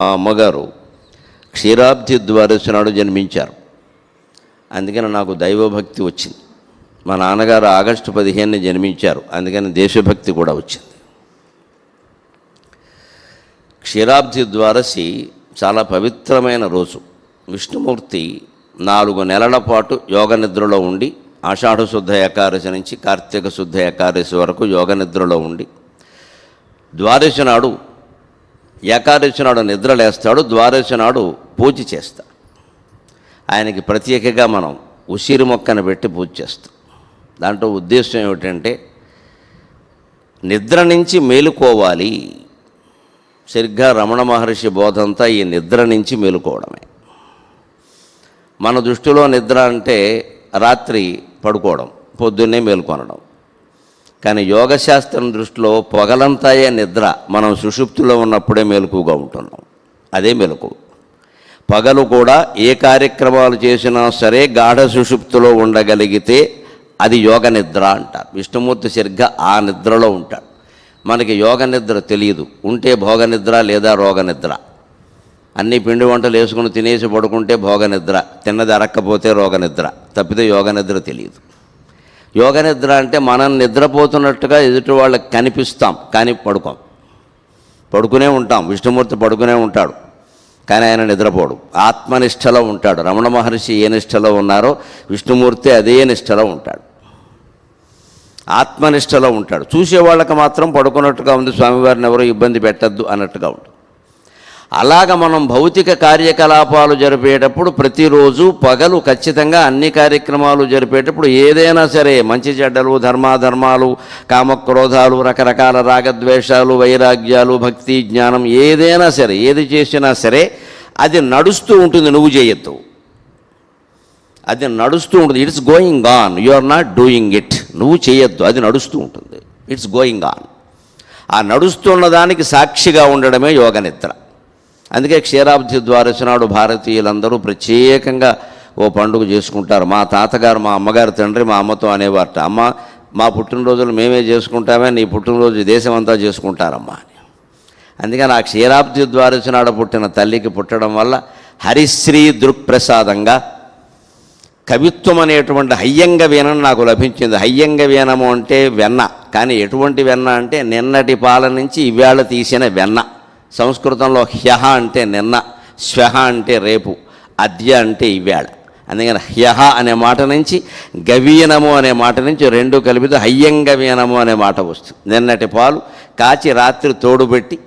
మా అమ్మగారు క్షీరాబ్ది ద్వాదశి నాడు జన్మించారు. అందుకని నాకు దైవభక్తి వచ్చింది. మా నాన్నగారు ఆగస్టు 15 జన్మించారు. అందుకని దేశభక్తి కూడా వచ్చింది. క్షీరాబ్ది ద్వాదశి చాలా పవిత్రమైన రోజు. విష్ణుమూర్తి 4 నెలల పాటు యోగ నిద్రలో ఉండి, ఆషాఢ శుద్ధ ఏకాదశి నుంచి కార్తీక శుద్ధ ఏకాదశి వరకు యోగ నిద్రలో ఉండి, ద్వాదశి నాడు ఏకాదశి నాడు నిద్రలేస్తాడు, ద్వాదశి నాడు పూజ చేస్తాడు. ఆయనకి ప్రత్యేకంగా మనం ఉసిరి మొక్కను పెట్టి పూజ చేస్తాం. దాంట్లో ఉద్దేశం ఏమిటంటే నిద్ర నుంచి మేలుకోవాలి. సరిగ్గా రమణ మహర్షి బోధంతా ఈ నిద్ర నుంచి మేలుకోవడమే. మన దృష్టిలో నిద్ర అంటే రాత్రి పడుకోవడం, పొద్దున్నే మేలుకొనడం. కానీ యోగశాస్త్రం దృష్టిలో పొగలంతాయే నిద్ర. మనం సుషుప్తిలో ఉన్నప్పుడే మెలకువగా ఉంటున్నాం. అదే మెలకువ. పగలు కూడా ఏ కార్యక్రమాలు చేసినా సరే గాఢ సుషుప్తిలో ఉండగలిగితే అది యోగ నిద్ర అంటారు. విష్ణుమూర్తి సరిగ్గా ఆ నిద్రలో ఉంటాడు. మనకి యోగ నిద్ర తెలియదు. ఉంటే భోగ నిద్ర లేదా రోగ నిద్ర. అన్ని పిండి వంటలు వేసుకుని తినేసి పడుకుంటే భోగ నిద్ర, తిన్నది అరక్కపోతే రోగ నిద్ర, తప్పితే యోగ నిద్ర తెలియదు. యోగ నిద్ర అంటే మనం నిద్రపోతున్నట్టుగా ఎదుటి వాళ్ళకి కనిపిస్తాం, కానీ పడుకునే ఉంటాం. విష్ణుమూర్తి పడుకునే ఉంటాడు, కానీ ఆయన నిద్రపోడు. ఆత్మనిష్టలో ఉంటాడు. రమణ మహర్షి ఏ నిష్టలో ఉన్నారో విష్ణుమూర్తి అదే నిష్టలో ఉంటాడు. ఆత్మనిష్టలో ఉంటాడు. చూసేవాళ్ళకి మాత్రం పడుకున్నట్టుగా ఉంది, స్వామివారిని ఎవరో ఇబ్బంది పెట్టద్దు అన్నట్టుగా ఉంటుంది. అలాగ మనం భౌతిక కార్యకలాపాలు జరిపేటప్పుడు ప్రతిరోజు పగలు ఖచ్చితంగా అన్ని కార్యక్రమాలు జరిపేటప్పుడు ఏదైనా సరే మంచి చెడ్డలు, ధర్మాధర్మాలు, కామక్రోధాలు, రకరకాల రాగద్వేషాలు, వైరాగ్యాలు, భక్తి, జ్ఞానం ఏదైనా సరే, ఏది చేసినా సరే అది నడుస్తూ ఉంటుంది. నువ్వు చేయొద్దు, అది నడుస్తూ ఉంటుంది. It's going on, you are not doing it. నువ్వు చేయొద్దు, అది నడుస్తూ ఉంటుంది. It's going on. ఆ నడుస్తున్న దానికి సాక్షిగా ఉండడమే యోగ నిద్ర. అందుకే క్షీరాబ్ది ద్వాదశి నాడు భారతీయులందరూ ప్రత్యేకంగా ఓ పండుగ చేసుకుంటారు. మా తాతగారు, మా అమ్మగారు తండ్రి మా అమ్మతో అనేవారట, అమ్మ మా పుట్టినరోజులు మేమే చేసుకుంటామే, నీ పుట్టినరోజు దేశమంతా చేసుకుంటారమ్మా అని. అందుకని ఆ క్షీరాబ్ది ద్వాదశి నాడు పుట్టిన తల్లికి పుట్టడం వల్ల హరిశ్రీ దృక్ప్రసాదంగా కవిత్వం అనేటువంటి హయ్యంగ వీణం నాకు లభించింది. హయ్యంగ వీణము అంటే వెన్న, కానీ ఎటువంటి వెన్న అంటే నిన్నటి పాల నుంచి ఇవాళ తీసిన వెన్న. సంస్కృతంలో హ్యహ అంటే నిన్న, శ్వహ అంటే రేపు, అద్య అంటే ఇవాళ. అందుకని హ్యహ అనే మాట నుంచి గవీనము అనే మాట నుంచి రెండు కలిపితే హయ్యంగ వీణము అనే మాట వస్తుంది. నిన్నటి పాలు కాచి రాత్రి తోడుపెట్టి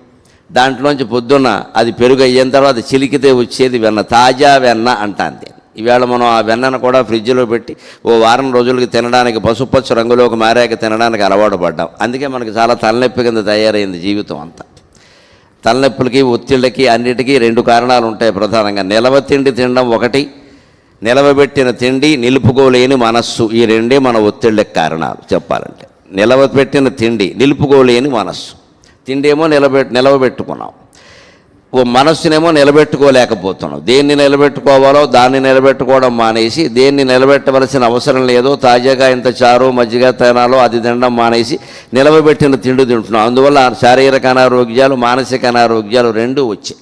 దాంట్లోంచి పొద్దున్న అది పెరుగు అయిన తర్వాత చిలికితే వచ్చేది వెన్న, తాజా వెన్న అంటాంది. ఈవేళ మనం ఆ వెన్నను కూడా ఫ్రిడ్జ్లో పెట్టి ఓ వారం రోజులకి తినడానికి, పసుపచ్చ రంగులోకి మారాక తినడానికి అలవాటు పడ్డాం. అందుకే మనకి చాలా తలనొప్పి కింద తయారైంది జీవితం అంతా. తలనొప్పులకి, ఒత్తిళ్ళకి అన్నిటికీ 2 కారణాలు ఉంటాయి ప్రధానంగా. నిలవ తిండి తినడం ఒకటి, నిలవబెట్టిన తిండి, నిలుపుకోలేని మనస్సు. ఈ 2 మన ఒత్తిళ్ళకి కారణాలు చెప్పాలంటే. నిలవబెట్టిన తిండి, నిలుపుకోలేని మనస్సు. తిండి ఏమో నిలవబెట్టుకున్నాం, ఓ మనస్సునేమో నిలబెట్టుకోలేకపోతున్నాం. దేన్ని నిలబెట్టుకోవాలో దాన్ని నిలబెట్టుకోవడం మానేసి, దేన్ని నిలబెట్టవలసిన అవసరం లేదో తాజాగా ఇంత చారు మజ్జిగ తినాలో అది తినడం మానేసి నిలవబెట్టిన తిండి తింటున్నాం. అందువల్ల శారీరక అనారోగ్యాలు, మానసిక అనారోగ్యాలు 2 వచ్చాయి.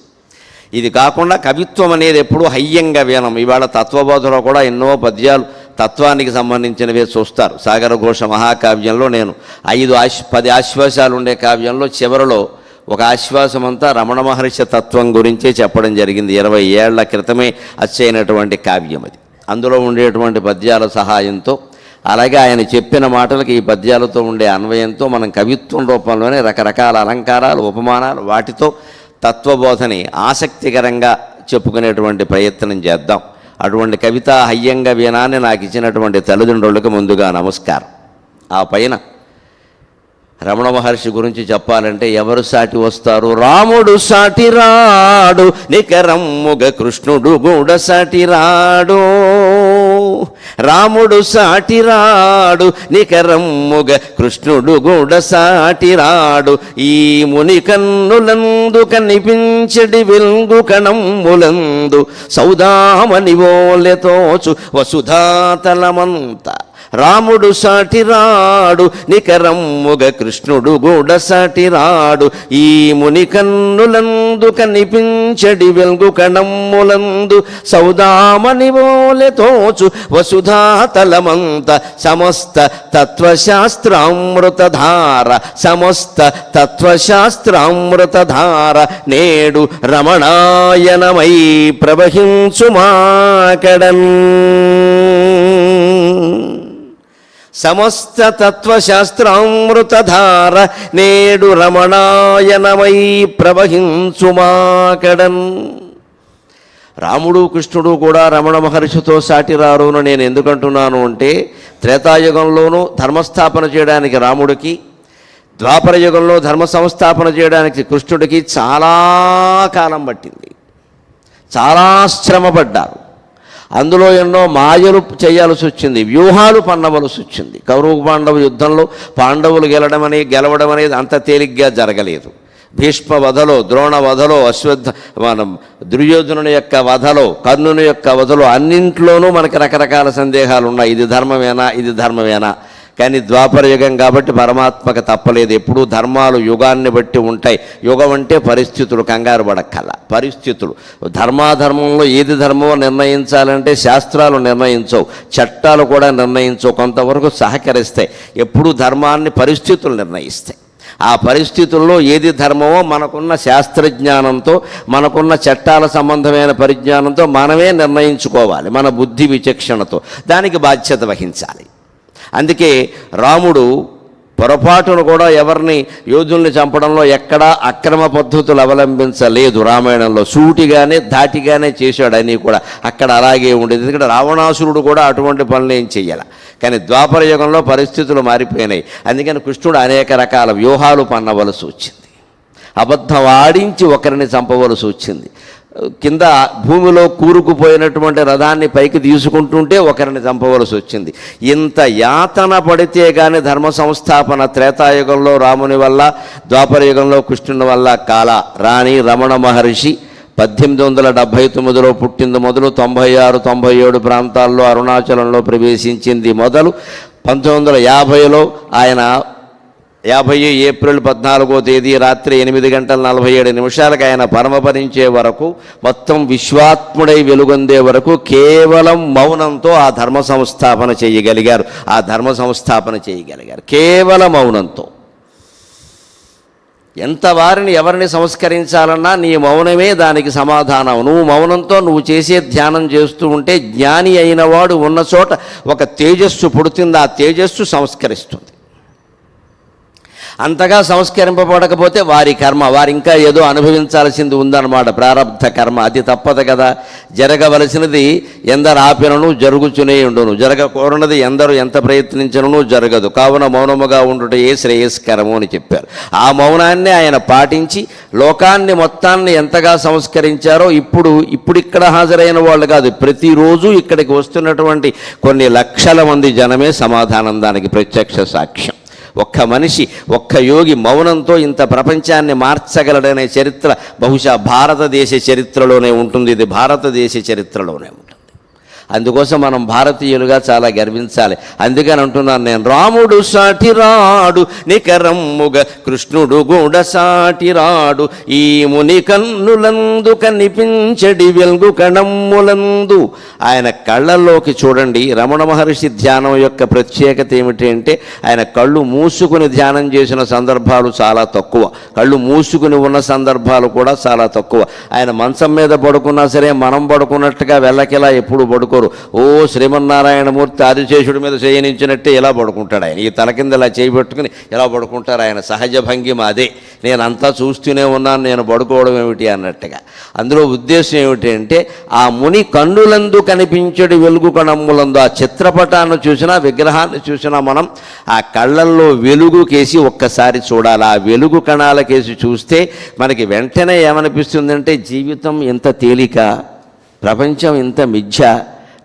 ఇది కాకుండా కవిత్వం అనేది ఎప్పుడూ హయ్యంగ వీణం. ఇవాళ తత్వబోధలో కూడా ఎన్నో పద్యాలు తత్వానికి సంబంధించినవే చూస్తారు. సాగరఘోష మహాకావ్యంలో నేను 10 ఆశ్వాసాలు ఉండే కావ్యంలో చివరిలో ఒక ఆశ్వాసం అంతా రమణ మహర్షి తత్వం గురించే చెప్పడం జరిగింది. 20 ఏళ్ల క్రితమే అచ్చైనటువంటి కావ్యం అది. అందులో ఉండేటువంటి పద్యాల సహాయంతో, అలాగే ఆయన చెప్పిన మాటలకి ఈ పద్యాలతో ఉండే అన్వయంతో మనం కవిత్వం రూపంలోనే రకరకాల అలంకారాలు, ఉపమానాలు, వాటితో తత్వబోధని ఆసక్తికరంగా చెప్పుకునేటువంటి ప్రయత్నం చేద్దాం. అటువంటి కవితా హయ్యంగ వీణాన్ని నాకు ఇచ్చినటువంటి తల్లిదండ్రులకు ముందుగా నమస్కారం. ఆ పైన రమణ మహర్షి గురించి చెప్పాలంటే ఎవరు సాటి వస్తారు? రాముడు సాటి రాడు, నికరమ్ముగ కృష్ణుడు గూడ సాటి రాడు. రాముడు సాటి రాడు, నికరమ్ముగ కృష్ణుడు గూడ సాటి రాడు. ఈ ముని కన్నులందు కనిపించడి వెలుగు కణమ్ములందు సౌదామని వోలెతోచు వసుధాతలమంత రాముడు సాటిరాడు నికరమ్ముగ కృష్ణుడు గూడ సాటిరాడు ఈ ముని కన్నులందు కనిపించడి వెల్గు కణమ్ములందు సౌదామని వోలె తోచు వసుధాతలమంత సమస్త తత్వశాస్త్రామృతధార సమస్త తత్వశాస్త్రామృతధార నేడు రమణాయనమై ప్రవహించుమాకడన్ సమస్త తత్వశాస్త్రామృతధార నేడు రమణాయనమై ప్రవహించుమాకడన్. రాముడు కృష్ణుడు కూడా రమణ మహర్షితో సాటిరారు అని నేను ఎందుకంటున్నాను అంటే, త్రేతాయుగంలోనూ ధర్మస్థాపన చేయడానికి రాముడికి, ద్వాపర యుగంలో ధర్మ సంస్థాపన చేయడానికి కృష్ణుడికి చాలా కాలం పట్టింది, చాలా శ్రమపడ్డారు. అందులో ఎన్నో మాయలు చేయాల్సి వచ్చింది, వ్యూహాలు పన్నవలసి వచ్చింది. కౌరవ పాండవ యుద్ధంలో పాండవులు గెలవడం అనేది అంత తేలిగ్గా జరగలేదు. భీష్మ వధలో, ద్రోణ వధలో, దుర్యోధనుని యొక్క వధలో, కర్ణుని యొక్క వధలో అన్నింట్లోనూ మనకి రకరకాల సందేహాలు ఉన్నాయి. ఇది ధర్మమేనా, ఇది ధర్మమేనా? కానీ ద్వాపర యుగం కాబట్టి పరమాత్మకు తప్పలేదు. ఎప్పుడూ ధర్మాలు యుగాన్ని బట్టి ఉంటాయి. యుగం అంటే పరిస్థితులు, కంగారు పడక్కల పరిస్థితులు. ధర్మాధర్మంలో ఏది ధర్మమో నిర్ణయించాలంటే శాస్త్రాలు నిర్ణయించవు, చట్టాలు కూడా నిర్ణయించవు, కొంతవరకు సహకరిస్తాయి. ఎప్పుడూ ధర్మాన్ని పరిస్థితులు నిర్ణయిస్తాయి. ఆ పరిస్థితుల్లో ఏది ధర్మమో మనకున్న శాస్త్రజ్ఞానంతో, మనకున్న చట్టాల సంబంధమైన పరిజ్ఞానంతో మనమే నిర్ణయించుకోవాలి, మన బుద్ధి విచక్షణతో. దానికి బాధ్యత వహించాలి. అందుకే రాముడు పొరపాటును కూడా ఎవరిని యోధుల్ని చంపడంలో ఎక్కడా అక్రమ పద్ధతులు అవలంబించలేదు. రామాయణంలో సూటిగానే ధాటిగానే చేశాడు. అని కూడా అక్కడ అలాగే ఉండేది. ఎందుకంటే రావణాసురుడు కూడా అటువంటి పనులు ఏం చెయ్యాలి. కానీ ద్వాపర యుగంలో పరిస్థితులు మారిపోయినాయి. అందుకని కృష్ణుడు అనేక రకాల వ్యూహాలు పన్నవలసి వచ్చింది. అబద్ధం ఆడించి ఒకరిని చంపవలసి వచ్చింది. కింద భూమిలో కూరుకుపోయినటువంటి రథాన్ని పైకి తీసుకుంటుంటే ఒకరిని చంపవలసి వచ్చింది. ఇంత యాతన పడితే కానీ ధర్మ సంస్థాపన త్రేతాయుగంలో రాముని వల్ల, ద్వాపర యుగంలో కృష్ణుని వల్ల కాల రాణి రమణ మహర్షి 1879లో పుట్టింది మొదలు 96, 97 ప్రాంతాల్లో అరుణాచలంలో ప్రవేశించింది మొదలు 1950లో ఆయన 50 ఏప్రిల్ 14వ తేదీ రాత్రి 8:47 ఆయన పరమపదించే వరకు, మొత్తం విశ్వాత్ముడై వెలుగొందే వరకు కేవలం మౌనంతో ఆ ధర్మ సంస్థాపన చేయగలిగారు. కేవలం మౌనంతో. ఎంత వారిని ఎవరిని సంస్కరించాలన్నా నీ మౌనమే దానికి సమాధానం. నువ్వు మౌనంతో నువ్వు చేసే ధ్యానం చేస్తూ ఉంటే జ్ఞాని అయిన వాడు ఉన్న చోట ఒక తేజస్సు పుడుతుంది. ఆ తేజస్సు సంస్కరిస్తుంది. అంతగా సంస్కరింపబడకపోతే వారి కర్మ, వారు ఇంకా ఏదో అనుభవించాల్సింది ఉందన్నమాట, ప్రారబ్ధ కర్మ. అది తప్పదు కదా. జరగవలసినది ఎందరు ఆపినను జరుగుచునే ఉండును, జరగకూడనది ఎందరు ఎంత ప్రయత్నించను జరగదు. కావున మౌనముగా ఉండుటయే శ్రేయస్కరము అని చెప్పారు. ఆ మౌనాన్ని ఆయన పాటించి లోకాన్ని మొత్తాన్ని ఎంతగా సంస్కరించారో ఇప్పుడు హాజరైన వాళ్ళు కాదు, ప్రతిరోజు ఇక్కడికి వస్తున్నటువంటి కొన్ని లక్షల మంది జనమే సమాధానం, దానికి ప్రత్యక్ష సాక్ష్యం. ఒక్క మనిషి, ఒక్క యోగి మౌనంతో ఇంత ప్రపంచాన్ని మార్చగలడనే చరిత్ర బహుశా భారతదేశ చరిత్రలోనే ఉంటుంది. ఇది భారతదేశ చరిత్రలోనే ఉంటుంది. అందుకోసం మనం భారతీయులుగా చాలా గర్వించాలి. అందుకని అంటున్నాను నేను, రాముడు సాటిరాడు నికరమ్ముగ కృష్ణుడు గూడ సాటిరాడు ఈ ముని కన్నులందు కనిపించడి వెల్గు కణమ్ములందు. ఆయన కళ్ళల్లోకి చూడండి. రమణ మహర్షి ధ్యానం యొక్క ప్రత్యేకత ఏమిటి అంటే, ఆయన కళ్ళు మూసుకుని ధ్యానం చేసిన సందర్భాలు చాలా తక్కువ, కళ్ళు మూసుకుని ఉన్న సందర్భాలు కూడా చాలా తక్కువ. ఆయన మంచం మీద పడుకున్నా సరే మనం పడుకున్నట్టుగా వెళ్ళకిలా ఎప్పుడు పడుకో. ఓ శ్రీమన్నారాయణమూర్తి ఆదిశేషుడి మీద చేయనించినట్టే ఇలా పడుకుంటాడు ఆయన. ఈ తల కింద ఇలా చేయబెట్టుకుని ఎలా పడుకుంటారు ఆయన సహజ భంగిమ అదే. నేనంతా చూస్తూనే ఉన్నాను, నేను పడుకోవడం ఏమిటి అన్నట్టుగా. అందులో ఉద్దేశం ఏమిటి అంటే, ఆ ముని కన్నులందు కనిపించడి వెలుగు కణమ్ములందు. ఆ చిత్రపటాన్ని చూసినా, విగ్రహాన్ని చూసినా మనం ఆ కళ్ళల్లో వెలుగు కేసి ఒక్కసారి చూడాలి. ఆ వెలుగు కణాల కేసి చూస్తే మనకి వెంటనే ఏమనిపిస్తుందంటే, జీవితం ఇంత తేలిక, ప్రపంచం ఇంత మిథ్య,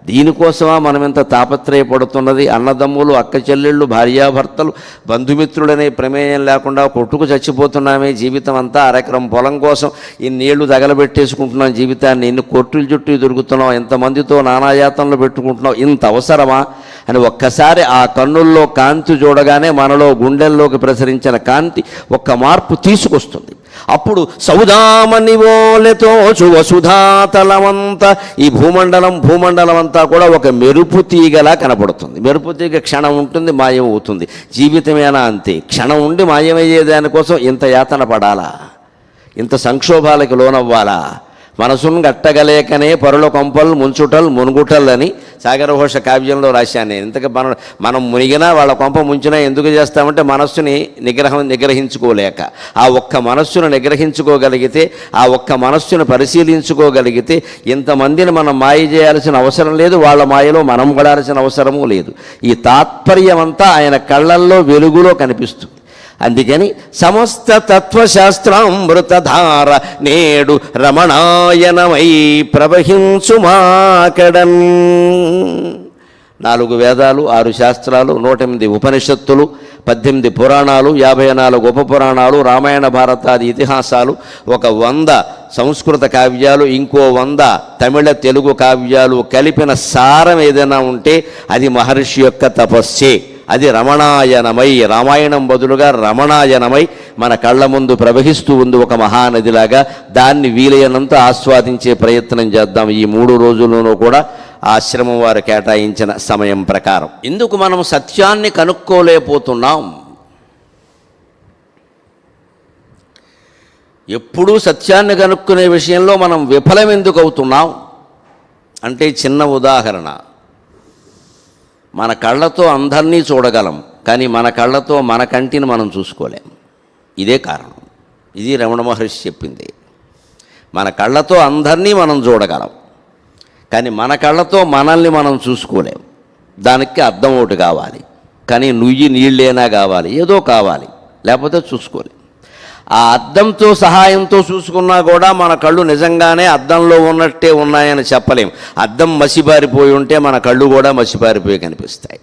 దీనికోసమా మనం ఎంత తాపత్రయపడుతున్నది? అన్నదమ్ములు, అక్క చెల్లెళ్ళు, భార్యాభర్తలు, బంధుమిత్రులనే ప్రమేయం లేకుండా కొట్టుకు చచ్చిపోతున్నామే. జీవితం అంతా అరెకరం పొలం కోసం ఇన్నేళ్లు తగలబెట్టేసుకుంటున్నాం జీవితాన్ని. ఇన్ని కోర్టుల చుట్టూ దొరుకుతున్నాం, ఎంతమందితో నానాయాతనలు పెట్టుకుంటున్నాం. ఇంత అవసరమా? అని ఒక్కసారి ఆ కన్నుల్లో కాంతి చూడగానే మనలో గుండెల్లోకి ప్రసరించిన కాంతి ఒక్క మార్పు తీసుకొస్తుంది. అప్పుడు సౌదామనివోలెతో వసుధాతలమంతా, ఈ భూమండలం అంతా కూడా ఒక మెరుపు తీగలా కనపడుతుంది. మెరుపు తీగ క్షణం ఉంటుంది, మాయం అవుతుంది. జీవితమేనా అంతే, క్షణం ఉండి మాయమయ్యే దానికోసం ఇంత యాతన పడాలా, ఇంత సంక్షోభాలకు లోనవ్వాలా? మనసును గట్టగలేకనే పరుల కొంపలు ముంచుటల్ మునుగుటల్ అని సాగరఘోష కావ్యంలో రాశాను నేను. ఇంతకు మనం మునిగినా వాళ్ళ కొంప ముంచినా ఎందుకు చేస్తామంటే మనస్సుని నిగ్రహించుకోలేక. ఆ ఒక్క మనస్సును నిగ్రహించుకోగలిగితే, ఆ ఒక్క మనస్సును పరిశీలించుకోగలిగితే ఇంతమందిని మనం మాయ చేయాల్సిన అవసరం లేదు, వాళ్ళ మాయలో మనం పడాల్సిన అవసరమూ లేదు. ఈ తాత్పర్యం అంతా ఆయన కళ్ళల్లో వెలుగులో కనిపిస్తుంది. అందుకని సమస్త తత్వశాస్త్రామృతధార నేడు రమణాయనమై ప్రవహించుమాకడన్. 4 వేదాలు, 6 శాస్త్రాలు, 108 ఉపనిషత్తులు, 18 పురాణాలు, 54 ఉపపురాణాలు, రామాయణ భారతాది ఇతిహాసాలు, 100 సంస్కృత కావ్యాలు, ఇంకో 100 తమిళ తెలుగు కావ్యాలు కలిపిన సారం ఏదైనా ఉంటే అది మహర్షి యొక్క తపస్సే. అది రమణాయనమై, రామాయణం బదులుగా రమణాయనమై మన కళ్ళ ముందు ప్రవహిస్తూ ఉంది ఒక మహానదిలాగా. దాన్ని వీలైనంత ఆస్వాదించే ప్రయత్నం చేద్దాం ఈ 3 రోజుల్లోనూ కూడా ఆశ్రమం వారు కేటాయించిన సమయం ప్రకారం. ఇందుకు మనం సత్యాన్ని కనుక్కోలేకపోతున్నాం. ఎప్పుడూ సత్యాన్ని కనుక్కునే విషయంలో మనం విఫలం ఎందుకు అవుతున్నాం అంటే, చిన్న ఉదాహరణ. మన కళ్ళతో అందరినీ చూడగలం, కానీ మన కళ్ళతో మన కంటిని మనం చూసుకోలేం. ఇదే కారణం. ఇది రమణ మహర్షి చెప్పింది. మన కళ్ళతో అందరినీ మనం చూడగలం, కానీ మన కళ్ళతో మనల్ని మనం చూసుకోలేం. దానికి అద్దం ఒకటి కావాలి, కానీ నుయ్యి నీళ్ళైనా కావాలి, ఏదో కావాలి, లేకపోతే చూసుకోలేం. ఆ అద్దంతో సహాయంతో చూసుకున్నా కూడా మన కళ్ళు నిజంగానే అద్దంలో ఉన్నట్టే ఉన్నాయని చెప్పలేం. అద్దం మసిబారిపోయి ఉంటే మన కళ్ళు కూడా మసిబారిపోయి కనిపిస్తాయి.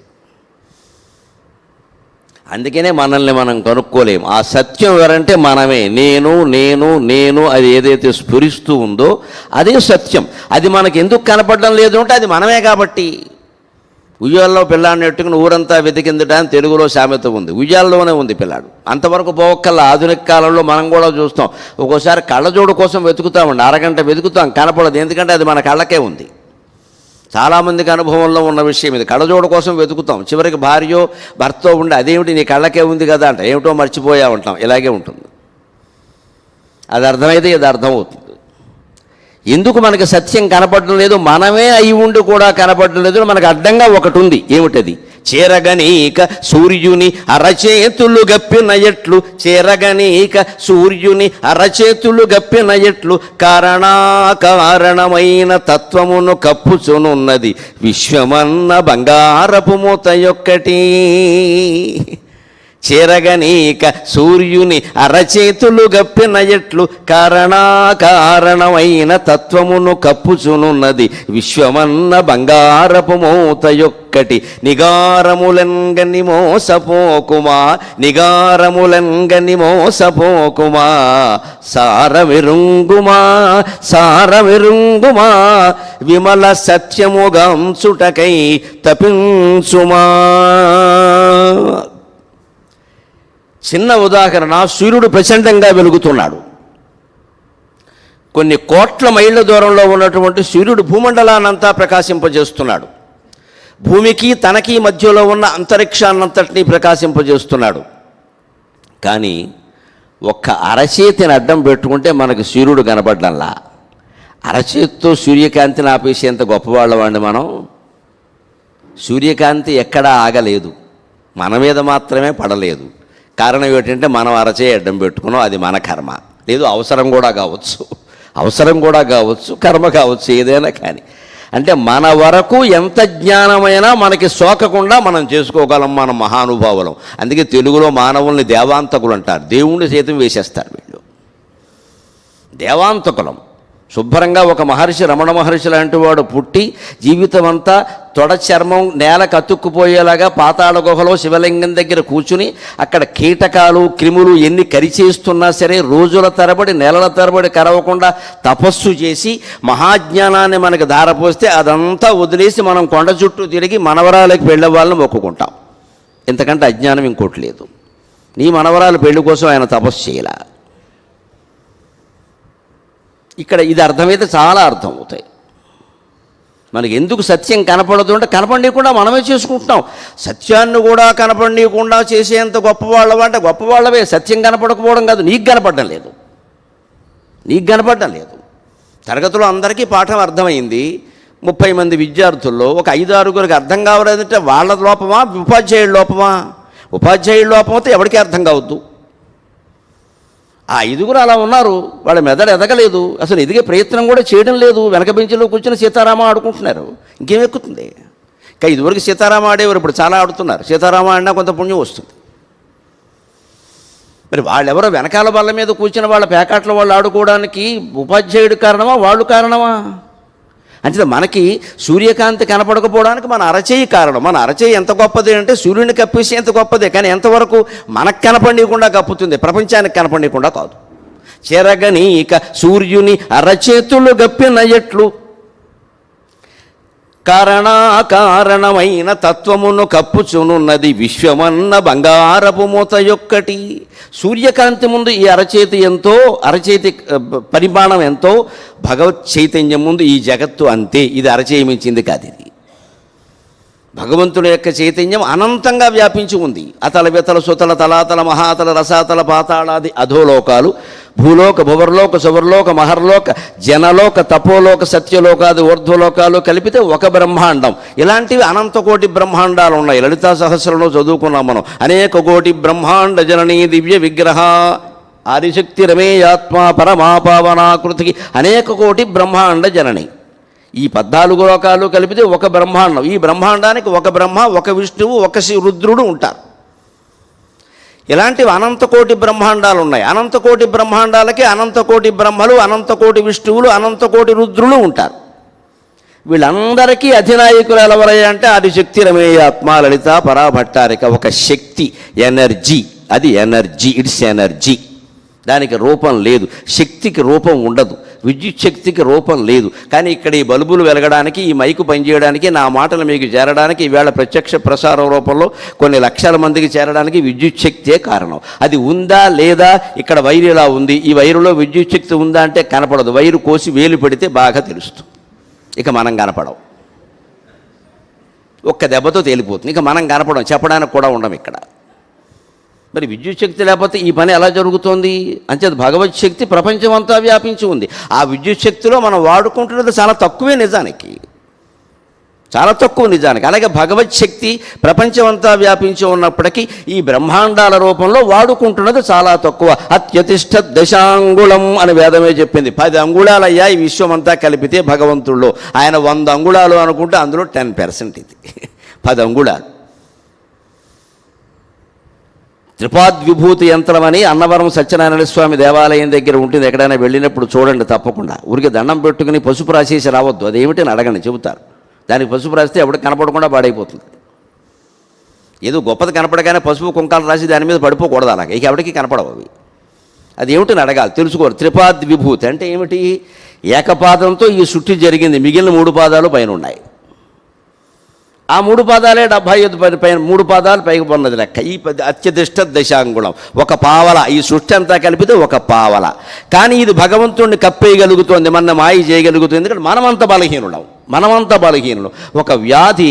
అందుకనే మనల్ని మనం కనుక్కోలేం. ఆ సత్యం ఎవరంటే మనమే. నేను నేను నేను అది ఏదైతే స్ఫురిస్తూ ఉందో అదే సత్యం. అది మనకు ఎందుకు కనపడడం లేదు అంటే అది మనమే కాబట్టి. ఉయ్యాల్లో పిల్లాడిని ఎట్టుకుని ఊరంతా వెతికిందట అని తెలుగులో సామెత ఉంది. ఉయ్యాల్లోనే ఉంది పిల్లాడు. అంతవరకు పోవక్కల్లా ఆధునిక కాలంలో మనం కూడా చూస్తాం. ఒక్కోసారి కళ్ళజోడు కోసం వెతుకుతామండి, అరగంట వెతుకుతాం, కనపడదు. ఎందుకంటే అది మన కళ్ళకే ఉంది. చాలామందికి అనుభవంలో ఉన్న విషయం ఇది. కళ్ళజోడు కోసం వెతుకుతాం, చివరికి భార్యో భర్తో ఉండి అదేమిటి నీ కళ్ళకే ఉంది కదా అంట, ఏమిటో మర్చిపోయా ఉంటాం. ఇలాగే ఉంటుంది. అది అర్థమైతే ఇది అర్థమవుతుంది. ఎందుకు మనకి సత్యం కనపడడం లేదు? మనమే అయి ఉండి కూడా కనపడడం లేదు. మనకు అడ్డంగా ఒకటి ఉంది. ఏమిటది? చేరగనీక సూర్యుని అరచేతులు గప్పిన ఎట్లు, చేరగనీక సూర్యుని అరచేతులు గప్పిన ఎట్లు, కారణాకారణమైన తత్వమును కప్పుచునున్నది విశ్వమన్న బంగారపు మూత యొక్కటి. చేరగనీక సూర్యుని అరచేతులు గప్పిన ఎట్లు, కారణాకారణమైన తత్వమును కప్పుచునున్నది విశ్వమన్న బంగారపు మూత యొక్కటి. నిగారములంగని మోసపోకుమా, నిగారములంగని మోసపోకుమా, సారమిరుంగుమా సారమిరుంగుమా, విమల సత్యముగాంచుటకై తపించుమా. చిన్న ఉదాహరణ. సూర్యుడు ప్రచండంగా వెలుగుతున్నాడు. కొన్ని కోట్ల మైళ్ళ దూరంలో ఉన్నటువంటి సూర్యుడు భూమండలాన్నంతా ప్రకాశింపజేస్తున్నాడు. భూమికి తనకి మధ్యలో ఉన్న అంతరిక్షాన్నంతటినీ ప్రకాశింపజేస్తున్నాడు. కానీ ఒక్క అరచేతిని అడ్డం పెట్టుకుంటే మనకు సూర్యుడు కనపడ్డంలా. అరచేతితో సూర్యకాంతిని ఆపేసేంత గొప్పవాళ్ళమండి మనం. సూర్యకాంతి ఎక్కడా ఆగలేదు, మన మీద మాత్రమే పడలేదు. కారణం ఏమిటంటే మనం అరచేయి అడ్డం పెట్టుకున్నాం. అది మన కర్మ. లేదు, అవసరం కూడా కావచ్చు, కర్మ కావచ్చు, ఏదైనా కానీ. అంటే మన వరకు ఎంత జ్ఞానమైనా మనకి సోకకుండా మనం చేసుకోగలం మన మహానుభావులం. అందుకే తెలుగులో మానవుల్ని దేవాంతకులు అంటారు. దేవుణ్ణి సైతం వేసేస్తారు వీళ్ళు. దేవాంతకులం. శుభ్రంగా ఒక మహర్షి, రమణ మహర్షి లాంటి వాడు పుట్టి జీవితం అంతా తొడ చర్మం నేలకు అతుక్కుపోయేలాగా పాతాళ గుహలో శివలింగం దగ్గర కూర్చుని అక్కడ కీటకాలు క్రిములు ఎన్ని కరిచేస్తున్నా సరే రోజుల తరబడి నెలల తరబడి కరవకుండా తపస్సు చేసి మహాజ్ఞానాన్ని మనకు ధారపోస్తే అదంతా వదిలేసి మనం కొండ చుట్టూ తిరిగి మనవరాలకు పెళ్ళే వాళ్ళని మొక్కుకుంటాం. ఇంతకంటే అజ్ఞానం ఇంకోటి లేదు. నీ మనవరాలు పెళ్లి కోసం ఆయన తపస్సు చేయలా. ఇక్కడ ఇది అర్థమైతే చాలా అర్థం అవుతాయి. మనకి ఎందుకు సత్యం కనపడదు అంటే కనపడకుండా మనమే చేసుకుంటున్నాం. సత్యాన్ని కూడా కనపడకుండా చేసేంత గొప్పవాళ్ళం అంటే గొప్పవాళ్ళవే. సత్యం కనపడకపోవడం కాదు, నీకు కనపడడం లేదు. తరగతిలో అందరికీ పాఠం అర్థమైంది. 30 మంది విద్యార్థుల్లో ఒక 5-6గురికి అర్థం కావలేదంటే వాళ్ళ లోపమా, ఉపాధ్యాయుల లోపమా? ఉపాధ్యాయుల లోపం అయితే ఎవరికీ అర్థం కావద్దు. ఆ 5గురు అలా ఉన్నారు, వాళ్ళ మెదడు ఎదగలేదు, అసలు ఎదిగే ప్రయత్నం కూడా చేయడం లేదు. వెనక బెంచ్లో కూర్చొని సీతారామ ఆడుకుంటున్నారు. ఇంకేం ఎక్కుతుంది? ఇంకా ఇదివరకు సీతారామ ఆడేవారు, ఇప్పుడు చాలా ఆడుతున్నారు. సీతారామ ఆడినా కొంత పుణ్యం వస్తుంది. మరి వాళ్ళెవరో వెనకాల బల్ల మీద కూర్చుని వాళ్ళ పేకాట్ల వాళ్ళు ఆడుకోవడానికి ఉపాధ్యాయుడు కారణమా, వాళ్ళు కారణమా? అంటే మనకి సూర్యకాంతి కనపడకపోవడానికి మన అరచేయి కారణం. మన అరచేయి ఎంత గొప్పది అంటే సూర్యుని కప్పేసి ఎంత గొప్పదే, కానీ ఎంతవరకు మనకు కనపడకుండా కప్పుతుంది, ప్రపంచానికి కనపడకుండా కాదు. చెరగని ఇక సూర్యుని అరచేతులు గప్పిన ఎట్లు కారణాకారణమైన తత్వమును కప్పుచునున్నది విశ్వమన్న బంగారపు మూత యొక్కటి. సూర్యకాంతి ముందు ఈ అరచేతి ఎంతో, అరచేతి పరిమాణం ఎంతో, భగవత్ చైతన్యం ముందు ఈ జగత్తు అంతే. ఇది అరచేయి మించింది కాదు. ఇది భగవంతుని యొక్క చైతన్యం అనంతంగా వ్యాపించి ఉంది. అతల వితల సుతల తలాతల మహాతల రసాతల పాతాళాది అధోలోకాలు, భూలోక భువర్లోక సువర్లోక మహర్లోక జనలోక తపోలోక సత్యలోకాది ఊర్ధ్వలోకాలు కలిపితే ఒక బ్రహ్మాండం. ఇలాంటివి అనంతకోటి బ్రహ్మాండాలు ఉన్నాయి. లలితా సహస్రంలో చదువుకున్నాం మనం. అనేక కోటి బ్రహ్మాండ జననీ దివ్య విగ్రహ ఆదిశక్తి రమేయాత్మ పరమాపావనాకృతికి అనేక కోటి బ్రహ్మాండ జనని. ఈ 14 లోకాలు కలిపితే ఒక బ్రహ్మాండం. ఈ బ్రహ్మాండానికి ఒక బ్రహ్మ, ఒక విష్ణువు, ఒక రుద్రుడు ఉంటారు. ఇలాంటివి అనంతకోటి బ్రహ్మాండాలు ఉన్నాయి. అనంతకోటి బ్రహ్మాండాలకి అనంతకోటి బ్రహ్మలు, అనంతకోటి విష్ణువులు, అనంతకోటి రుద్రులు ఉంటారు. వీళ్ళందరికీ అధినాయకులు ఎవరయ్యా అంటే ఆదిశక్తి రమేయాత్మ లలిత పరాభట్టారిక. ఒక శక్తి, ఎనర్జీ. అది ఎనర్జీ, ఇట్స్ ఎనర్జీ. దానికి రూపం లేదు. శక్తికి రూపం ఉండదు, విద్యుత్ శక్తికి రూపం లేదు. కానీ ఇక్కడ ఈ బల్బులు వెలగడానికి, ఈ మైకు పనిచేయడానికి, నా మాటలు మీకు చేరడానికి, ఈవేళ ప్రత్యక్ష ప్రసార రూపంలో కొన్ని లక్షల మందికి చేరడానికి విద్యుత్ శక్తే కారణం. అది ఉందా లేదా? ఇక్కడ వైరు ఇలా ఉంది, ఈ వైరులో విద్యుత్ శక్తి ఉందా అంటే కనపడదు. వైరు కోసి వేలు పెడితే బాగా తెలుస్తుంది. ఇక మనం కనపడం, ఒక్క దెబ్బతో తేలిపోతుంది. ఇక మనం కనపడం, చెప్పడానికి కూడా ఉండం ఇక్కడ. మరి విద్యుత్ శక్తి లేకపోతే ఈ పని ఎలా జరుగుతోంది? అంచేది భగవత్ శక్తి ప్రపంచం అంతా వ్యాపించి ఉంది. ఆ విద్యుత్ శక్తిలో మనం వాడుకుంటున్నది చాలా తక్కువే, నిజానికి చాలా తక్కువ నిజానికి. అలాగే భగవత్ శక్తి ప్రపంచం అంతా వ్యాపించి ఉన్నప్పటికీ ఈ బ్రహ్మాండాల రూపంలో వాడుకుంటున్నది చాలా తక్కువ. అత్యతిష్ట దశాంగుళం అని వేదమే చెప్పింది. 10 అంగుళాలయ్యా ఈ విశ్వం అంతా కలిపితే భగవంతుల్లో. ఆయన 100 అంగుళాలు అనుకుంటే అందులో 10% ఇది 10 అంగుళాలు. త్రిపాద్విభూతి యంత్రం అని అన్నవరం సత్యనారాయణ స్వామి దేవాలయం దగ్గర ఉంటుంది. ఎక్కడైనా వెళ్ళినప్పుడు చూడండి తప్పకుండా. ఊరికి దండం పెట్టుకుని పసుపు రాసేసి రావద్దు. అదేమిటి అని అడగండి, చెబుతారు. దానికి పసుపు రాస్తే ఎవరికి కనపడకుండా పాడైపోతుంది. ఏదో గొప్పది కనపడగానే పసుపు కుంకాలు రాసి దాని మీద పడిపోకూడదు. అలాగే ఇక ఎవరికి కనపడవు అవి. అదేమిటని అడగాలి, తెలుసుకోవాలి. త్రిపాద్విభూతి అంటే ఏమిటి? ఏకపాదంతో ఈ సృష్టి జరిగింది, మిగిలిన 3 పాదాలు పైన ఉన్నాయి. ఆ 3 పాదాలే 75 పైన 3 పాదాలు పైకి ఉన్నది లెక్క. ఈ అత్యధిష్ట దశాంగుళం, ఒక పావల. ఈ సృష్టి అంతా కలిపితే ఒక పావల. కానీ ఇది భగవంతుడిని కప్పేయగలుగుతోంది, మన మాయ చేయగలుగుతుంది. ఎందుకంటే మనమంత బలహీనులం. ఒక వ్యాధి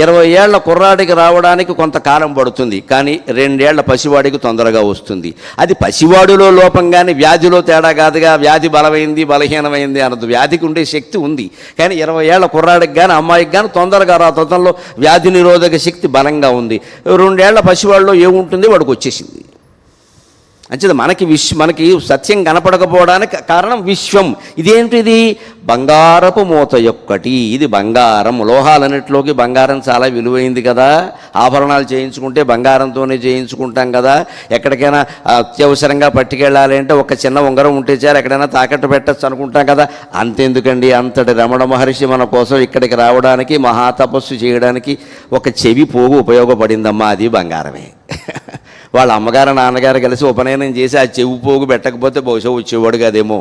20 ఏళ్ల కుర్రాడికి రావడానికి కొంతకాలం పడుతుంది, కానీ 2 ఏళ్ల పసివాడికి తొందరగా వస్తుంది. అది పసివాడిలో లోపం కానీ వ్యాధిలో తేడా కాదుగా. వ్యాధి బలమైంది బలహీనమైంది అన్నది. వ్యాధికి ఉండే శక్తి ఉంది, కానీ 20 ఏళ్ల కుర్రాడికి కానీ అమ్మాయికి కానీ తొందరగా తొందరలో వ్యాధి నిరోధక శక్తి బలంగా ఉంది. 2 ఏళ్ల పసివాడిలో ఏముంటుంది? వాడికి వచ్చేసింది. అంచేది మనకి సత్యం కనపడకపోవడానికి కారణం విశ్వం. ఇదేంటిది? బంగారపు మూత యొక్కటి. ఇది బంగారం. లోహాలన్నిటిలోకి బంగారం చాలా విలువైంది కదా. ఆభరణాలు చేయించుకుంటే బంగారంతోనే చేయించుకుంటాం కదా. ఎక్కడికైనా అత్యవసరంగా పట్టుకెళ్ళాలి అంటే ఒక చిన్న ఉంగరం ఉంటే చాలు, ఎక్కడైనా తాకట్టు పెట్టచ్చు అనుకుంటాం కదా. అంతెందుకండి, అంతటి రమణ మహర్షి మన కోసం ఇక్కడికి రావడానికి, మహాతపస్సు చేయడానికి ఒక చెవి పోగు ఉపయోగపడిందమ్మా. అది బంగారమే. వాళ్ళ అమ్మగారు నాన్నగారు కలిసి ఉపనయనం చేసి ఆ చెవి పోగు పెట్టకపోతే బహుశా వచ్చేవాడు కాదేమో.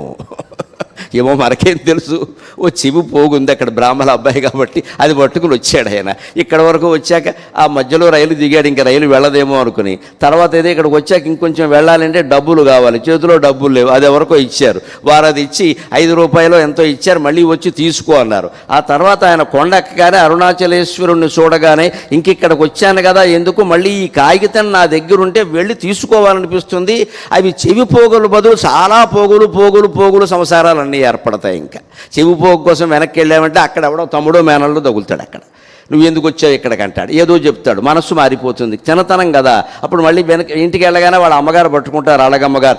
ఏమో మనకేం తెలుసు. ఓ చెవి పోగు ఉంది అక్కడ, బ్రాహ్మణ అబ్బాయి కాబట్టి అది పట్టుకుని వచ్చాడు ఆయన. ఇక్కడ వరకు వచ్చాక ఆ మధ్యలో రైలు దిగాడు, ఇంకా రైలు వెళ్ళదేమో అనుకుని. తర్వాత అయితే ఇక్కడికి వచ్చాక ఇంకొంచెం వెళ్ళాలంటే డబ్బులు కావాలి, చేతిలో డబ్బులు లేవు. అది ఎవరికో ఇచ్చారు. వారు అది ఇచ్చి 5 రూపాయలు ఎంతో ఇచ్చారు, మళ్ళీ వచ్చి తీసుకో అన్నారు. ఆ తర్వాత ఆయన కొండ ఎక్కగానే అరుణాచలేశ్వరుణ్ణి చూడగానే ఇంకిక్కడికి వచ్చాను కదా, ఎందుకు మళ్ళీ ఈ కాగితం నా దగ్గర ఉంటే వెళ్ళి తీసుకోవాలనిపిస్తుంది. అవి చెవి పోగులు బదులు చాలా పోగులు సంసారాలన్నీ ఏర్పడతాయి. ఇంకా చెవి పోగు కోసం వెనక్కి వెళ్ళామంటే అక్కడ ఎవడో తమ్ముడో మేనల్లో తగులుతాడు. అక్కడ నువ్వు ఎందుకు వచ్చావు ఇక్కడికి అంటాడు, ఏదో చెప్తాడు, మనస్సు మారిపోతుంది. చిన్నతనం కదా. అప్పుడు మళ్ళీ వెనక ఇంటికి వెళ్ళగానే వాళ్ళ అమ్మగారు పట్టుకుంటారు, అలగమ్మగారు,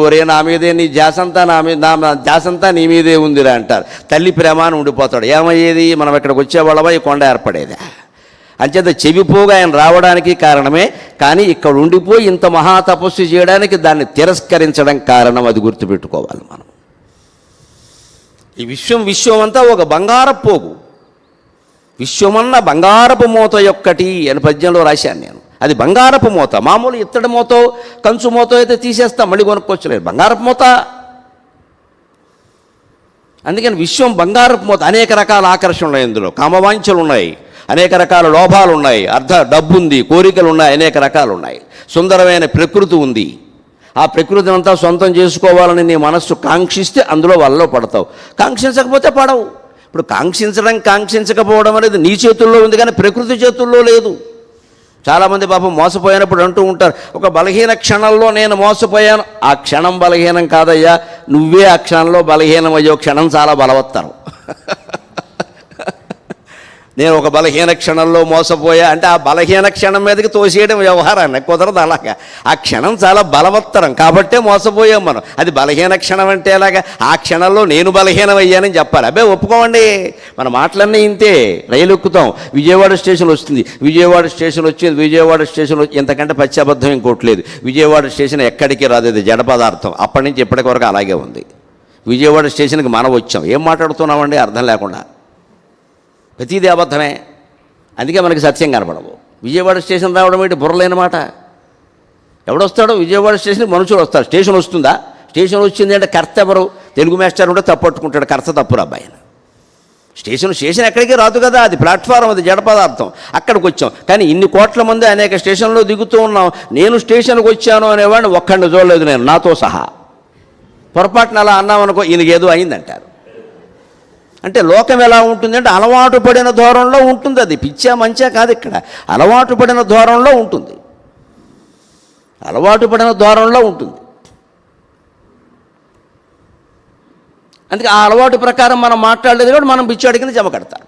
ఒరే నా మీదే నీ జాసంతా నా జాసంతా నీ మీదే ఉందిరా అంటారు. తల్లి ప్రేమాన్ని ఉండిపోతాడు. ఏమయ్యేది, మనం ఇక్కడికి వచ్చేవాళ్ళమా ఈ కొండ ఏర్పడేది. అంచేత చెవిపోగా ఆయన రావడానికి కారణమే. కానీ ఇక్కడ ఉండిపోయి ఇంత మహాతపస్సు చేయడానికి దాన్ని తిరస్కరించడం కారణం. అది గుర్తుపెట్టుకోవాలి మనం. ఈ విశ్వం అంతా ఒక బంగారపు పోగు. విశ్వమన్న బంగారపు మూత యొక్కటి అని పద్యంలో రాశాను నేను. అది బంగారపు మూత. మామూలు ఇత్తడి మూతో కంచు మూతో అయితే తీసేస్తాం, మళ్ళీ కొనుక్కొచ్చలేదు. బంగారపు మూత. అందుకని విశ్వం బంగారపు మూత. అనేక రకాల ఆకర్షణలు ఉన్నాయి ఇందులో. కామవాంఛలు ఉన్నాయి, అనేక రకాల లోభాలు ఉన్నాయి, డబ్బు ఉంది, కోరికలు ఉన్నాయి, అనేక రకాలు ఉన్నాయి. సుందరమైన ప్రకృతి ఉంది. ఆ ప్రకృతిని అంతా సొంతం చేసుకోవాలని నీ మనస్సు కాంక్షిస్తే అందులో వలలో పడతావు. కాంక్షించకపోతే పడవు. ఇప్పుడు కాంక్షించకపోవడం అనేది నీ చేతుల్లో ఉంది, కానీ ప్రకృతి చేతుల్లో లేదు. చాలామంది పాపం మోసపోయినప్పుడు అంటూ ఉంటారు, ఒక బలహీన క్షణంలో నేను మోసపోయాను. ఆ క్షణం బలహీనం కాదయ్యా, నువ్వే ఆ క్షణంలో బలహీనమయ్యో. క్షణం చాలా బలవత్తరం. నేను ఒక బలహీన క్షణంలో మోసపోయా అంటే ఆ బలహీన క్షణం మీదకి తోసేయడం వ్యవహారాన్ని కుదరదు. అలాగా ఆ క్షణం చాలా బలవత్తరం కాబట్టే మోసపోయాం మనం. అది బలహీన క్షణం అంటే ఎలాగా? ఆ క్షణంలో నేను బలహీనమయ్యానని చెప్పాలి. అబ్బే ఒప్పుకోండి, మన మాటలన్నీ ఇంతే. రైలు ఎక్కుతాం, విజయవాడ స్టేషన్ వస్తుంది. విజయవాడ స్టేషన్ ఇంతకంటే పశ్చాబద్ధం ఇంకోట్లేదు. విజయవాడ స్టేషన్ ఎక్కడికి రాదు, అది జడ పదార్థం. అప్పటి నుంచి ఇప్పటికి వరకు అలాగే ఉంది. విజయవాడ స్టేషన్కి మనం వచ్చాం. ఏం మాట్లాడుతున్నామండి అర్థం లేకుండా? ప్రతిదీ అబద్ధమే. అందుకే మనకి సత్యం కనపడవు. విజయవాడ స్టేషన్ రావడం ఏంటి బుర్రలేన మాట? ఎవడొస్తాడో విజయవాడ స్టేషన్కి మనుషులు వస్తారు. స్టేషన్ వస్తుందా? స్టేషన్ వచ్చింది అంటే కర్త ఎవరు? తెలుగు మాస్టర్ ఉంటే తప్పట్టుకుంటాడు. కర్త తప్పురు అబ్బాయి. స్టేషన్ ఎక్కడికి రాదు కదా, అది ప్లాట్ఫారం, అది జడ పదార్థం. అక్కడికి వచ్చాం. కానీ ఇన్ని కోట్ల మంది అనేక స్టేషన్లో దిగుతూ ఉన్నాం. నేను స్టేషన్కి వచ్చాను అనేవాడిని ఒక్కడిని చూడలేదు నేను, నాతో సహా. పొరపాటున అలా అన్నామనుకో ఈయనకేదో అయిందంటారు. అంటే లోకం ఎలా ఉంటుందంటే అలవాటు పడిన ధోరణిలో ఉంటుంది. అది పిచ్చా మంచా కాదు, ఇక్కడ అలవాటు పడిన ధోరణిలో ఉంటుంది. అందుకే ఆ అలవాటు ప్రకారం మనం మాట్లాడలేదు కూడా మనం పిచ్చాడి కింద జమ కడతారు.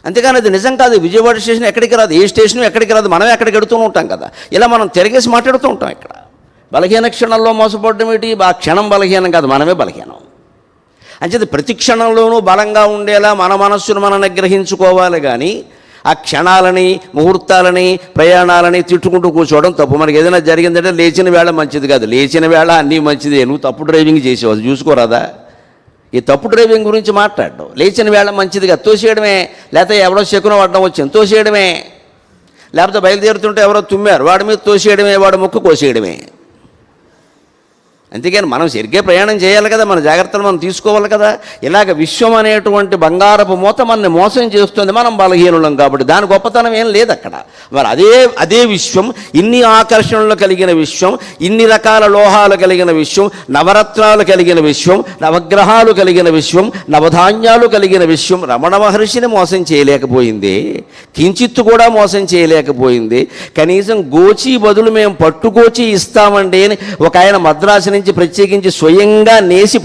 అంతేగాని అది నిజం కాదు. విజయవాడ స్టేషన్ ఎక్కడికి రాదు, ఏ స్టేషన్ ఎక్కడికి రాదు, మనమే ఎక్కడికి ఎడుతూ ఉంటాం కదా. ఇలా మనం తిరిగేసి మాట్లాడుతూ ఉంటాం. ఇక్కడ బలహీన క్షణంలో మోసపోవడం ఏంటి? ఆ క్షణం బలహీనం కాదు, మనమే బలహీనం. అంచేది ప్రతి క్షణంలోనూ బలంగా ఉండేలా మన మనస్సును మనం నిగ్రహించుకోవాలి. కానీ ఆ క్షణాలని, ముహూర్తాలని, ప్రయాణాలని తిట్టుకుంటూ కూర్చోవడం తప్పు. మనకి ఏదైనా జరిగిందంటే లేచిన వేళ మంచిది కాదు, లేచిన వేళ అన్నీ మంచిదే. నువ్వు తప్పు డ్రైవింగ్ చేసేవు, అది చూసుకోరాదా? ఈ తప్పు డ్రైవింగ్ గురించి మాట్లాడడం. లేచిన వేళ మంచిదిగా తోసేయడమే. లేకపోతే ఎవరో శకునం అడ్డం వచ్చింది తోసేయడమే. లేకపోతే బయలుదేరుతుంటే ఎవరో తుమ్మారు, వాడి మీద తోసేయడమే, వాడి ముక్కు కోసేయడమే. అంతేగాని మనం సరిగ్గా ప్రయాణం చేయాలి కదా, మన జాగ్రత్తలు మనం తీసుకోవాలి కదా. ఇలాగ విశ్వం అనేటువంటి బంగారపు మూత మనల్ని మోసం చేస్తుంది. మనం బలహీనులం కాబట్టి దాని గొప్పతనం ఏం లేదు అక్కడ. మరి అదే విశ్వం, ఇన్ని ఆకర్షణలు కలిగిన విశ్వం, ఇన్ని రకాల లోహాలు కలిగిన విశ్వం, నవరత్నాలు కలిగిన విశ్వం, నవగ్రహాలు కలిగిన విశ్వం, నవధాన్యాలు కలిగిన విశ్వం రమణ మహర్షిని మోసం చేయలేకపోయింది. కించిత్తు కూడా మోసం చేయలేకపోయింది. కనీసం గోచి బదులు మేము పట్టుగోచి ఇస్తామండి అని ఒక ఆయన మద్రాసు నుంచి ప్రత్యేకించి స్వయంగా నేసి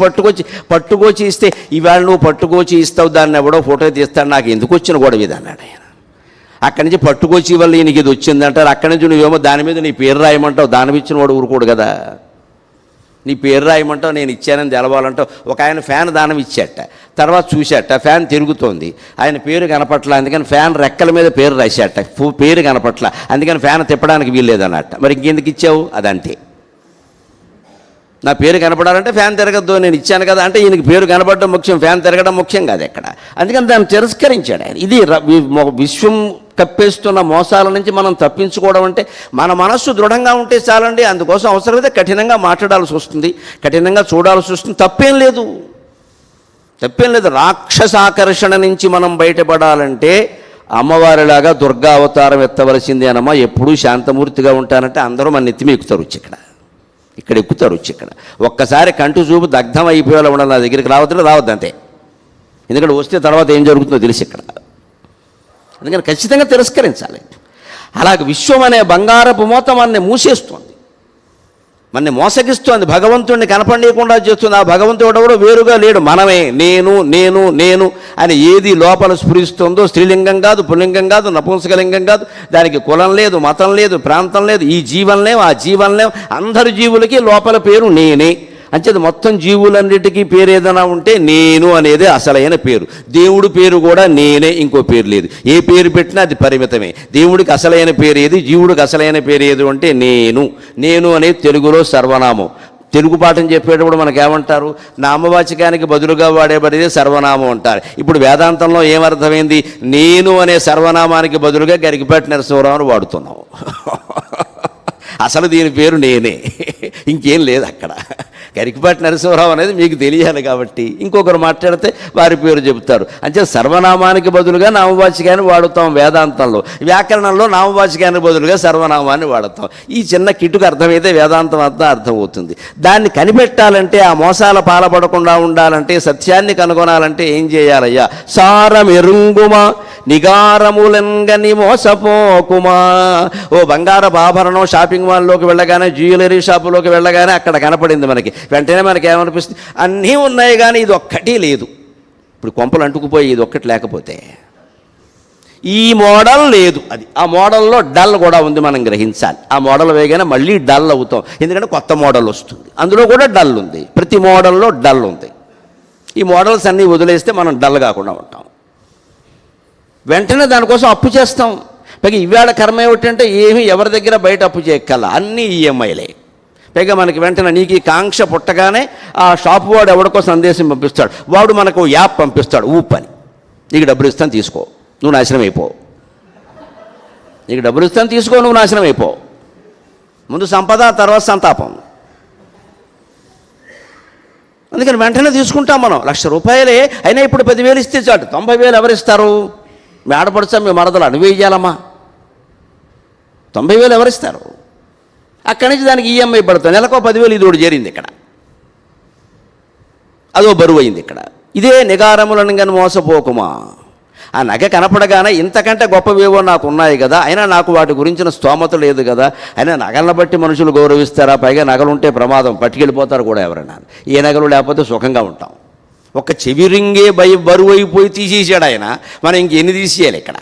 పట్టుకోచి ఇస్తే, ఇవాళ నువ్వు పట్టుకోచి ఇస్తావు, దాన్ని ఎవడో ఫోటో తీస్తాడు, నాకు ఎందుకు వచ్చిన గొడవ ఇది అన్నాడు ఆయన. అక్కడి నుంచి పట్టుకొచ్చి వల్ల నీకు ఇది వచ్చిందంటారు. అక్కడి నుంచి నువ్వేమో దాని మీద నీ పేరు రాయమంటావు. దాని ఇచ్చిన వాడు ఊరుకోడు కదా. నీ పేరు రాయమంటావు, నేను ఇచ్చానని తెలవాలంటావు. ఒక ఆయన ఫ్యాన్ దానం ఇచ్చాట, తర్వాత చూశాట ఫ్యాన్ తిరుగుతోంది, ఆయన పేరు కనపట్ల, అందుకని ఫ్యాన్ రెక్కల మీద పేరు రాశాట, పేరు కనపట్ల, అందుకని ఫ్యాన్ తిప్పడానికి వీల్లేదన్నట్ట. మరి ఇంకెందుకు ఇచ్చావు? అదంతే. నా పేరు కనపడాలంటే ఫ్యాన్ తిరగద్దు, నేను ఇచ్చాను కదా అంటే ఈయనకి పేరు కనపడడం ముఖ్యం, ఫ్యాన్ తిరగడం ముఖ్యం కాదు ఎక్కడ. అందుకని దాన్ని తిరస్కరించాడు ఆయన. ఇది విశ్వం కప్పేస్తున్న మోసాల నుంచి మనం తప్పించుకోవడం అంటే మన మనస్సు దృఢంగా ఉంటే చాలండి. అందుకోసం అవసరమైతే కఠినంగా మాట్లాడాల్సి వస్తుంది, కఠినంగా చూడాల్సి వస్తుంది. తప్పేం లేదు. రాక్షసాకర్షణ నుంచి మనం బయటపడాలంటే అమ్మవారిలాగా దుర్గా అవతారం ఎత్తవలసిందే అనమ్మా. ఎప్పుడూ శాంతమూర్తిగా ఉంటానంటే అందరూ మన నెత్తిమి ఎక్కుతారు వచ్చి ఇక్కడ ఎక్కుతారు వచ్చి ఇక్కడ. ఒక్కసారి కంటి చూపు దగ్ధం అయిపోయేలా ఉండాలి. నా దగ్గరికి రావద్దు అంతే. ఎందుకంటే వస్తే తర్వాత ఏం జరుగుతుందో తెలిసి ఇక్కడ. అందుకని ఖచ్చితంగా తిరస్కరించాలి. అలాగే విశ్వం అనే బంగారపు మూత మనని మూసేస్తుంది, మనని మోసగిస్తోంది, భగవంతుడిని కనపడకుండా చేస్తుంది. ఆ భగవంతుడు కూడా వేరుగా లేడు, మనమే. నేను అని ఏది లోపల స్ఫురిస్తుందో, స్త్రీలింగం కాదు, పుల్లింగం కాదు, నపుంసకలింగం కాదు, దానికి కులం లేదు, మతం లేదు, ప్రాంతం లేదు, ఈ జీవం లేవు, ఆ జీవం లేవు. అందరి జీవులకి లోపల పేరు నేనే. అంచేది మొత్తం జీవులన్నిటికీ పేరు ఏదైనా ఉంటే నేను అనేది అసలైన పేరు. దేవుడి పేరు కూడా నేనే, ఇంకో పేరు లేదు. ఏ పేరు పెట్టినా అది పరిమితమే. దేవుడికి అసలైన పేరు ఏది, జీవుడికి అసలైన పేరు ఏది అంటే నేను అనేది తెలుగులో సర్వనామం. తెలుగు పాఠం చెప్పేటప్పుడు మనకేమంటారు? నామవాచకానికి బదులుగా వాడేబడితే సర్వనామం అంటారు. ఇప్పుడు వేదాంతంలో ఏమర్థమైంది? నేను అనే సర్వనామానికి బదులుగా గరికపాటి నరసింహరావును వాడుతున్నాం. అసలు దీని పేరు నేనే, ఇంకేం లేదు అక్కడ. గరికపాటి నరసింహరావు అనేది మీకు తెలియాలి కాబట్టి ఇంకొకరు మాట్లాడితే వారి పేరు చెబుతారు. అంటే సర్వనామానికి బదులుగా నామవాచకాన్ని వాడుతాం వేదాంతంలో. వ్యాకరణంలో నామవాచకానికి బదులుగా సర్వనామాన్ని వాడతాం. ఈ చిన్న కిటుకు అర్థమైతే వేదాంతం అంతా అర్థమవుతుంది. దాన్ని కనిపెట్టాలంటే, ఆ మోసాల పాలపడకుండా ఉండాలంటే, సత్యాన్ని కనుగొనాలంటే ఏం చేయాలయ్యా? సారమెరుంగుమా నిగారములంగని మోసపోకుమా. ఓ బంగారపు ఆభరణం షాపింగ్ మాల్లోకి వెళ్ళగానే, జ్యువెలరీ షాపులోకి వెళ్ళగానే అక్కడ కనపడింది మనకి. వెంటనే మనకి ఏమనిపిస్తుంది? అన్నీ ఉన్నాయి కానీ ఇది ఒక్కటి లేదు. ఇప్పుడు కొంపలు అంటుకుపోయి ఇది ఒక్కటి లేకపోతే, ఈ మోడల్ లేదు, అది ఆ మోడల్లో డల్ కూడా ఉంది, మనం గ్రహించాలి. ఆ మోడల్ వేయగానే మళ్ళీ డల్ అవుతాం, ఎందుకంటే కొత్త మోడల్ వస్తుంది, అందులో కూడా డల్ ఉంది. ప్రతి మోడల్లో డల్ ఉంది. ఈ మోడల్స్ అన్నీ వదిలేస్తే మనం డల్ కాకుండా ఉంటాం. వెంటనే దానికోసం అప్పు చేస్తాం. పైగా ఇవాళ కర్మ ఏమిటంటే ఏమీ ఎవరి దగ్గర బయట అప్పు చేయక్కల, అన్నీ ఈఎంఐలే. పైగా మనకి వెంటనే నీకు ఈ కాంక్ష పుట్టగానే ఆ షాపు వాడు ఎవరికో సందేశం పంపిస్తాడు. వాడు మనకు యాప్ పంపిస్తాడు, ఊపని. నీకు డబ్బులు ఇస్తాను తీసుకో, నువ్వు నాశనం అయిపో. నీకు డబ్బులు ఇస్తాను తీసుకో, నువ్వు నాశనం అయిపో. ముందు సంపద, తర్వాత సంతాపం. అందుకని వెంటనే తీసుకుంటాం మనం. ₹1,00,000 అయినా ఇప్పుడు 10,000 ఇస్తే చాలు. 90,000 ఎవరిస్తారు? మీ ఆడపడుచా, మీ మరదలు అనువే ఇయ్యాలమ్మా. 90,000 ఎవరిస్తారు? అక్కడి నుంచి దానికి ఈఎంఐ పడుతుంది. నెలకో 10,000 ఇది ఒకటి చేరింది ఇక్కడ, అదో బరువు అయింది ఇక్కడ. ఇదే నిగారములను కానీ మోసపోకుమా. ఆ నగ కనపడగానే ఇంతకంటే గొప్పవేవో నాకు ఉన్నాయి కదా, అయినా నాకు వాటి గురించిన స్తోమత లేదు కదా. అయినా నగలను బట్టి మనుషులు గౌరవిస్తారా? పైగా నగలుంటే ప్రమాదం, పట్టుకెళ్ళిపోతారు కూడా ఎవరైనా. ఏ నగలు లేకపోతే సుఖంగా ఉంటాం. ఒక చెవి రింగే బరువు అయిపోయి తీసేసాడు ఆయన, మనం ఇంకెన్ని తీసేయాలి ఇక్కడ.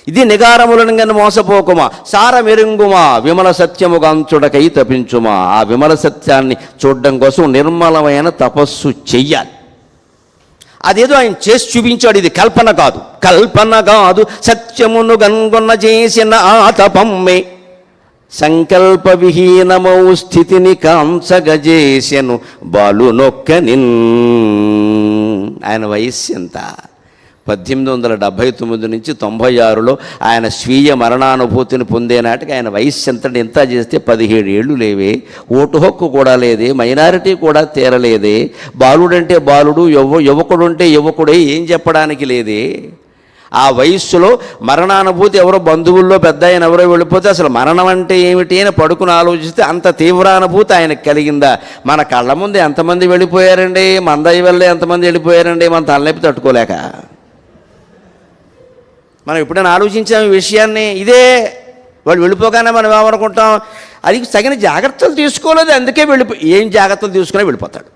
ఇది నిగారములను కానీ మోసపోకుమా. సారమెరుంగుమా విమల సత్యముగాంచుడకై తపించుమా. ఆ విమల సత్యాన్ని చూడడం కోసం నిర్మలమైన తపస్సు చెయ్యాలి. అదేదో ఆయన చేసి చూపించాడు. ఇది కల్పన కాదు, సత్యమును గన్గొన్న చేసిన ఆ తపమ్మే సంకల్ప విహీనమౌ స్థితిని కాంసగజేసెను బాలునొక్కనిన్. ఆయన వయస్సు ఎంత? 1879 నుంచి 96లో ఆయన స్వీయ మరణానుభూతిని పొందే నాటికి ఆయన వయస్సు ఎంత చేస్తే 17 ఏళ్ళు లేవే. ఓటు హక్కు కూడా లేదే, మైనారిటీ కూడా తీరలేదే. బాలుడంటే బాలుడు, యువకుడుంటే యువకుడే, ఏం చెప్పడానికి లేదే. ఆ వయస్సులో మరణానుభూతి ఎవరో బంధువుల్లో పెద్ద ఆయన ఎవరో వెళ్ళిపోతే అసలు మరణం అంటే ఏమిటి అని పడుకుని ఆలోచిస్తే అంత తీవ్రానుభూతి ఆయనకు కలిగిందా? మన కళ్ళ ముందు ఎంతమంది వెళ్ళిపోయారండి, మందయ్య వల్లే ఎంతమంది వెళ్ళిపోయారండి, మన తలనొప్పి తట్టుకోలేక. మనం ఎప్పుడైనా ఆలోచించాం ఈ విషయాన్ని? ఇదే వాళ్ళు వెళ్ళిపోగానే మనం ఏమనుకుంటాం? అది తగిన జాగ్రత్తలు తీసుకోలేదు, అందుకే ఏం జాగ్రత్తలు తీసుకునే వెళ్ళిపోతాడు.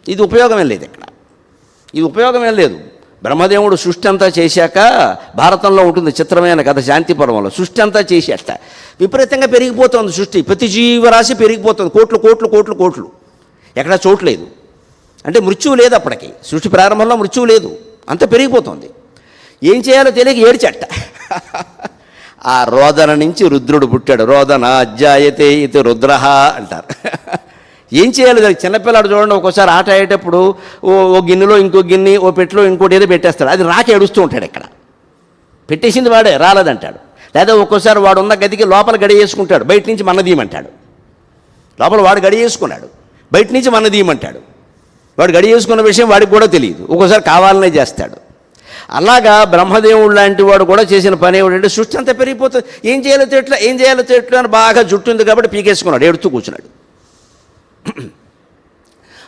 ఇది ఉపయోగమేం లేదు ఇక్కడ, ఇది ఉపయోగమేం లేదు. బ్రహ్మదేవుడు సృష్టి అంతా చేశాక, భారతంలో ఉంటుంది చిత్రమైన కథ శాంతి పర్వంలో, సృష్టి అంతా చేసేట విపరీతంగా పెరిగిపోతుంది సృష్టి, ప్రతి జీవరాశి పెరిగిపోతుంది, కోట్లు కోట్లు కోట్లు కోట్లు, ఎక్కడ చోటు లేదు. అంటే మృత్యువు లేదు అప్పటికి, సృష్టి ప్రారంభంలో మృత్యువు లేదు, అంత పెరిగిపోతుంది. ఏం చేయాలో తెలియక ఏడ్చట. ఆ రోదన నుంచి రుద్రుడు పుట్టాడు. రోదన అధ్యాయతే ఇది రుద్రహ అంటారు. ఏం చేయాలి దానికి? చిన్నపిల్లాడు చూడండి, ఒక్కోసారి ఆట ఆడేటప్పుడు ఓ గిన్నెలో ఇంకో గిన్నె, ఓ పెట్టెలో ఇంకోటి ఏదో పెట్టేస్తాడు, అది రాక ఏడుస్తూ ఉంటాడు. ఇక్కడ పెట్టేసింది వాడే, రాలేదంటాడు. లేదా ఒక్కోసారి వాడు ఉన్న గదికి లోపల గడి వేసుకుంటాడు, బయట నుంచి మన్నదీయమంటాడు. లోపల వాడు గడి వేసుకున్నాడు, బయట నుంచి మన్నదీయమంటాడు. వాడు గడి వేసుకున్న విషయం వాడికి కూడా తెలియదు, ఒక్కోసారి కావాలనే చేస్తాడు. అలాగా బ్రహ్మదేవుడు లాంటి వాడు కూడా చేసిన పని ఏమిటంటే, సృష్టి అంతా పెరిగిపోతుంది, ఏం చేయాలో తెట్లా ఏం చేయాలో తెట్లా అని బాగా జుట్టు ఉంది కాబట్టి పీకేసుకున్నాడు, ఏడుతూ కూర్చున్నాడు.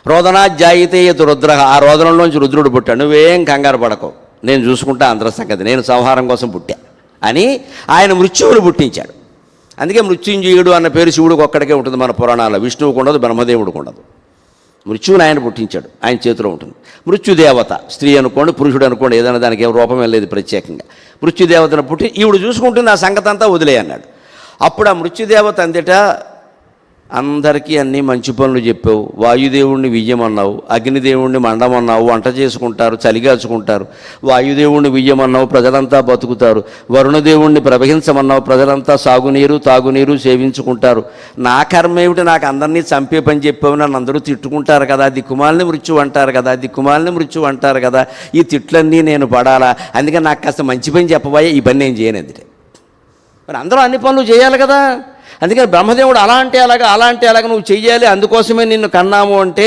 రోదనాధ్యాయితే యత్ రుద్ర, ఆ రోదనంలోంచి రుద్రుడు పుట్టాడు. నువ్వేం కంగారు పడకో, నేను చూసుకుంటా అందరి సంగతి, నేను సంహారం కోసం పుట్టా అని ఆయన మృత్యువును పుట్టించాడు. అందుకే మృత్యుంజయుడు అన్న పేరు శివుడికి ఒక్కడికే ఉంటుంది మన పురాణాల్లో, విష్ణువుకు ఉండదు, బ్రహ్మదేవుడికి ఉండదు. మృత్యువుని ఆయన పుట్టించాడు, ఆయన చేతిలో ఉంటుంది. మృత్యుదేవత స్త్రీ అనుకోండి, పురుషుడు అనుకోండి, ఏదైనా దానికి ఏం రూపం లేదు ప్రత్యేకంగా. మృత్యుదేవతను పుట్టి ఈవిడు చూసుకుంటుంది, ఆ సంగతి అంతా వదిలే అన్నాడు. అప్పుడు ఆ మృత్యుదేవత అంతటా, అందరికీ అన్నీ మంచి పనులు చెప్పావు, వాయుదేవుణ్ణి వియ్యమన్నావు, అగ్నిదేవుణ్ణి మండమన్నావు, వంట చేసుకుంటారు, చలిగాచుకుంటారు, వాయుదేవుణ్ణి వియ్యమన్నావు, ప్రజలంతా బతుకుతారు, వరుణదేవుణ్ణి ప్రవహించమన్నావు, ప్రజలంతా సాగునీరు తాగునీరు సేవించుకుంటారు, నా కర్మ ఏమిటి, నాకు అందరినీ చంపే పని చెప్పావు, నన్ను అందరూ తిట్టుకుంటారు కదా, దిక్కుమాలిని మృత్యు అంటారు కదా, దిక్కుమాలిని మృత్యు అంటారు కదా, ఈ తిట్లన్నీ నేను పడాలా, అందుకని నాకు కాస్త మంచి పని చెప్పబోయే, ఈ పని నేను చేయను ఎందుకే. మరి అందరూ అన్ని పనులు చేయాలి కదా. అందుకని బ్రహ్మదేవుడు అలా అంటే అలాగా నువ్వు చెయ్యాలి, అందుకోసమే నిన్ను కన్నాము అంటే,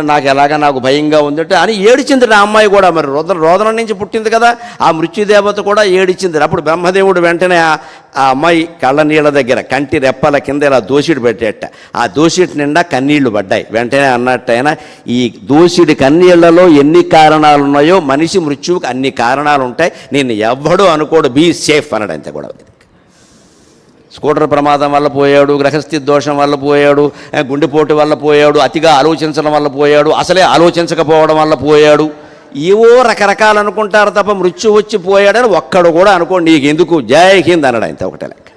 నాకు భయంగా ఉందంటే అని ఏడిచింది ఆ అమ్మాయి కూడా. మరి రోదన నుంచి పుట్టింది కదా, ఆ మృత్యుదేవత కూడా ఏడిచింది. అప్పుడు బ్రహ్మదేవుడు వెంటనే ఆ అమ్మాయి కళ్ళ నీళ్ళ దగ్గర కంటి రెప్పల కింద ఇలా దోసిడి పెట్టేట, ఆ దోసిడి నిండా కన్నీళ్లు పడ్డాయి. వెంటనే అన్నట్టయినా, ఈ దోసిడి కన్నీళ్లలో ఎన్ని కారణాలు ఉన్నాయో మనిషి మృత్యువుకి అన్ని కారణాలు ఉంటాయి, నేను ఎవ్వడూ అనుకోడు, బీ సేఫ్ అన్నాడు. అంతే కూడా, స్కూటర్ ప్రమాదం వల్ల పోయాడు, గ్రహస్థితి దోషం వల్ల పోయాడు, గుండెపోటు వల్ల పోయాడు, అతిగా ఆలోచించడం వల్ల పోయాడు, అసలే ఆలోచించకపోవడం వల్ల పోయాడు, ఏవో రకరకాలు అనుకుంటారు తప్ప మృత్యు వచ్చి పోయాడని ఒక్కడు కూడా అనుకోండి, నీకు ఎందుకు జై హింద్ అన్నాడు. అంతే, ఒకటే లెక్క.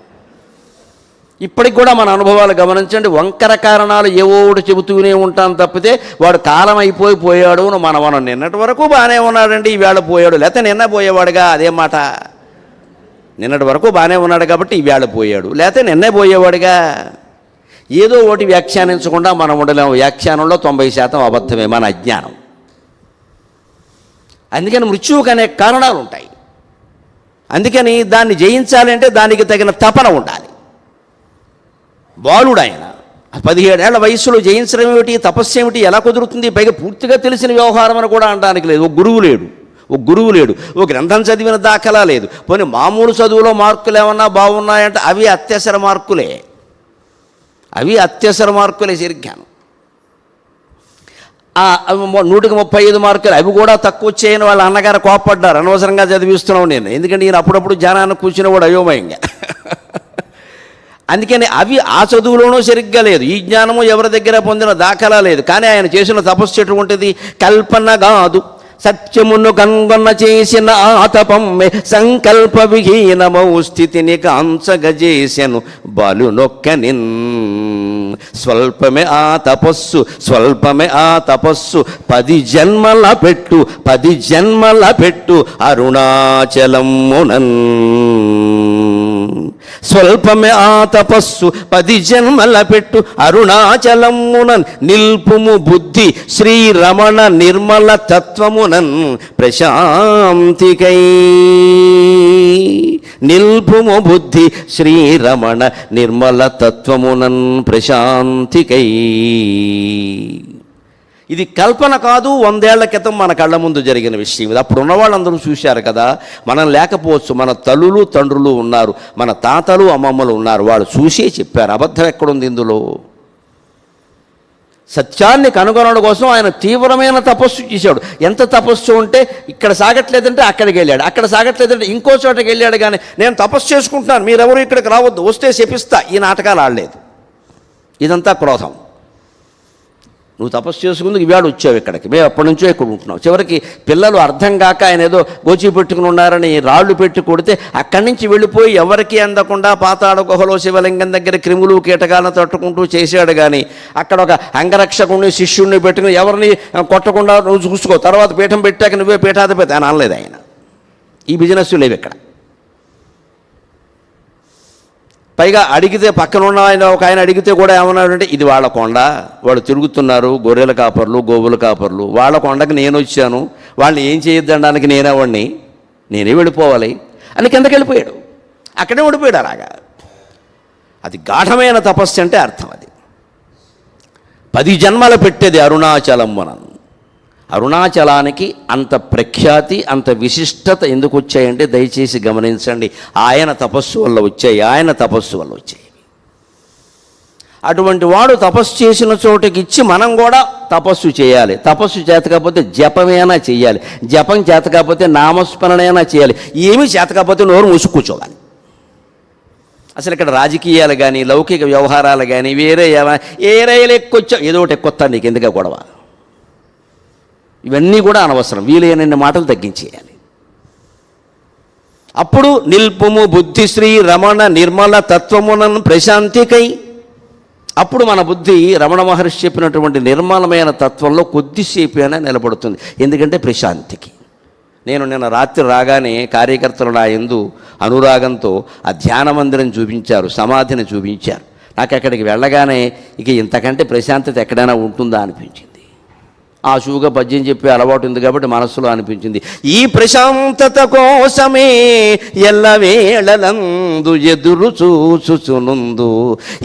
ఇప్పటికి కూడా మన అనుభవాలు గమనించండి, వంకర కారణాలు ఏవో ఒకటి చెబుతూనే ఉంటాం తప్పితే వాడు కాలం అయిపోయాడు మనం నిన్నటి వరకు బాగానే ఉన్నాడండి, ఈవేళ పోయాడు, లేకపోతే నిన్న పోయేవాడుగా, అదే మాట. నిన్నటి వరకు బాగానే ఉన్నాడు కాబట్టి ఈవేళ పోయాడు, లేకపోతే నిన్నే పోయేవాడుగా. ఏదో ఒకటి వ్యాఖ్యానించకుండా మనం ఉండలేము. వ్యాఖ్యానంలో 90% అబద్ధమే, మన అజ్ఞానం. అందుకని మృత్యువుకు అనేక కారణాలు ఉంటాయి. అందుకని దాన్ని జయించాలంటే దానికి తగిన తపన ఉండాలి. బాలుడు ఆయన 17 ఏళ్ల వయసులో జయించడం ఏమిటి, తపస్సు ఏమిటి, ఎలా కుదురుతుంది? పైగా పూర్తిగా తెలిసిన వ్యవహారం అని కూడా అనడానికి లేదు. ఒక గురువు లేడు, ఓ గ్రంథం చదివిన దాఖలా లేదు. పోనీ మామూలు చదువులో మార్కులు ఏమన్నా బాగున్నాయంటే అవి అత్యవసర మార్కులే సరిగ్గాను. 135 మార్కులు అవి కూడా తక్కువ వచ్చాయని వాళ్ళ అన్నగారు కోప్పడ్డారు, అనవసరంగా చదివిస్తున్నావు నేను, ఎందుకంటే ఈయన అప్పుడప్పుడు జ్ఞానాన్ని కూర్చునేవాడు అయోమయంగా. అందుకని అవి ఆ చదువులోనూ సరిగ్గా లేదు, ఈ జ్ఞానము ఎవరి దగ్గర పొందిన దాఖలా లేదు. కానీ ఆయన చేసిన తపస్సు ఎటువంటిది? కల్పన కాదు, సత్యమును కనుగొన్న చేసిన ఆతపమ్మె సంకల్ప విహీనమౌ స్థితిని కాంచగజేసెను బాలునొక్కనిన్. స్వల్పమే ఆ తపస్సు 10 జన్మల పెట్టు అరుణాచలమునన్. స్వల్పమే ఆ తపస్సు 10 జన్మల పెట్టు అరుణాచలమునన్. నిల్పుము బుద్ధి శ్రీరమణ నిర్మల తత్వమునన్ ప్రశాంతికై. నిల్పుము బుద్ధి శ్రీరమణ నిర్మల తత్వమునన్ ప్రశాంతికై. ఇది కల్పన కాదు, 100 ఏళ్ల క్రితం మన కళ్ళ ముందు జరిగిన విషయం ఇది. అప్పుడు ఉన్న వాళ్ళందరూ చూశారు కదా, మనం లేకపోవచ్చు, మన తల్లులు తండ్రులు ఉన్నారు, మన తాతలు అమ్మమ్మలు ఉన్నారు, వాళ్ళు చూసే చెప్పారు. అబద్ధం ఎక్కడుంది ఇందులో? సత్యాన్ని కనుగొనడం కోసం ఆయన తీవ్రమైన తపస్సు చేశాడు. ఎంత తపస్సు ఉంటే, ఇక్కడ సాగట్లేదంటే అక్కడికి వెళ్ళాడు, అక్కడ సాగట్లేదంటే ఇంకో చోటకి వెళ్ళాడు. కానీ నేను తపస్సు చేసుకుంటున్నాను, మీరెవరు ఇక్కడికి రావద్దు, వస్తే శపిస్తా, ఈ నాటకాలు ఆడలేదు. ఇదంతా క్రోధం. నువ్వు తపస్సు చేసుకుందుకు ఇవాళ వచ్చావు ఇక్కడికి, మేము ఎప్పటి నుంచో ఇక్కడ ఉంటున్నాం. చివరికి పిల్లలు అర్థం కాక ఆయన ఏదో గోచి పెట్టుకుని ఉన్నారని రాళ్ళు పెట్టి కొడితే అక్కడి నుంచి వెళ్ళిపోయి ఎవరికీ అందకుండా పాతాళ గుహలో శివలింగం దగ్గర క్రిములు కీటకాలను తట్టుకుంటూ చేశాడు. కానీ అక్కడ ఒక అంగరక్షకుడిని శిష్యుడిని పెట్టుకుని ఎవరిని కొట్టకుండా నువ్వు చూసుకో, తర్వాత పీఠం పెట్టాక నువ్వే పీఠాధిపతి అని అనలేదు ఆయన. ఈ బిజినెస్ లేవు ఇక్కడ. పైగా అడిగితే పక్కన ఉన్న ఒక ఆయన అడిగితే కూడా ఏమన్నాడంటే, ఇది వాళ్ళ కొండ, వాళ్ళు తిరుగుతున్నారు, గొర్రెల కాపర్లు గోవుల కాపర్లు, వాళ్ళ కొండకి నేను వచ్చాను, వాళ్ళని ఏం చేయొద్దనడానికి నేనేవాడిని, నేనే వెళ్ళిపోవాలి అని కిందకి వెళ్ళిపోయాడు. అక్కడే ఉండిపోయాడు అలాగా. అది గాఢమైన తపస్సు అంటే అర్థం. అది 10 జన్మలు పెట్టేది అరుణాచలం మనం. అరుణాచలానికి అంత ప్రఖ్యాతి, అంత విశిష్టత ఎందుకు వచ్చాయంటే దయచేసి గమనించండి. ఆయన తపస్సు వల్ల వచ్చాయి, ఆయన తపస్సు వల్ల వచ్చాయి. అటువంటి వాడు తపస్సు చేసిన చోటకి ఇచ్చి మనం కూడా తపస్సు చేయాలి. తపస్సు చేతకపోతే జపమైనా చేయాలి, జపం చేతకపోతే నామస్మరణైనా చేయాలి, ఏమీ చేతకపోతే నోరు మూసి కూర్చోవాలి. అసలు ఇక్కడ రాజకీయాలు కానీ లౌకిక వ్యవహారాలు కానీ వేరే ఏ రైలు ఎక్కొచ్చా ఏదో ఒకటి ఎక్కొత్తా, నీకు ఎందుకు గొడవ, ఇవన్నీ కూడా అనవసరం. వీలైనన్ని మాటలు తగ్గించేయాలి. అప్పుడు నిల్పుము బుద్ధిశ్రీ రమణ నిర్మల తత్వమునను ప్రశాంతికై, అప్పుడు మన బుద్ధి రమణ మహర్షి చెప్పినటువంటి నిర్మలమైన తత్వంలో కొద్దిసేపు అయినా నిలబడుతుంది. ఎందుకంటే ప్రశాంతికి. నేను నిన్న రాత్రి రాగానే కార్యకర్తలు నా యందు అనురాగంతో ఆ ధ్యాన మందిరం చూపించారు, సమాధిని చూపించారు. నాకు అక్కడికి వెళ్ళగానే ఇక ఇంతకంటే ప్రశాంతత ఎక్కడైనా ఉంటుందా అనిపించింది. ఆశువుగా పద్యం చెప్పే అలవాటు ఉంది కాబట్టి మనస్సులో అనిపించింది, ఈ ప్రశాంతత కోసమే ఎల్లవేళలందు ఎదురు చూచుచునుందు,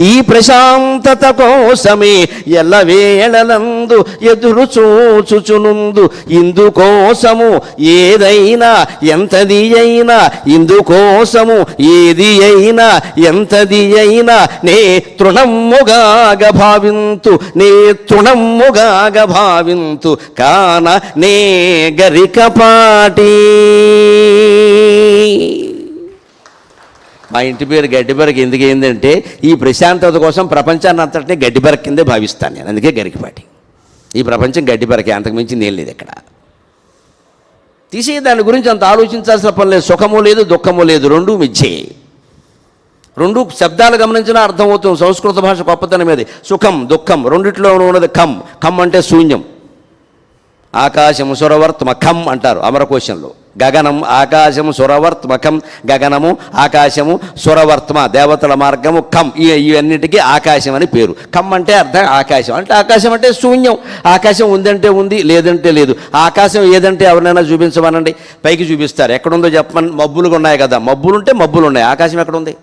ఈ ప్రశాంతత కోసమే ఎల్లవేళలందు ఎదురు చూచుచునుందు, ఇందుకోసము ఏదైనా ఎంతది అయినా, ఇందుకోసము ఏది అయినా ఎంతది అయినా నే తృణమ్ముగాగ భావింతు, నే తృణమ్ముగాగ భావింతు కాన నే గరికపాటి. మా ఇంటి పేరు గడ్డిబెరక ఎందుకు ఏంటంటే ఈ ప్రశాంతత కోసం ప్రపంచాన్ని అంతటినీ గడ్డిబెరక కిందే భావిస్తాను నేను, అందుకే గరికపాటి. ఈ ప్రపంచం గడ్డిబెరకే, అంతకుమించి నేను లేదు ఇక్కడ. తీసే దాని గురించి అంత ఆలోచించాల్సిన పని లేదు. సుఖము లేదు, దుఃఖము లేదు, రెండూ మిథ్యే. రెండు శబ్దాలు గమనించినా అర్థమవుతుంది సంస్కృత భాష గొప్పతనం మీద. సుఖం దుఃఖం రెండిట్లో ఉన్నది ఖమ్. ఖమ్ అంటే శూన్యం. ఆకాశము సురవర్త్మఖం అంటారు అమరకోశంలో. గగనం ఆకాశము సురవర్త్మఖం, గగనము ఆకాశము సురవర్త్మ దేవతల మార్గము ఖం, ఇవన్నిటికీ ఆకాశం అని పేరు. ఖం అంటే అర్థం ఆకాశం అంటే, ఆకాశం అంటే శూన్యం. ఆకాశం ఉందంటే ఉంది, లేదంటే లేదు. ఆకాశం ఏదంటే ఎవరినైనా చూపించమనండి, పైకి చూపిస్తారు. ఎక్కడుందో చెప్పమని. మబ్బులుగా ఉన్నాయి కదా, మబ్బులుంటే మబ్బులు ఉన్నాయి, ఆకాశం ఎక్కడుంది?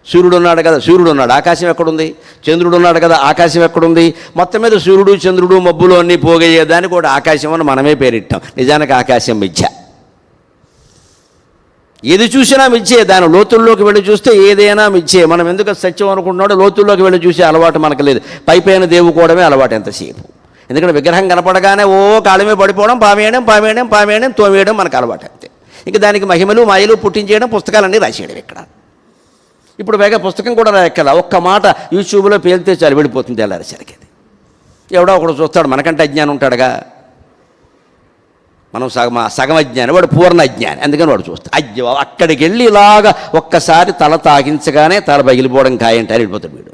సూర్యుడు ఉన్నాడు కదా, సూర్యుడు ఉన్నాడు, ఆకాశం ఎక్కడుంది? చంద్రుడు ఉన్నాడు కదా, ఆకాశం ఎక్కడుంది? మొత్తం మీద సూర్యుడు చంద్రుడు మబ్బులు అన్నీ పోగయ్యేదానికి కూడా ఆకాశం అని మనమే పేరిట్టాం. నిజానికి ఆకాశం మిథ్య. ఏది చూసినా మిథ్యే. దాని లోతుల్లోకి వెళ్ళి చూస్తే ఏదైనా మిథ్యే. మనం ఎందుకు సత్యం అనుకుంటున్నాడో లోతుల్లోకి వెళ్ళి చూసే అలవాటు మనకు లేదు. పైపైన దేవుకోవడమే అలవాటు ఎంతసేపు. ఎందుకంటే విగ్రహం కనపడగానే ఓ కాళమే పడిపోవడం, పామేయడం తోమేయడం మనకు అలవాటు అంతే. ఇంక దానికి మహిమలు మాయలు పుట్టించేయడం, పుస్తకాలన్నీ రాసేయడం. ఇక్కడ ఇప్పుడు వేగ పుస్తకం కూడా రాయక్కల, ఒక్క మాట యూట్యూబ్లో పేలితే చాలు వెళ్ళిపోతుంది తెల్లారేసరికి. ఎవడో ఒకడు చూస్తాడు, మనకంటే అజ్ఞానం ఉంటాడుగా. మనం సగం అజ్ఞాని, వాడు పూర్ణ అజ్ఞాని, అందుకని వాడు చూస్తాడు. అజ్ఞ అక్కడికి వెళ్ళి ఇలాగా ఒక్కసారి తల తాకించగానే తల పగిలిపోవడం ఖాయంటారు, వెళ్ళిపోతాడు వీడు.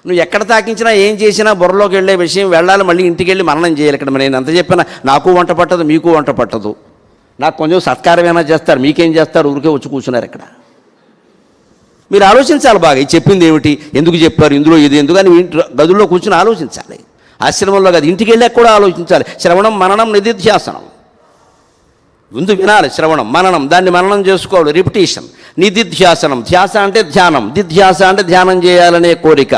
నువ్వు ఎక్కడ తాకించినా ఏం చేసినా బుర్రలోకి వెళ్ళే విషయం వెళ్ళాలి, మళ్ళీ ఇంటికి వెళ్ళి మననం చేయాలి. ఇక్కడ నేను ఎంత చెప్పినా నాకు వంట పట్టదు, మీకు వంట పట్టదు. నాకు కొంచెం సత్కారం ఏమైనా చేస్తారు, మీకేం చేస్తారు? ఊరికే వచ్చి కూర్చున్నారు ఇక్కడ. మీరు ఆలోచించాలి బాగా, ఇది చెప్పింది ఏమిటి, ఎందుకు చెప్పారు, ఇందులో ఇది ఎందుకు అని గదుల్లో కూర్చొని ఆలోచించాలి. ఆశ్రమంలో కాదు, ఇంటికి వెళ్ళాక కూడా ఆలోచించాలి. శ్రవణం మననం నిధిధ్యాసనం. ముందు వినాలి, శ్రవణం మననం, దాన్ని మననం చేసుకోవాలి, రిపిటేషన్. నిధిధ్యాసనం, ధ్యాస అంటే ధ్యానం, దిధ్యాస అంటే ధ్యానం చేయాలనే కోరిక.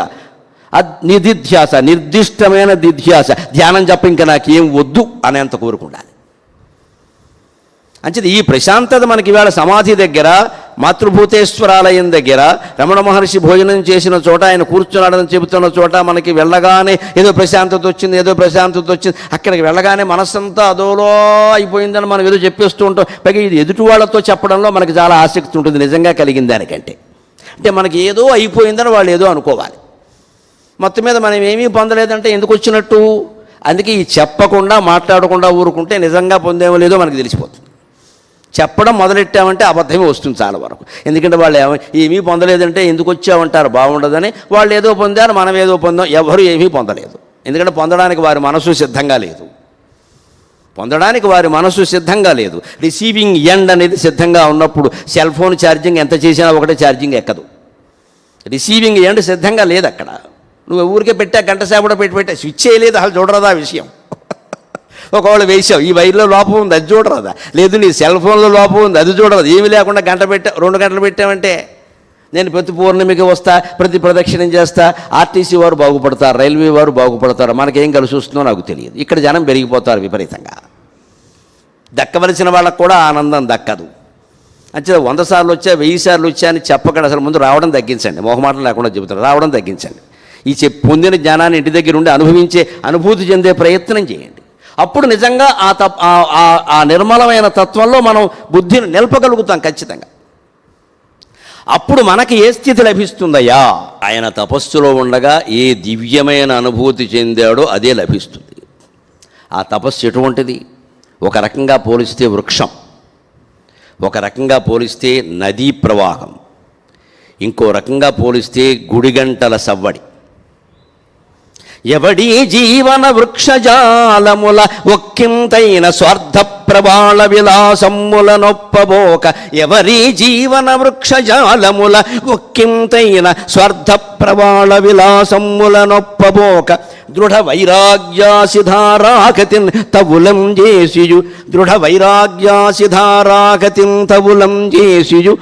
నిధిధ్యాస, నిర్దిష్టమైన దిధ్యాస. ధ్యానం చెప్ప ఇంకా నాకేం వద్దు అనేంత కోరుకుండాలి. అంచేది ఈ ప్రశాంతత మనకి ఇవాళ సమాధి దగ్గర, మాతృభూతేశ్వరాలయం దగ్గర, రమణ మహర్షి భోజనం చేసిన చోట, ఆయన కూర్చున్నాడని చెబుతున్న చోట మనకి వెళ్ళగానే ఏదో ప్రశాంతత వచ్చింది, ఏదో ప్రశాంతత వచ్చింది. అక్కడికి వెళ్ళగానే మనస్సంతా అదోలో అయిపోయిందని మనం ఏదో చెప్పేస్తూ ఉంటాం. పైగా ఇది ఎదుటి వాళ్ళతో చెప్పడంలో మనకి చాలా ఆసక్తి ఉంటుంది నిజంగా కలిగిన దానికంటే. అంటే మనకి ఏదో అయిపోయిందని వాళ్ళు ఏదో అనుకోవాలి. మొత్తం మీద మనం ఏమీ పొందలేదంటే ఎందుకు వచ్చినట్టు? అందుకే ఈ చెప్పకుండా మాట్లాడకుండా ఊరుకుంటే నిజంగా పొందేమో లేదో మనకు తెలిసిపోతుంది. చెప్పడం మొదలెట్టామంటే అబద్ధమే వస్తుంది చాలా వరకు. ఎందుకంటే వాళ్ళు ఏమీ పొందలేదంటే ఎందుకు వచ్చామంటారు, బాగుండదని. వాళ్ళు ఏదో పొందారు, మనం ఏదో పొందాం. ఎవరు ఏమీ పొందలేదు. ఎందుకంటే పొందడానికి వారి మనసు సిద్ధంగా లేదు. పొందడానికి వారి మనసు సిద్ధంగా లేదు. రిసీవింగ్ ఎండ్ అనేది సిద్ధంగా ఉన్నప్పుడు సెల్ ఫోన్ ఛార్జింగ్ ఎంత చేసినా ఒకటే ఛార్జింగ్ ఎక్కదు. రిసీవింగ్ ఎండ్ సిద్ధంగా లేదు అక్కడ. నువ్వు ఊరికే పెట్టా, గంట సేపట పెట్టా, స్విచ్ చేయలేదు, అసలు చూడరాదా ఆ విషయం. ఒకవేళ వేసావు, ఈ వైర్లో లోపం ఉంది, అది చూడరాదా? లేదు నీ సెల్ ఫోన్లో లోపం ఉంది, అది చూడరాదు. ఏమీ లేకుండా గంట పెట్టా, 2 గంటలు పెట్టామంటే నేను ప్రతి పౌర్ణమికి వస్తా, ప్రతి ప్రదక్షిణం చేస్తా, ఆర్టీసీ వారు బాగుపడతారు, రైల్వే వారు బాగుపడతారు, మనకేం కలిసి వస్తుందో నాకు తెలియదు. ఇక్కడ జనం పెరిగిపోతారు విపరీతంగా. దక్కవలసిన వాళ్ళకు కూడా ఆనందం దక్కదు. అంటే 100 సార్లు వచ్చా, 1000 సార్లు వచ్చా అని చెప్పకండి. అసలు ముందు రావడం తగ్గించండి. మొహమాటం లేకుండా చెబుతారు, రావడం తగ్గించండి. ఈ పొందిన జ్ఞానాన్ని ఇంటి దగ్గర ఉండి అనుభూతి చెందే ప్రయత్నం చేయండి. అప్పుడు నిజంగా ఆ నిర్మలమైన తత్వంలో మనం బుద్ధిని నిలపగలుగుతాం ఖచ్చితంగా. అప్పుడు మనకి ఏ స్థితి లభిస్తుందయ్యా? ఆయన తపస్సులో ఉండగా ఏ దివ్యమైన అనుభూతి చెందాడో అదే లభిస్తుంది. ఆ తపస్సు ఎటువంటిది? ఒక రకంగా పోలిస్తే వృక్షం, ఒక రకంగా పోలిస్తే నదీ ప్రవాహం, ఇంకో రకంగా పోలిస్తే గుడిగంటల సవ్వడి. ఎవడి జీవన వృక్షజాలముల ఒక్కింతైన స్వార్థ ప్రబాళ విలాసమ్ముల నొప్పబోక, ఎవరి జీవన వృక్షజాలముల ఒక్కింతైన స్వార్థ ప్రబాళ విలాసమ్ముల నొప్పబోక, దృఢ వైరాగ్యాసిధారాగతిన్ తవులం చేసియు, దృఢ వైరాగ్యాసిధారాగతిన్ తవులం చేసియు,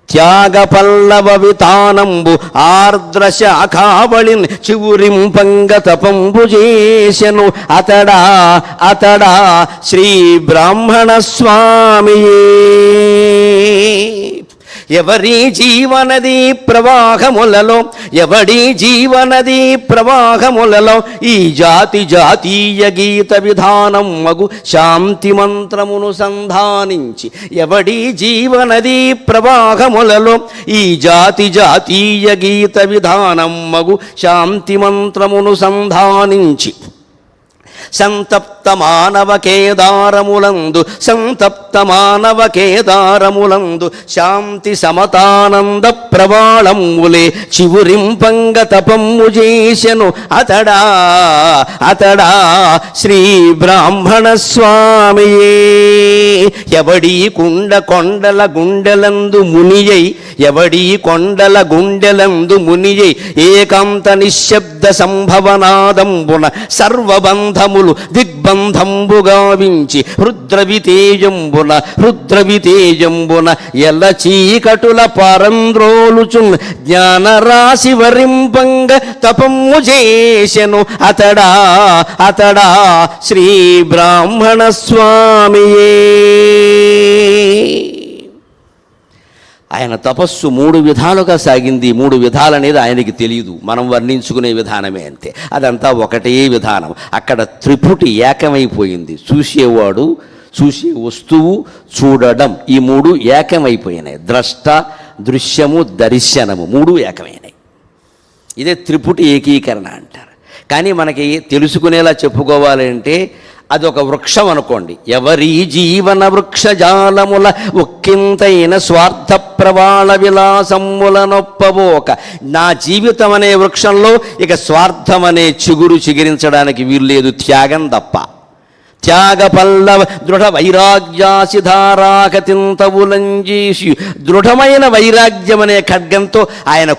త్యాగ పల్లవ వితానంబు ఆర్ద్ర శాఖావళిన్ చివురింపంగ తపంబు చేసెను అతడా శ్రీ బ్రాహ్మణ స్వామియే. ఎవడి జీవనది ప్రవాహములలో ఈ జాతీయ గీత విధానం మగు శాంతి మంత్రమును సంధానించి, ఎవడి జీవనది ప్రవాహములలో ఈ జాతీయ గీత విధానం మగు శాంతి మంత్రమును సంధానించి, సంతప్త మానవ కేదారములందు శాంతి సమతానంద ప్రవాళములే చివురింపంగ తపమ్ము చేసెను అతడా శ్రీ బ్రాహ్మణ స్వామియే. ఎవడి కొండల గుండెలందు మునియై ఏకాంత నిశ్శబ్ద సంభవనాదంబున సర్వబంధములు దిగ్బంధంబుగా వించి రుద్రవితేజంబున ఎల్ల చీకటుల పరంద్రోలుచున్ జ్ఞానరాశి వరింపంగ తపమ్ము చేసెను అతడా శ్రీ బ్రాహ్మణ స్వామియే. ఆయన తపస్సు 3 విధాలుగా సాగింది. 3 విధాలనేది ఆయనకి తెలియదు, మనం వర్ణించుకునే విధానమే అంతే. అదంతా ఒకటే విధానం. అక్కడ త్రిపుటి ఏకమైపోయింది. చూసేవాడు, చూసే వస్తువు, చూడడం, ఈ 3 ఏకమైపోయినాయి. ద్రష్ట, దృశ్యము, దర్శనము 3 ఏకమైనాయి. ఇదే త్రిపుటి ఏకీకరణ అంటారు. కానీ మనకి తెలుసుకునేలా చెప్పుకోవాలంటే అదొక వృక్షం అనుకోండి. ఎవరి జీవన వృక్షజాలముల ఒక్కింతైన స్వార్థ ప్రవాళ విలాసమ్ముల నొప్పబోక, నా జీవితం అనే వృక్షంలో ఇక స్వార్థం అనే చిగురు చిగురించడానికి వీల్లేదు, త్యాగం తప్ప. త్యాగ పల్లవ దృఢ వైరాగ్యాసిధారాగతింతవులంజేసి, దృఢమైన వైరాగ్యం అనే ఖడ్గంతో ఆయన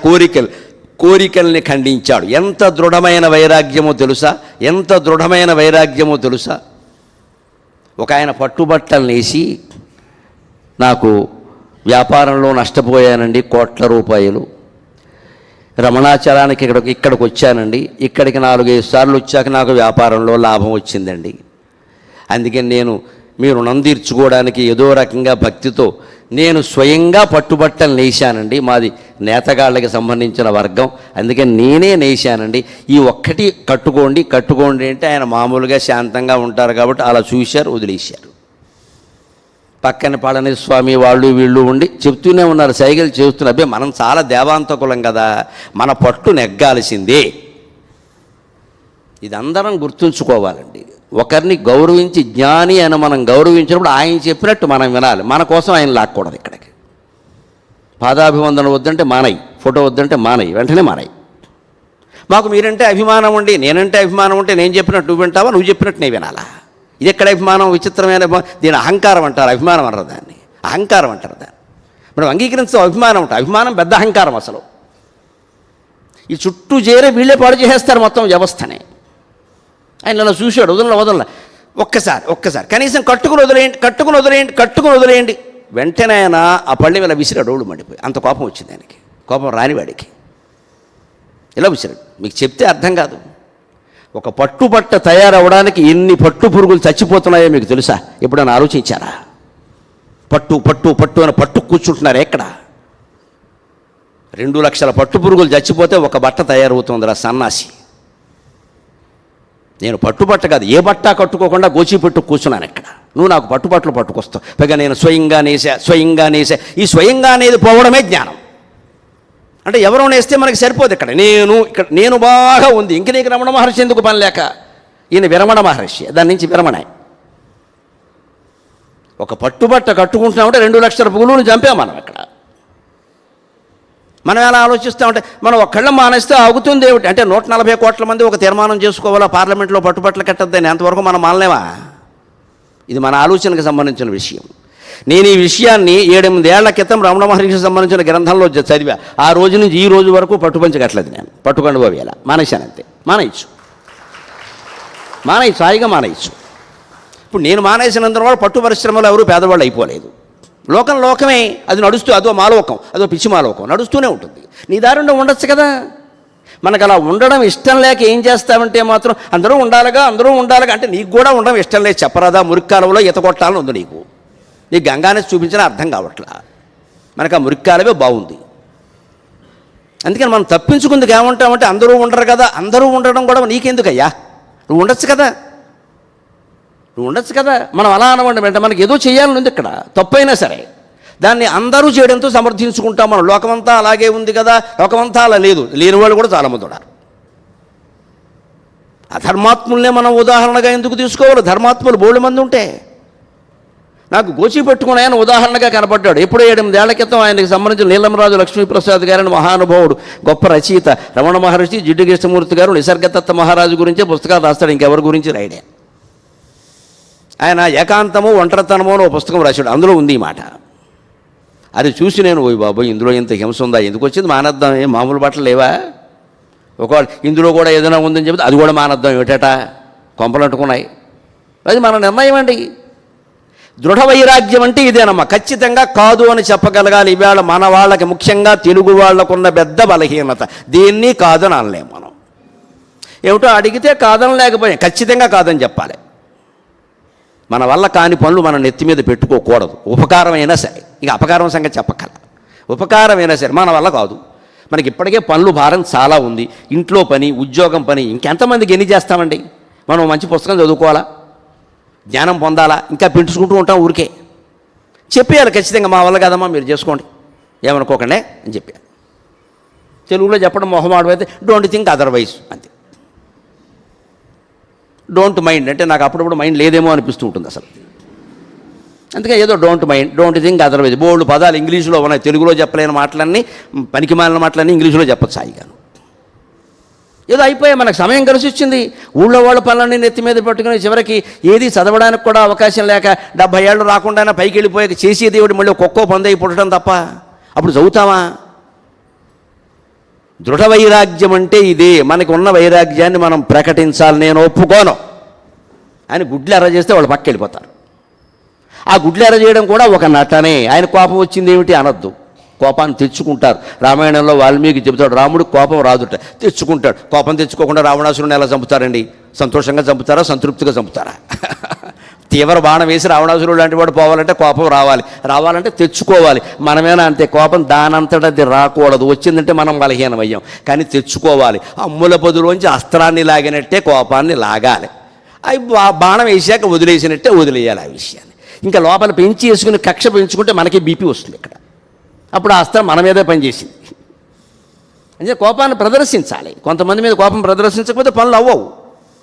కోరికల్ని ఖండించాడు. ఎంత దృఢమైన వైరాగ్యమో తెలుసా? ఒక ఆయన పట్టుబట్టలు వేసి, నాకు వ్యాపారంలో నష్టపోయానండి, కోట్ల రూపాయలు, రమణాచలానికి ఇక్కడికి వచ్చానండి, ఇక్కడికి 4-5 సార్లు వచ్చాక నాకు వ్యాపారంలో లాభం వచ్చిందండి, అందుకని నేను మీ రుణం తీర్చుకోవడానికి ఏదో రకంగా భక్తితో నేను స్వయంగా పట్టుబట్టలు నేశానండి. మాది నేతగాళ్ళకి సంబంధించిన వర్గం, అందుకని నేనే నేశానండి, ఈ ఒక్కటి కట్టుకోండి అంటే ఆయన మామూలుగా శాంతంగా ఉంటారు కాబట్టి అలా చూశారు, వదిలేశారు. పక్కన పళనిస్వామి వాళ్ళు వీళ్ళు ఉండి చెప్తూనే ఉన్నారు, సైకిల్ చేస్తున్నారు. అబ్బే మనం చాలా దేవాంతకులం కదా, మన పట్టు నెగ్గాల్సిందే ఇది అందరం గుర్తుంచుకోవాలండి. ఒకరిని గౌరవించి జ్ఞాని అని మనం గౌరవించినప్పుడు ఆయన చెప్పినట్టు మనం వినాలి. మన కోసం ఆయన లాక్కూడదు ఇక్కడికి. పాదాభివందన వద్దంటే మానయ్యి, ఫోటో వద్దంటే మానయ్యి, వెంటనే మానయ్యి. మాకు మీరంటే అభిమానం ఉండి, నేనంటే అభిమానం ఉంటే నేను చెప్పినట్టు నువ్వు వింటావా, నువ్వు చెప్పినట్టు నేను వినాలా? ఇది ఎక్కడ అభిమానం? విచిత్రమైన దీని అహంకారం అంటారు, అభిమానం అంటారు దాన్ని, అహంకారం అంటారు దాన్ని. మనం అంగీకరించే అభిమానం ఉంటుంది. అభిమానం పెద్ద అహంకారం అసలు. ఈ చుట్టూ చేరే వీళ్ళే పాడు చేసేస్తారు మొత్తం వ్యవస్థనే. ఆయన అలా చూశాడు, వదల ఒక్కసారి కనీసం కట్టుకుని వదిలేయండి. వెంటనే ఆయన ఆ పళ్ళెం ఇలా విసిరాడు, రోడ్డు మండిపోయి. అంత కోపం వచ్చింది ఆయనకి. కోపం రానివాడికి ఇలా విసిరాడు. మీకు చెప్తే అర్థం కాదు. ఒక పట్టుబట్ట తయారవడానికి ఎన్ని పట్టు పురుగులు చచ్చిపోతున్నాయో మీకు తెలుసా? ఎప్పుడైనా ఆలోచించారా? పట్టు అని పట్టు కూర్చుంటున్నారు. ఎక్కడ 2 లక్షల పట్టు పురుగులు చచ్చిపోతే ఒక బట్ట తయారవుతుందిరా సన్నాసి. నేను పట్టుబట్ట కాదు, ఏ బట్ట కట్టుకోకుండా గోచిపెట్టు కూర్చున్నాను ఇక్కడ. నువ్వు నాకు పట్టుబట్టలు పట్టుకొస్తావు. పైగా నేను స్వయంగా నేసా. ఈ స్వయంగా అనేది పోవడమే జ్ఞానం. అంటే ఎవరో నేస్తే మనకి సరిపోదు. ఇక్కడ నేను బాగా ఉంది. ఇంక నీకు రమణ మహర్షి ఎందుకు పని లేక? ఈయన విరమణ మహర్షి, దాని నుంచి విరమణ. ఒక పట్టుబట్ట కట్టుకుంటున్నామంటే 2 లక్షల పురుగులను చంపాం మనం ఇక్కడ. మనం ఎలా ఆలోచిస్తామంటే మనం ఒక్కళ్ళ మానేస్తే ఆగుతుంది ఏమిటి? అంటే 140 కోట్ల మంది ఒక తీర్మానం చేసుకోవాలా పార్లమెంట్లో పట్టుబట్టలు కట్టద్దని. అంతవరకు మనం మానలేమా? ఇది మన ఆలోచనకు సంబంధించిన విషయం. నేను ఈ విషయాన్ని 7-8 ఏళ్ల క్రితం రమణ మహర్షికి సంబంధించిన గ్రంథంలో చదివా. ఆ రోజు నుంచి ఈ రోజు వరకు పట్టుపంచి కట్టలేదు నేను. పట్టుకండు పోవేలా మానేశానంతే. మానేయచ్చు, హాయిగా మానేయచ్చు. ఇప్పుడు నేను మానేసినంత వరకు పట్టు పరిశ్రమలో ఎవరు పేదవాళ్ళు అయిపోలేదు. లోకమే అది నడుస్తూ, అదో మాలోకం, అదో పిచ్చి మాలోకం నడుస్తూనే ఉంటుంది. నీ దారిలో ఉండొచ్చు కదా. మనకు అలా ఉండడం ఇష్టం లేక ఏం చేస్తామంటే మాత్రం అందరూ ఉండాలిగా అంటే నీకు కూడా ఉండడం ఇష్టం లేదు. చెప్పరాదా? మురిక్కాలంలో ఈత కొట్టాలని ఉంది నీకు గంగానే చూపించినా అర్థం కావట్లా. మనకు ఆ మురిక్కాలవే బాగుంది. అందుకని మనం తప్పించుకుందుకు ఏమంటామంటే అందరూ ఉండరు కదా. అందరూ ఉండడం కూడా నీకెందుకయ్యా? నువ్వు ఉండొచ్చు కదా. మనం అలా అనవండి. వెంట మనకి ఏదో చేయాలని ఉంది ఇక్కడ, తప్పైనా సరే దాన్ని అందరూ చేయడంతో సమర్థించుకుంటాం మనం. లోకమంతా అలాగే ఉంది కదా, లోకమంతా అలా లేదు. లేని వాళ్ళు కూడా చాలామంది ఉన్నారు. అధర్మాత్ముల్నే మనం ఉదాహరణగా ఎందుకు తీసుకోవాలి? ధర్మాత్ములు బోళ్ళు మంది ఉంటే. నాకు గోచి పెట్టుకుని ఆయన ఉదాహరణగా కనపడ్డాడు. ఎప్పుడో 8 ఏళ్ల క్రితం ఆయనకి సంబంధించిన నీలంరాజు లక్ష్మీప్రసాద్ గారిని మహానుభావుడు, గొప్ప రచయిత రమణ మహర్షి, జిడ్డు కృష్ణమూర్తి గారు నిసర్గదత్త మహారాజు గురించే పుస్తకాలు రాస్తాడు, ఇంకెవరి గురించి రాయడే. ఆయన ఏకాంతము ఒంటరితనము అని ఒక పుస్తకం రాశాడు. అందులో ఉంది ఈ మాట. అది చూసి నేను ఓయ్ బాబోయ్, ఇందులో ఇంత హింస ఉందా? ఎందుకు వచ్చింది? మానేద్దాం. ఏం మామూలు బట్టలు లేవా? ఒకవేళ ఇందులో కూడా ఏదైనా ఉందని చెబితే అది కూడా మానేద్దాం ఏమిటట? కొంపలంటుకున్నాయి. అది మన నిర్ణయం అండి. దృఢ వైరాగ్యం అంటే ఇదేనమ్మా. ఖచ్చితంగా కాదు అని చెప్పగలగాలి. ఇవాళ మన వాళ్ళకి, ముఖ్యంగా తెలుగు వాళ్ళకున్న పెద్ద బలహీనత, దీన్ని కాదని అనలేము మనం. ఏమిటో అడిగితే కాదని లేకపోయాం, ఖచ్చితంగా కాదని చెప్పాలి. మన వల్ల కాని పనులు మన నెత్తి మీద పెట్టుకోకూడదు. ఉపకారమైనా సరే, ఇక అపకారం సంగతి చెప్పక్కల. ఉపకారమైనా సరే మన వల్ల కాదు. మనకి ఇప్పటికే పనులు భారం చాలా ఉంది. ఇంట్లో పని, ఉద్యోగం పని, ఇంకెంతమందికి ఎన్ని చేస్తామండి? మనం మంచి పుస్తకం చదువుకోవాలా, జ్ఞానం పొందాలా, ఇంకా పెంచుకుంటూ ఉంటాం ఊరికే. చెప్పేయాలి ఖచ్చితంగా, మా వల్ల కదమ్మా మీరు చేసుకోండి, ఏమనుకోకండి అని చెప్పాను. తెలుగులో చెప్పడం మొహమాటం అయితే డోంట్ థింక్ అదర్వైజ్ అంతే. డోంట్ మైండ్ అంటే నాకు అప్పుడప్పుడు మైండ్ లేదేమో అనిపిస్తూ ఉంటుంది అసలు. అందుకే ఏదో don't mind, don't think otherwise, bold పదాలు ఇంగ్లీషులో ఉన్నాయి. తెలుగులో చెప్పలేని మాటలన్నీ, పనికిమాలిన మాటలన్నీ ఇంగ్లీషులో చెప్పచ్చు హాయిగాను. ఏదో అయిపోయాయి, మనకు సమయం కలిసి వచ్చింది. ఊళ్ళో వాళ్ళ పనులన్నీ నెత్తి మీద పెట్టుకుని చివరికి ఏది చదవడానికి కూడా అవకాశం లేక 70 ఏళ్ళు రాకుండా పైకి వెళ్ళిపోయాక చేసేది ఏమిటి? మళ్ళీ ఒక్కొక్క పొందయి పుట్టడం తప్ప అప్పుడు చదువుతామా? దృఢ వైరాగ్యం అంటే ఇదే. మనకు ఉన్న వైరాగ్యాన్ని మనం ప్రకటించాలి. నేను ఒప్పుకోను అని గుడ్లు ఎర్ర చేస్తే వాళ్ళు పక్క వెళ్ళిపోతారు. ఆ గుడ్లు ఎర్ర చేయడం కూడా ఒక నటనే. ఆయన కోపం వచ్చింది ఏమిటి అనొద్దు, కోపాన్ని తెచ్చుకుంటారు. రామాయణంలో వాల్మీకి చెబుతాడు, రాముడికి కోపం రాదుట, తెచ్చుకుంటాడు. కోపం తెచ్చుకోకుండా రావణాసురుని ఎలా చంపుతారండి? సంతోషంగా చంపుతారా, సంతృప్తిగా చంపుతారా? తీవ్ర బాణం వేసి రావణాసురుడు లాంటి వాడు పోవాలంటే కోపం రావాలంటే తెచ్చుకోవాలి. మనమేనా అంతే. కోపం దానంతటా అది రాకూడదు. వచ్చిందంటే మనం బలహీనమయ్యాం. కానీ తెచ్చుకోవాలి. అమ్ముల పొదులోంచి అస్త్రాన్ని లాగినట్టే కోపాన్ని లాగాలి. అవి బాణం వేసాక వదిలేసినట్టే వదిలేయాలి ఆ విషయాన్ని. ఇంకా లోపల పెంచి వేసుకుని కక్ష పెంచుకుంటే మనకి బీపీ వస్తుంది ఇక్కడ. అప్పుడు ఆ అస్త్రం మన మీదే పనిచేసింది. అంటే కోపాన్ని ప్రదర్శించాలి. కొంతమంది మీద కోపం ప్రదర్శించకపోతే పనులు అవ్వవు.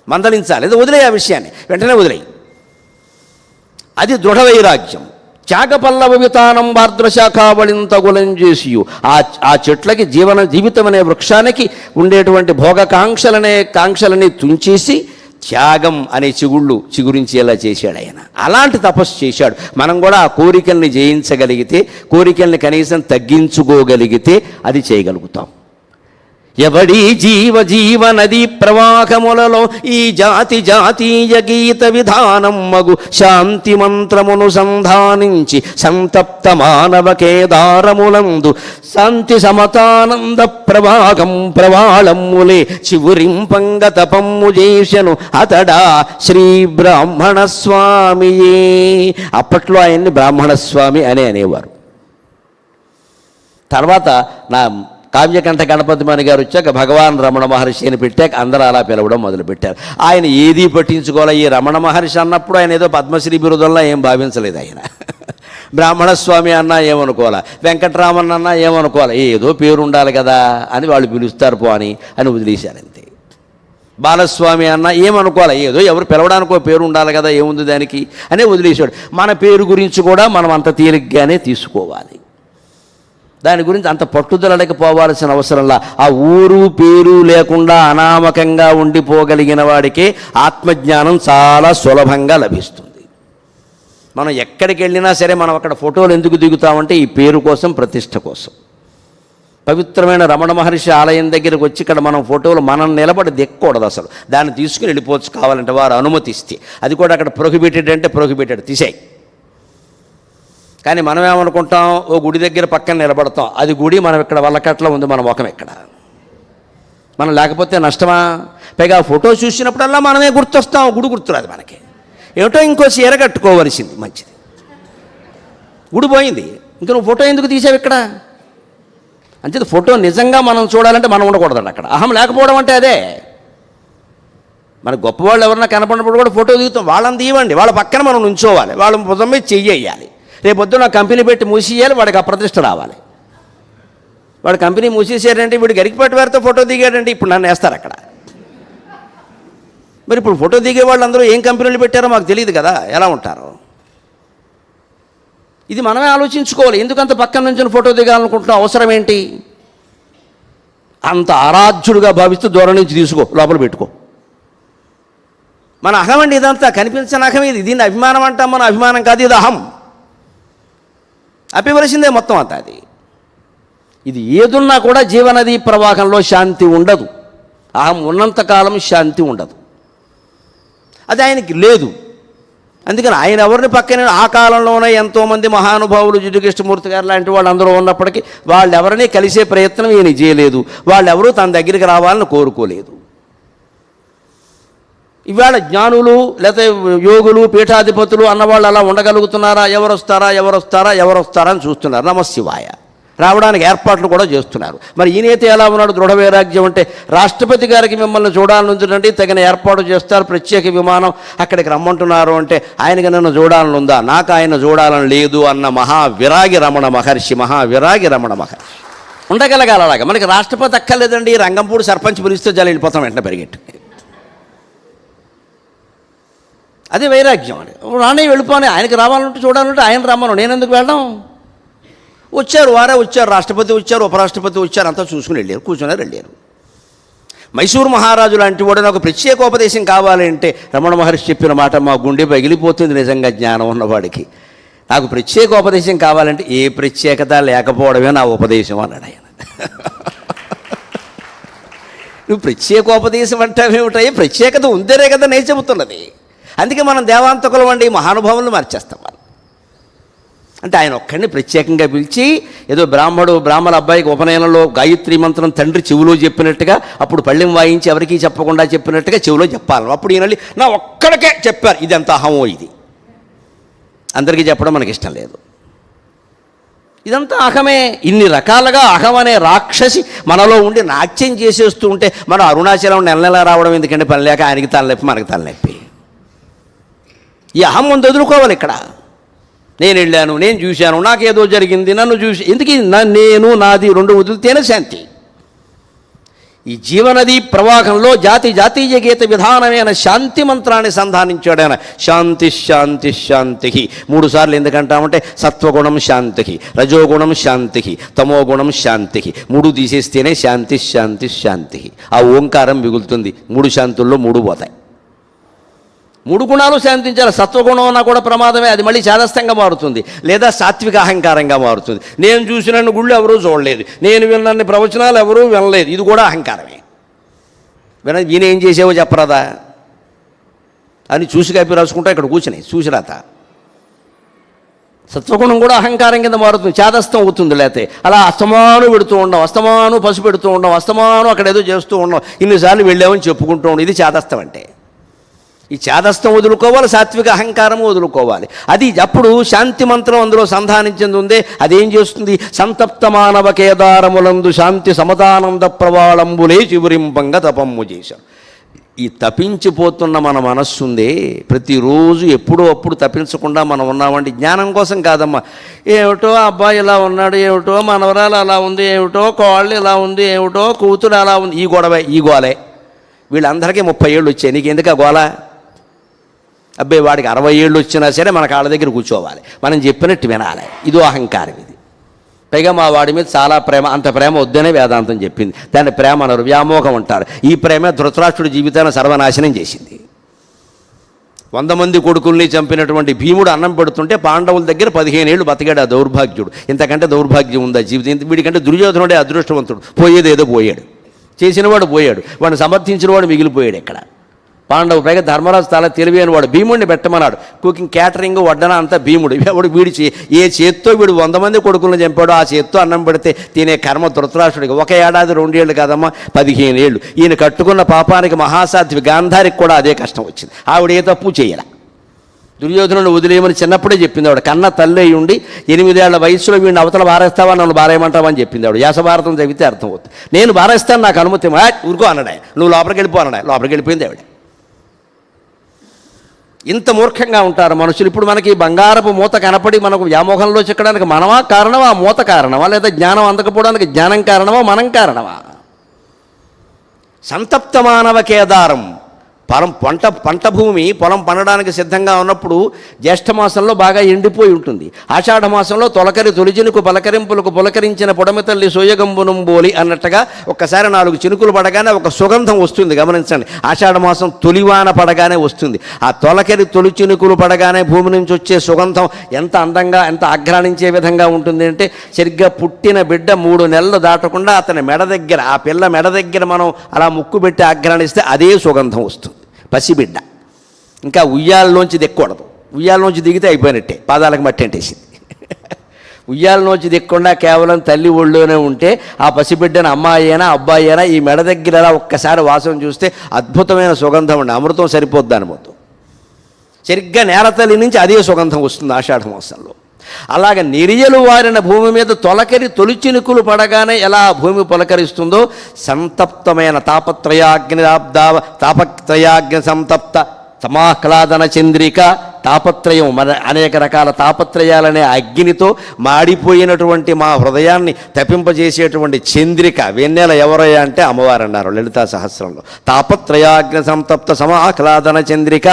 మందలించాలి, లేదా వదిలే ఆ విషయాన్ని, వెంటనే వదిలేయి. అది దృఢ వైరాగ్యం. త్యాగపల్లవ వితానం భార్ద్రశాఖావళింతగులం చేసియు, ఆ చెట్లకి జీవితం అనే వృక్షానికి ఉండేటువంటి కాంక్షలని తుంచేసి త్యాగం అనే చిగురించేలా చేశాడు ఆయన. అలాంటి తపస్సు చేశాడు. మనం కూడా ఆ కోరికల్ని జయించగలిగితే, కోరికల్ని కనీసం తగ్గించుకోగలిగితే అది చేయగలుగుతాం. ఎవడి జీవ నది ప్రవాహములలో ఈ జాతీయ గీత విధానం మగు శాంతి మంత్రమును సంధానించి సంతప్త మానవ కేదారములందు శాంతి సమతానంద ప్రవాళమ్ములే చివురింపంగ తపమ్ము చేసెను అతడా శ్రీ బ్రాహ్మణ స్వామియే. అప్పట్లో ఆయన్ని బ్రాహ్మణస్వామి అనేవారు. తర్వాత నా కావ్యకంఠ గణపతి మణి గారు వచ్చాక భగవాన్ రమణ మహర్షి అని పెట్టాక అందరూ అలా పిలవడం మొదలుపెట్టారు. ఆయన ఏదీ పట్టించుకోవాలి. ఈ రమణ మహర్షి అన్నప్పుడు ఆయన ఏదో పద్మశ్రీ బిరుదంలా ఏం భావించలేదు. ఆయన బ్రాహ్మణస్వామి అన్నా ఏమనుకోవాలా, వెంకటరామన్ అన్నా ఏమనుకోవాలి, ఏదో పేరు ఉండాలి కదా అని వాళ్ళు పిలుస్తారు పో అని వదిలేశారు అంతే. బాలస్వామి అన్నా ఏమనుకోవాలి, ఏదో ఎవరు పిలవడానికో పేరు ఉండాలి కదా, ఏముంది దానికి అనే వదిలేశాడు. మన పేరు గురించి కూడా మనం అంత తేలిగ్గానే తీసుకోవాలి. దాని గురించి అంత పట్టుదలకి పోవాల్సిన అవసరంలా, ఆ ఊరు పేరు లేకుండా అనామకంగా ఉండిపోగలిగిన వాడికే ఆత్మజ్ఞానం చాలా సులభంగా లభిస్తుంది. మనం ఎక్కడికి వెళ్ళినా సరే మనం అక్కడ ఫోటోలు ఎందుకు దిగుతామంటే ఈ పేరు కోసం, ప్రతిష్ట కోసం. పవిత్రమైన రమణ మహర్షి ఆలయం దగ్గరికి వచ్చి ఇక్కడ మనం ఫోటోలు మనం నిలబడి దిక్కకూడదు అసలు. దాన్ని తీసుకుని వెళ్ళిపోవచ్చు కావాలంటే వారు అనుమతిస్తే. అది కూడా అక్కడ ప్రొహిబిటెడ్ అంటే ప్రొహిబిటెడ్, తీసేయి. కానీ మనం ఏమనుకుంటాం, ఓ గుడి దగ్గర పక్కన నిలబడతాం, అది గుడి, మనం ఇక్కడ వల్లకట్లో ఉంది, మన ముఖం ఎక్కడ. మనం లేకపోతే నష్టమా? పైగా ఫోటో చూసినప్పుడల్లా మనమే గుర్తొస్తాం, గుడి గుర్తురాదు మనకి. ఏమిటో ఇంకో చీర కట్టుకోవలసింది, మంచిది. గుడి పోయింది, ఇంక నువ్వు ఫోటో ఎందుకు తీసావు ఇక్కడ? అంతే. ఫోటో నిజంగా మనం చూడాలంటే మనం ఉండకూడదండి అక్కడ. అహం లేకపోవడం అంటే అదే. మన గొప్పవాళ్ళు ఎవరన్నా కనపడినప్పుడు కూడా ఫోటో దిగుతాం, వాళ్ళని తీయండి, వాళ్ళ పక్కన మనం నుంచోవాలి, వాళ్ళ భుజం మీద చెయ్యాలి. రేపొద్దున కంపెనీ పెట్టి మూసేయాలి, వాడికి అప్రతిష్ట రావాలి. వాడు కంపెనీ మూసేసారంటే వీడు గరికిపట్టి వారితో ఫోటో దిగాడంటే ఇప్పుడు నన్ను వేస్తారు అక్కడ. మరి ఇప్పుడు ఫోటో దిగే వాళ్ళు అందరూ ఏం కంపెనీలు పెట్టారో మాకు తెలియదు కదా, ఎలా ఉంటారో. ఇది మనమే ఆలోచించుకోవాలి. ఎందుకంత పక్కన నుంచి ఫోటో దిగాలనుకుంటున్నాం, అవసరం ఏంటి? అంత ఆరాధ్యుడుగా భావిస్తూ దూరం నుంచి తీసుకో, లోపల పెట్టుకో. మన అహం అండి ఇదంతా, కనిపించిన అహం ఇది. దీన్ని అభిమానం అంటాం, మన అభిమానం కాదు, ఇది అహం. అపివలసిందే మొత్తం అంతా. ఇది ఏదున్నా కూడా జీవనది ప్రవాహంలో శాంతి ఉండదు. అహం ఉన్నంతకాలం శాంతి ఉండదు. అది ఆయనకి లేదు. అందుకని ఆయన ఎవరిని పక్కన, ఆ కాలంలోనే ఎంతోమంది మహానుభావులు, జిడ్డుకృష్ణమూర్తి గారు లాంటి వాళ్ళు అందరూ ఉన్నప్పటికీ వాళ్ళు ఎవరినీ కలిసే ప్రయత్నం ఈయన చేయలేదు. వాళ్ళెవరూ తన దగ్గరికి రావాలని కోరుకోలేదు. ఇవాళ జ్ఞానులు లేకపోతే యోగులు, పీఠాధిపతులు అన్నవాళ్ళు అలా ఉండగలుగుతున్నారా? ఎవరు వస్తారా అని చూస్తున్నారు. నమశివాయ రావడానికి ఏర్పాట్లు కూడా చేస్తున్నారు. మరి ఈయనైతే ఎలా ఉన్నాడు? దృఢ వైరాగ్యం అంటే రాష్ట్రపతి గారికి మిమ్మల్ని చూడాలనుందండి, తగిన ఏర్పాటు చేస్తారు, ప్రత్యేక విమానం అక్కడికి రమ్మంటున్నారు అంటే ఆయనకి నన్ను చూడాలని ఉందా? నాకు ఆయన చూడాలని లేదు అన్న మహావిరాగి రమణ మహర్షి. ఉండగలగాలి అలాగా. మనకి రాష్ట్రపతి అక్కర్లేదండి, రంగంపూడి సర్పంచ్ పిలిస్తే జల వెళ్ళిపోతాం వెంటనే పరిగెట్టు. అదే వైరాగ్యం అని. రానే వెళ్ళిపోయి ఆయనకి రావాలంటే చూడాలంటే ఆయన రమ్మను, నేను ఎందుకు వెళ్ళడం? వారే వచ్చారు, రాష్ట్రపతి వచ్చారు, ఉపరాష్ట్రపతి వచ్చారు, అంతా చూసుకుని వెళ్ళారు, వెళ్ళారు. మైసూరు మహారాజు లాంటి వాడు నాకు ప్రత్యేకోపదేశం కావాలంటే రమణ మహర్షి చెప్పిన మాట మా గుండె పగిలిపోతుంది. నిజంగా జ్ఞానం ఉన్నవాడికి నాకు ప్రత్యేకోపదేశం కావాలంటే ఏ ప్రత్యేకత లేకపోవడమే నా ఉపదేశం అన్నాడు ఆయన. నువ్వు ప్రత్యేకోపదేశం అంటావేమిటాయి? ప్రత్యేకత ఉందరే కదా నేను చెబుతున్నది. అందుకే మనం దేవాంతకులం అండి, మహానుభావులను మార్చేస్తాం మనం. అంటే ఆయన ఒక్కడిని ప్రత్యేకంగా పిలిచి ఏదో బ్రాహ్మణ అబ్బాయికి ఉపనయనంలో గాయత్రి మంత్రం తండ్రి చెవిలో చెప్పినట్టుగా, అప్పుడు పళ్ళెం వాయించి ఎవరికీ చెప్పకుండా చెప్పినట్టుగా చెవిలో చెప్పాలి. అప్పుడు ఈయన నా ఒక్కడికే చెప్పారు, ఇది ఎంత అహమో ఇది. అందరికీ చెప్పడం మనకి ఇష్టం లేదు. ఇదంతా అహమే. ఇన్ని రకాలుగా అహం అనే రాక్షసి మనలో ఉండి నాట్యం చేసేస్తూ ఉంటే మనం అరుణాచలం నెల రావడం ఎందుకంటే పని లేక ఆయనకి తలనొప్పి, మనకి తలనొప్పి. ఈ అహం ముందు ఎదుర్కోవాలి. ఇక్కడ నేను వెళ్ళాను, నేను చూశాను, నాకేదో జరిగింది, నన్ను చూసి ఎందుకు నేను నాది రెండు వదిలితేనే శాంతి. ఈ జీవనది ప్రవాహంలో జాతీయ గీత విధానమైన శాంతి మంత్రాన్ని సంధానించాడు ఆయన. శాంతి శాంతి శాంతి. 3 సార్లు ఎందుకంటామంటే సత్వగుణం శాంతి, రజోగుణం శాంతి, తమోగుణం శాంతి. 3 తీసేస్తేనే శాంతి శాంతి శాంతి. ఆ ఓంకారం మిగులుతుంది. 3 శాంతుల్లో 3 పోతాయి. 3 గుణాలు శాంతించాలి. సత్వగుణం అన్నా కూడా ప్రమాదమే, అది మళ్ళీ చాదస్తంగా మారుతుంది, లేదా సాత్విక అహంకారంగా మారుతుంది. నేను చూసినన్ని గుళ్ళు ఎవరూ చూడలేదు, నేను విన్నన్ని ప్రవచనాలు ఎవరూ వినలేదు, ఇది కూడా అహంకారమే. ఈయన ఏం చేసావో చెప్పరాదా అని చూసి కాపీ రాసుకుంటా ఇక్కడ కూర్చుని చూసిరాత. సత్వగుణం కూడా అహంకారం కింద మారుతుంది, చాదస్తం అవుతుంది. లేకపోతే అలా అస్తమాను పెడుతూ ఉండం, అస్తమాను పసు పెడుతూ ఉండం, అస్తమాను అక్కడ ఏదో చేస్తూ ఉండం, ఇన్నిసార్లు వెళ్ళామని చెప్పుకుంటూ ఉండం. ఇది చాదస్తం అంటే. ఈ చాదస్తం వదులుకోవాలి, సాత్విక అహంకారం వదులుకోవాలి. అది అప్పుడు శాంతి మంత్రం అందులో సంధానించింది ఉందే, అదేం చేస్తుంది? సంతప్త మానవ కేదారములందు శాంతి సమతానంద ప్రవాళంబులే చివురింపంగా తపమ్ము చేశారు. ఈ తపించిపోతున్న మన మనస్సుందే, ప్రతిరోజు ఎప్పుడో అప్పుడు తప్పించకుండా మనం ఉన్నామండి. జ్ఞానం కోసం కాదమ్మా. ఏమిటో అబ్బాయి ఇలా ఉన్నాడు, ఏమిటో మనవరాలు అలా ఉంది, ఏమిటో కోళ్ళు ఇలా ఉంది, ఏమిటో కూతురు అలా ఉంది, ఈ గొడవ ఈ గోలే. వీళ్ళందరికీ 30 ఏళ్ళు వచ్చాయి, నీకు ఎందుకు ఆ గోల? అబ్బాయి వాడికి 60 ఏళ్ళు వచ్చినా సరే మన కాళ్ళ దగ్గర కూర్చోవాలి, మనం చెప్పినట్టు వినాలి. ఇదో అహంకారం ఇది. పైగా మా వాడి మీద చాలా ప్రేమ, అంత ప్రేమ వద్దనే వేదాంతం చెప్పింది. దాన్ని ప్రేమ అనరు, వ్యామోహం అంటారు. ఈ ప్రేమ ధృతరాష్ట్రుడి జీవితాన్ని సర్వనాశనం చేసింది. 100 మంది కొడుకుల్ని చంపినటువంటి భీముడు అన్నం పెడుతుంటే పాండవుల దగ్గర 15 ఏళ్ళు బతికాడు ఆ దౌర్భాగ్యుడు. ఇంతకంటే దౌర్భాగ్యం ఉందా జీవితం? వీడికంటే దుర్యోధనుడే అదృష్టవంతుడు. పోయేది ఏదో పోయాడు, చేసినవాడు పోయాడు, వాడిని సమర్థించినవాడు మిగిలిపోయాడు. ఎక్కడ పాండవు? పైగా ధర్మరాజు చాలా తెలివి అని వాడు భీముడిని పెట్టమన్నాడు. కుకింగ్, క్యాటరింగ్, వడ్డన అంతా భీముడు. వాడు వీడి ఏ చేత్తో వీడు 100 మంది కొడుకులను చంపాడో ఆ చేత్తో అన్నం పెడితే తినే కర్మ ధృతరాష్ట్రుడికి. 1 ఏడాది 2 ఏళ్ళు కాదమ్మా, 15 ఏళ్ళు. ఈయన కట్టుకున్న పాపానికి మహాసాధ్వి గాంధారికి కూడా అదే కష్టం వచ్చింది. ఆవిడ ఏ తప్పు చేయాల. దుర్యోధనుడు వదిలేయమని చిన్నప్పుడే చెప్పింది ఆవిడ. కన్న తల్లి ఉండి 8 ఏళ్ల వయసులో వీడిని అవతల బారేస్తావా, నన్ను బారేయమంటావా అని చెప్పింది ఆవిడ. వ్యాసభారతం చదివితే అర్థమవుతుంది. నేను బారేస్తాను, నాకు అనుమతి, ఊరుకో అన్నాడు. నువ్వు లోపలికి వెళ్ళిపో అన్నాడు. లోపలికి వెళ్ళిపోయింది ఆవిడ. ఇంత మూర్ఖంగా ఉంటారు మనుషులు. ఇప్పుడు మనకి బంగారపు మూత కనపడి మనకు వ్యామోహంలో చిక్కడానికి మనమా కారణమా, మూత కారణమా, లేదా జ్ఞానం అందకపోవడానికి జ్ఞానం కారణమా, మనం కారణమా? సంతప్త మానవ కేదారం. పంట భూమి పొలం పండడానికి సిద్ధంగా ఉన్నప్పుడు జ్యేష్ఠమాసంలో బాగా ఎండిపోయి ఉంటుంది. ఆషాఢ మాసంలో తొలకరి తొలిచినుకు పలకరింపులకు పులకరించిన పొడమి తల్లి సోయగంబునం బోలి అన్నట్టుగా ఒక్కసారి 4 చినుకులు పడగానే ఒక సుగంధం వస్తుంది. గమనించండి, ఆషాఢ మాసం తొలివాన పడగానే వస్తుంది. ఆ తొలకరి తొలి చినుకులు పడగానే భూమి నుంచి వచ్చే సుగంధం ఎంత అందంగా, ఎంత ఆఘ్రాణించే విధంగా ఉంటుంది అంటే, సరిగ్గా పుట్టిన బిడ్డ 3 నెలలు దాటకుండా అతని మెడ దగ్గర, ఆ పిల్ల మెడ దగ్గర మనం అలా ముక్కు పెట్టి ఆఘ్రాణిస్తే అదే సుగంధం వస్తుంది. పసిబిడ్డ ఇంకా ఉయ్యాలలోంచి దిక్కకూడదు. ఉయ్యాలలోంచి దిగితే అయిపోయినట్టే, పాదాలకు మట్టి అంటేసింది. ఉయ్యాలలోంచి దిక్కకుండా కేవలం తల్లి ఒళ్ళోనే ఉంటే ఆ పసిబిడ్డను అమ్మాయి అయినా అబ్బాయి అయినా ఈ మెడ దగ్గర ఒక్కసారి వాసన చూస్తే అద్భుతమైన సుగంధం ఉండి అమృతం సరిపోద్ది అనుభూతం. సరిగ్గా నేలతల్లి నుంచి అదే సుగంధం వస్తుంది ఆషాఢ మాసంలో. అలాగ నిర్యలు వారిన భూమి మీద తొలకరి తొలిచినుకులు పడగానే ఎలా భూమి పులకరిస్తుందో, సంతప్తమైన తాపత్రయాగ్ని సంతప్త సమాహ్లాదన చంద్రిక, తాపత్రయం, మన అనేక రకాల తాపత్రయాలనే అగ్నితో మాడిపోయినటువంటి మా హృదయాన్ని తప్పింపజేసేటువంటి చంద్రిక, వెన్నెల ఎవరయ్యా అంటే అమ్మవారు అన్నారు లలితా సహస్రంలో. తాపత్రయాగ్ని సంతప్త సమాహ్లాదన చంద్రిక.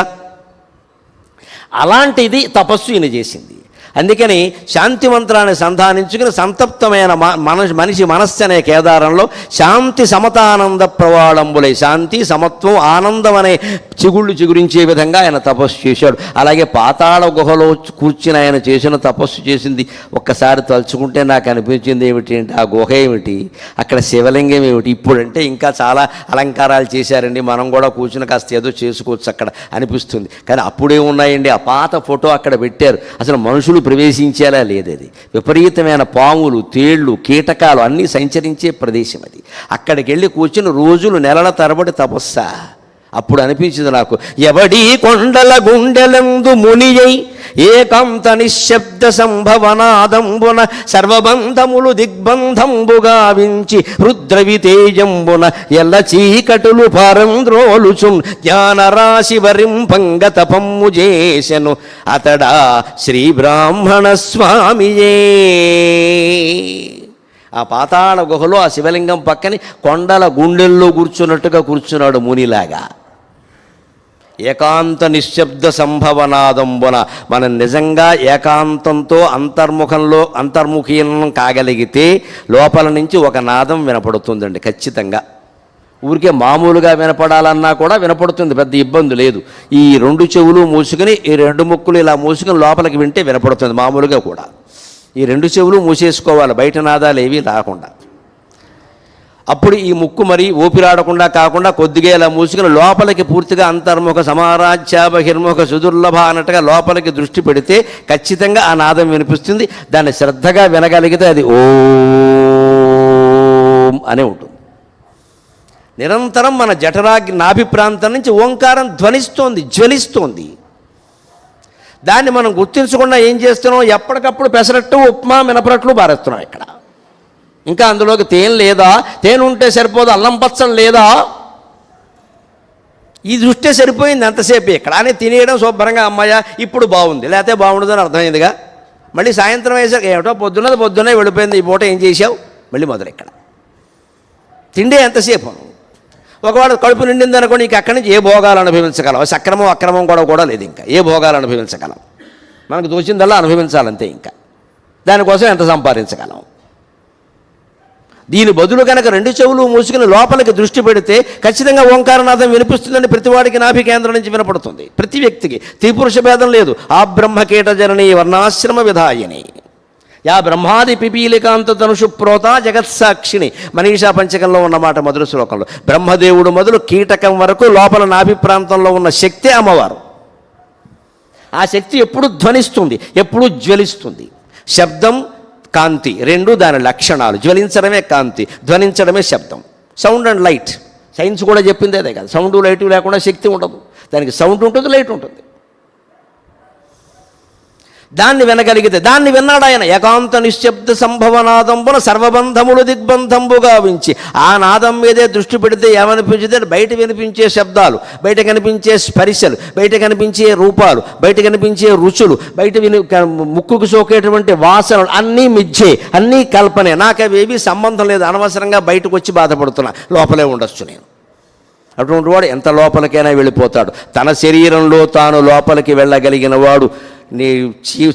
అలాంటిది తపస్సు ఈయన చేసింది. అందుకని శాంతి మంత్రాన్ని సంధానించుకుని సంతప్తమైన మనిషి మనస్సు అనే కేదారంలో శాంతి సమతానంద ప్రవాళంబులై, శాంతి సమత్వం ఆనందం అనే చిగుళ్ళు చిగురించే విధంగా ఆయన తపస్సు చేశాడు. అలాగే పాతాళ గుహలో కూర్చుని ఆయన చేసిన తపస్సు చేసింది ఒక్కసారి తలుచుకుంటే నాకు అనిపించింది ఏమిటి అంటే, ఆ గుహ ఏమిటి, అక్కడ శివలింగం ఏమిటి. ఇప్పుడంటే ఇంకా చాలా అలంకారాలు చేశారండి, మనం కూడా కూర్చుని కాస్త ఏదో చేసుకోవచ్చు అక్కడ అనిపిస్తుంది. కానీ అప్పుడే ఉన్నాయండి, ఆ పాత ఫోటో అక్కడ పెట్టారు. అసలు మనుషులు ప్రవేశించేలా లేదు. అది విపరీతమైన పాములు, తేళ్లు, కీటకాలు అన్నీ సంచరించే ప్రదేశం అది. అక్కడికి వెళ్ళి కూర్చుని రోజులు నెలల తరబడి తపస్సా. అప్పుడు అనిపించింది నాకు, ఎవడీ కొండల గుండెలందు మునియై ఏకాంత నిశ్శబ్ద సంభవనాదంబున సర్వబంధములు దిగ్బంధంబుగా వించి రుద్రవితేజంబున ఎల్ల చీకటులు పరంద్రోలుచున్ జ్ఞానరాశి వరింపంగ తపమ్ము చేసెను అతడా శ్రీ బ్రాహ్మణ స్వామియే. ఆ పాతాళ గుహలో ఆ శివలింగం పక్కని కొండల గుండెల్లో కూర్చున్నట్టుగా కూర్చున్నాడు మునిలాగా. ఏకాంత నిశ్శబ్ద సంభవనాదంబున మనం నిజంగా ఏకాంతంతో అంతర్ముఖీనం కాగలిగితే లోపల నుంచి ఒక నాదం వినపడుతుందండి ఖచ్చితంగా. ఊరికే మామూలుగా వినపడాలన్నా కూడా వినపడుతుంది, పెద్ద ఇబ్బంది లేదు. ఈ 2 చెవులు మూసుకుని ఈ 2 ముక్కులు ఇలా మూసుకుని లోపలికి వింటే వినపడుతుంది మామూలుగా కూడా. ఈ 2 చెవులు మూసేసుకోవాలి, బయట నాదాలు ఏవి రాకుండా. అప్పుడు ఈ ముక్కు మరి ఊపిరాడకుండా కాకుండా కొద్దిగా ఇలా మూసుకుని లోపలికి పూర్తిగా అంతర్ముఖ సమారాధ్య బహిర్ముఖ సుదుర్లభ అన్నట్టుగా లోపలికి దృష్టి పెడితే ఖచ్చితంగా ఆ నాదం వినిపిస్తుంది. దాన్ని శ్రద్ధగా వినగలిగితే అది ఓం అనే ఉంటుంది. నిరంతరం మన జఠరాగ్ని నాభి ప్రాంతం నుంచి ఓంకారం ధ్వనిస్తోంది, జ్వలిస్తోంది. దాన్ని మనం గుర్తించకుండా ఏం చేస్తున్నాం, ఎప్పటికప్పుడు పెసరట్టు ఉప్మా మినపరట్లు బారేస్తున్నాం ఇక్కడ. ఇంకా అందులోకి తేనె లేదా, తేనె ఉంటే సరిపోదు, అల్లం పచ్చడి లేదా, ఈ దృష్టే సరిపోయింది ఎంతసేపు ఇక్కడ అని తినేయడం శుభ్రంగా. అమ్మాయ ఇప్పుడు బాగుంది, లేకపోతే బాగుండదని అర్థమైందిగా. మళ్ళీ సాయంత్రం వేసాక ఏమిటో పొద్దున్నే వెళ్ళిపోయింది, ఈ పూట ఏం చేసావు, మళ్ళీ మొదలు ఇక్కడ తిండే ఎంతసేపు. ఒకవేళ కడుపు నిండింది అనుకోండి, ఇంక అక్కడి నుంచి ఏ భోగాలు అనుభవించగలం, సక్రమం అక్రమం కూడా లేదు. ఇంకా ఏ భోగాలు అనుభవించగలం, మనకు దోచిందల్లా అనుభవించాలంతే. ఇంకా దానికోసం ఎంత సంపాదించగలం. దీని బదులు కనుక 2 చెవులు మూసుకుని లోపలికి దృష్టి పెడితే ఖచ్చితంగా ఓంకారనాథం వినిపిస్తుందని ప్రతివాడికి నాభి కేంద్రం నుంచి వినపడుతుంది. ప్రతి వ్యక్తికి త్రిపురుష భేదం లేదు. ఆ బ్రహ్మకీట జననీ వర్ణాశ్రమ విధాయిని యా బ్రహ్మాది పిపీలికాంత ధనుషు ప్రోత జగత్సాక్షిణి. మనీషా పంచకంలో ఉన్నమాట మొదటి శ్లోకంలో. బ్రహ్మదేవుడు మొదలు కీటకం వరకు లోపల నాభి ప్రాంతంలో ఉన్న శక్తి అమ్మవారు. ఆ శక్తి ఎప్పుడు ధ్వనిస్తుంది, ఎప్పుడు జ్వలిస్తుంది. శబ్దం కాంతి 2 దాని లక్షణాలు. జ్వలించడమే కాంతి, ధ్వనించడమే శబ్దం. సౌండ్ అండ్ లైట్ సైన్స్ కూడా చెప్పింది అదే కదా. సౌండ్ లైట్ లేకుండా శక్తి ఉండదు. దానికి సౌండ్ ఉంటుంది, లైట్ ఉంటుంది. దాన్ని వినగలిగితే, దాన్ని విన్నాడు ఆయన. ఏకాంత నిశ్శబ్ద సంభవనాదంబున సర్వబంధములు దిగ్బంధంబుగా వించి. ఆ నాదం మీదే దృష్టి పెడితే ఏమనిపించింది, బయట వినిపించే శబ్దాలు, బయట కనిపించే స్పర్శలు, బయట కనిపించే రూపాలు, బయట కనిపించే రుచులు, బయట ముక్కుకు సోకేటువంటి వాసనలు అన్నీ మిథ్యే, అన్నీ కల్పనే. నాకు అవేవి సంబంధం లేదు, అనవసరంగా బయటకు వచ్చి బాధపడుతున్నా, లోపలే ఉండొచ్చు నేను. అటువంటి వాడు ఎంత లోపలికైనా వెళ్ళిపోతాడు. తన శరీరంలో తాను లోపలికి వెళ్ళగలిగిన వాడు నీ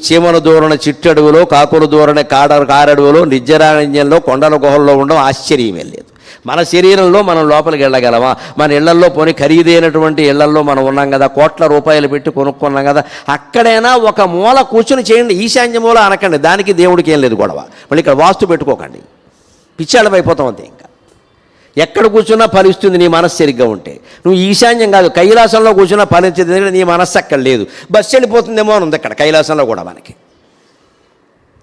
చీమల దూరణ చిట్టడుగులో, కాకుల దూరణ కారడుగులో, నిర్జరారణ్యంలో, కొండల గుహల్లో ఉండడం ఆశ్చర్యమే లేదు. మన శరీరంలో మనం లోపలికి వెళ్ళగలమా? మన ఇళ్లల్లో పోనీ ఖరీదైనటువంటి ఇళ్లల్లో మనం ఉన్నాం కదా, కోట్ల రూపాయలు పెట్టి కొనుక్కున్నాం కదా, అక్కడైనా ఒక మూల కూర్చుని చేయండి. ఈశాన్య మూల అనకండి, దానికి దేవుడికి ఏం లేదు గొడవ. మళ్ళీ ఇక్కడ వాస్తు పెట్టుకోకండి, పిచ్చాళ్ళం అయిపోతాం అంతే. ఇంకా ఎక్కడ కూర్చున్నా ఫలిస్తుంది నీ మనస్సు సరిగ్గా ఉంటే. నువ్వు ఈశాన్యం కాదు, కైలాసంలో కూర్చున్నా ఫలించేది, నీ మనస్సు అక్కడ లేదు. బస్సు వెళ్ళిపోతుందేమో అని ఉంది అక్కడ కైలాసంలో కూడా మనకి.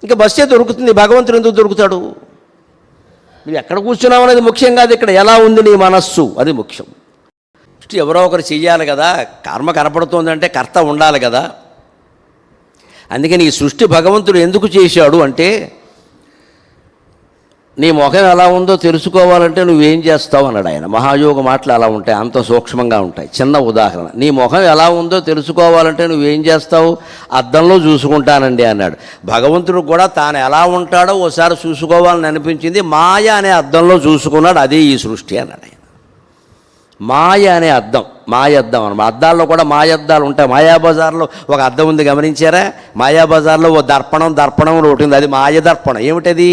ఇంకా బస్సే దొరుకుతుంది, భగవంతుడు ఎందుకు దొరుకుతాడు? నువ్వు ఎక్కడ కూర్చున్నావు అనేది ముఖ్యం కాదు, ఇక్కడ ఎలా ఉంది నీ మనస్సు అది ముఖ్యం. ఎవరో ఒకరు చెయ్యాలి కదా, కర్మ కనపడుతోందంటే కర్త ఉండాలి కదా. అందుకని ఈ సృష్టి భగవంతుడు ఎందుకు చేశాడు అంటే, నీ ముఖం ఎలా ఉందో తెలుసుకోవాలంటే నువ్వేం చేస్తావు అన్నాడు ఆయన. మహాయోగ మాటలు అలా ఉంటాయి, అంత సూక్ష్మంగా ఉంటాయి. చిన్న ఉదాహరణ, నీ ముఖం ఎలా ఉందో తెలుసుకోవాలంటే నువ్వేం చేస్తావు? అద్దంలో చూసుకుంటానండి అన్నాడు. భగవంతుడు కూడా తాను ఎలా ఉంటాడో ఓసారి చూసుకోవాలని అనిపించింది, మాయ అనే అద్దంలో చూసుకున్నాడు. అదే ఈ సృష్టి అన్నాడు ఆయన. మాయ అనే అద్దం, మాయద్దం అన్నమాట. అద్దాల్లో కూడా మాయద్దాలు ఉంటాయి. మాయాబజార్లో ఒక అద్దం ఉంది, గమనించారా? మాయాబజార్లో ఓ దర్పణం ఒకటి ఉంది, అది మాయదర్పణం. ఏమిటది?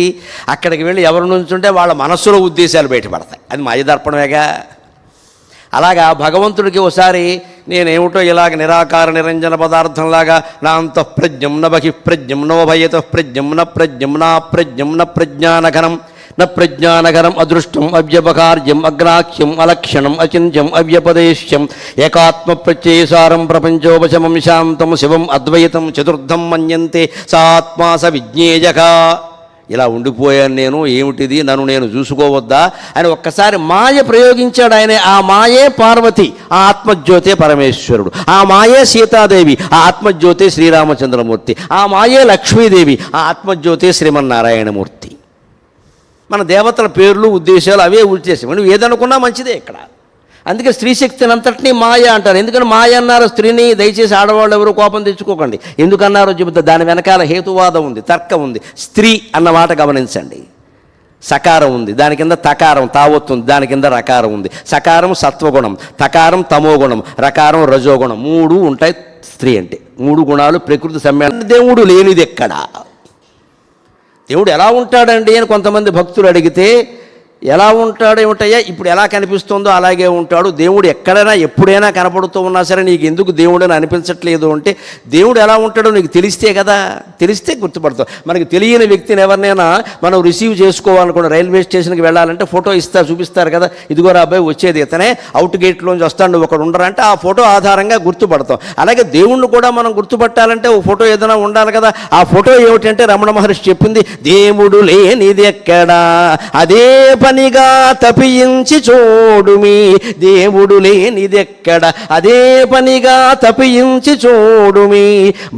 అక్కడికి వెళ్ళి ఎవరి నుంచి ఉంటే వాళ్ళ మనస్సులో ఉద్దేశాలు బయటపడతాయి, అది మాయదర్పణమేగా. అలాగా భగవంతుడికి ఒకసారి నేనేమిటో ఇలాగ నిరాకార నిరంజన పదార్థంలాగా నా అంతఃప్రజ్ఞం న బహిఃప్రజ్ఞం నోభయతఃప్రజ్ఞం న ప్రజ్ఞం నా ప్రజ్ఞం న ప్రజ్ఞానఘనం న ప్రజ్ఞానగరం అదృష్టం అవ్యపకార్యం అగ్రాహ్యం అలక్షణం అచింత్యం అవ్యపదేశ్యం ఏకాత్మ ప్రత్యయసారం ప్రపంచోపశమం శాంతం శివం అద్వైతం చతుర్థం మన్యంతే సాత్మా స విజ్ఞేయక. ఇలా ఉండిపోయాను నేను, ఏమిటిది, నన్ను నేను చూసుకోవద్దా అని ఒక్కసారి మాయ ప్రయోగించాడు ఆయన. ఆ మాయే పార్వతి, ఆ ఆత్మజ్యోతే పరమేశ్వరుడు. ఆ మాయే సీతాదేవి, ఆ ఆత్మజ్యోతే శ్రీరామచంద్రమూర్తి. ఆ మాయే లక్ష్మీదేవి, ఆ ఆత్మజ్యోతే శ్రీమన్నారాయణమూర్తి. మన దేవతల పేర్లు ఉద్దేశాలు అవే ఉద్దేశం. నువ్వు ఏదనుకున్నా మంచిదే ఇక్కడ. అందుకే స్త్రీశక్తిని అంతటినీ మాయ అంటారు. ఎందుకని మాయ అన్నారు స్త్రీని? దయచేసి ఆడవాళ్ళు ఎవరు కోపం తెచ్చుకోకండి. ఎందుకన్నారో చెబుతా, దాని వెనకాల హేతువాదం ఉంది, తర్కం ఉంది. స్త్రీ అన్న మాట గమనించండి. సకారం ఉంది, దాని కింద తకారం తావొత్తు ఉంది, దాని కింద రకారం ఉంది. సకారం సత్వగుణం, తకారం తమోగుణం, రకారం రజోగుణం. 3 ఉంటాయి స్త్రీ అంటే. 3 గుణాలు ప్రకృతి సమ్మేళనం. దేవుడు లేనిది ఎక్కడ? దేవుడు ఎలా ఉంటాడండి అని కొంతమంది భక్తులు అడిగితే, ఎలా ఉంటాడు ఏమిటయ్యా, ఇప్పుడు ఎలా కనిపిస్తుందో అలాగే ఉంటాడు. దేవుడు ఎక్కడైనా ఎప్పుడైనా కనపడుతూ ఉన్నా సరే నీకు ఎందుకు దేవుడు అని అనిపించట్లేదు అంటే, దేవుడు ఎలా ఉంటాడో నీకు తెలిస్తే కదా, తెలిస్తే గుర్తుపడతావు. మనకి తెలియని వ్యక్తిని ఎవరినైనా మనం రిసీవ్ చేసుకోవాలనుకున్న రైల్వే స్టేషన్కి వెళ్ళాలంటే ఫోటో చూపిస్తారు కదా, ఇదిగో రా అబ్బాయి వచ్చేది ఇతనే, అవుట్ గేట్లోంచి వస్తాడు, నువ్వు ఒకడు ఉండరంటే ఆ ఫోటో ఆధారంగా గుర్తుపడతాం. అలాగే దేవుణ్ణి కూడా మనం గుర్తుపట్టాలంటే ఓ ఫోటో ఏదైనా ఉండాలి కదా. ఆ ఫోటో ఏమిటంటే రమణ మహర్షి చెప్పింది, దేవుడు లేనిది ఎక్కడా అదే పనిగా తపించి చూడుమి. దేవుడు లేనిదెక్కడ అదే పనిగా తపించి చూడుమి.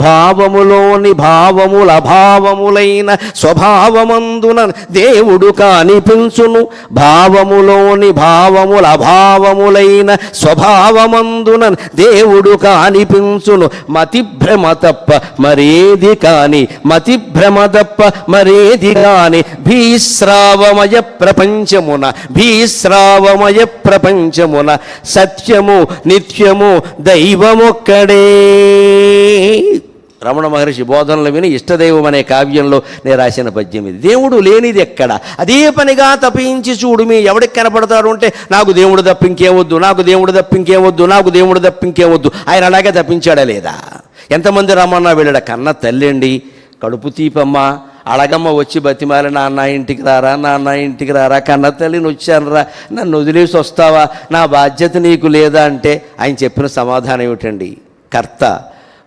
భావములోని భావముల భావములైన స్వభావమందున దేవుడు కానిపించును. భావములోని భావముల భావములైన స్వభావమందున దేవుడు కానిపించును. మతిభ్రమ తప్ప మరేది కాని, మతిభ్రమ తప్ప మరేది కాని భీశ్రావమయ ప్రపంచమున, భీశ్రావమయ ప్రపంచమున సత్యము నిత్యము దైవమొక్కడే. రమణ మహర్షి బోధనలు విని ఇష్టదైవం అనే కావ్యంలో నేను రాసిన పద్యం ఇది. దేవుడు లేనిది ఎక్కడ అదే పనిగా తప్పించి చూడుమి. ఎవడికి కనపడతాడు అంటే, నాకు దేవుడు తప్పింకేవద్దు, నాకు దేవుడు తప్పింకేవద్దు, నాకు దేవుడు తప్పింకేవద్దు. ఆయన అలాగే తప్పించాడా లేదా? ఎంతమంది రమ్మన్నా వెళ్ళాడు. కన్న తల్లండి, కడుపు తీపమ్మ, అడగమ్మ వచ్చి బతిమాలి, నాన్న ఇంటికి రారా, నాన్న ఇంటికి రారా, కన్న తల్లిని వచ్చానురా, నన్ను వదిలేసి వస్తావా, నా బాధ్యత నీకు లేదా అంటే ఆయన చెప్పిన సమాధానం ఏమిటండి? కర్త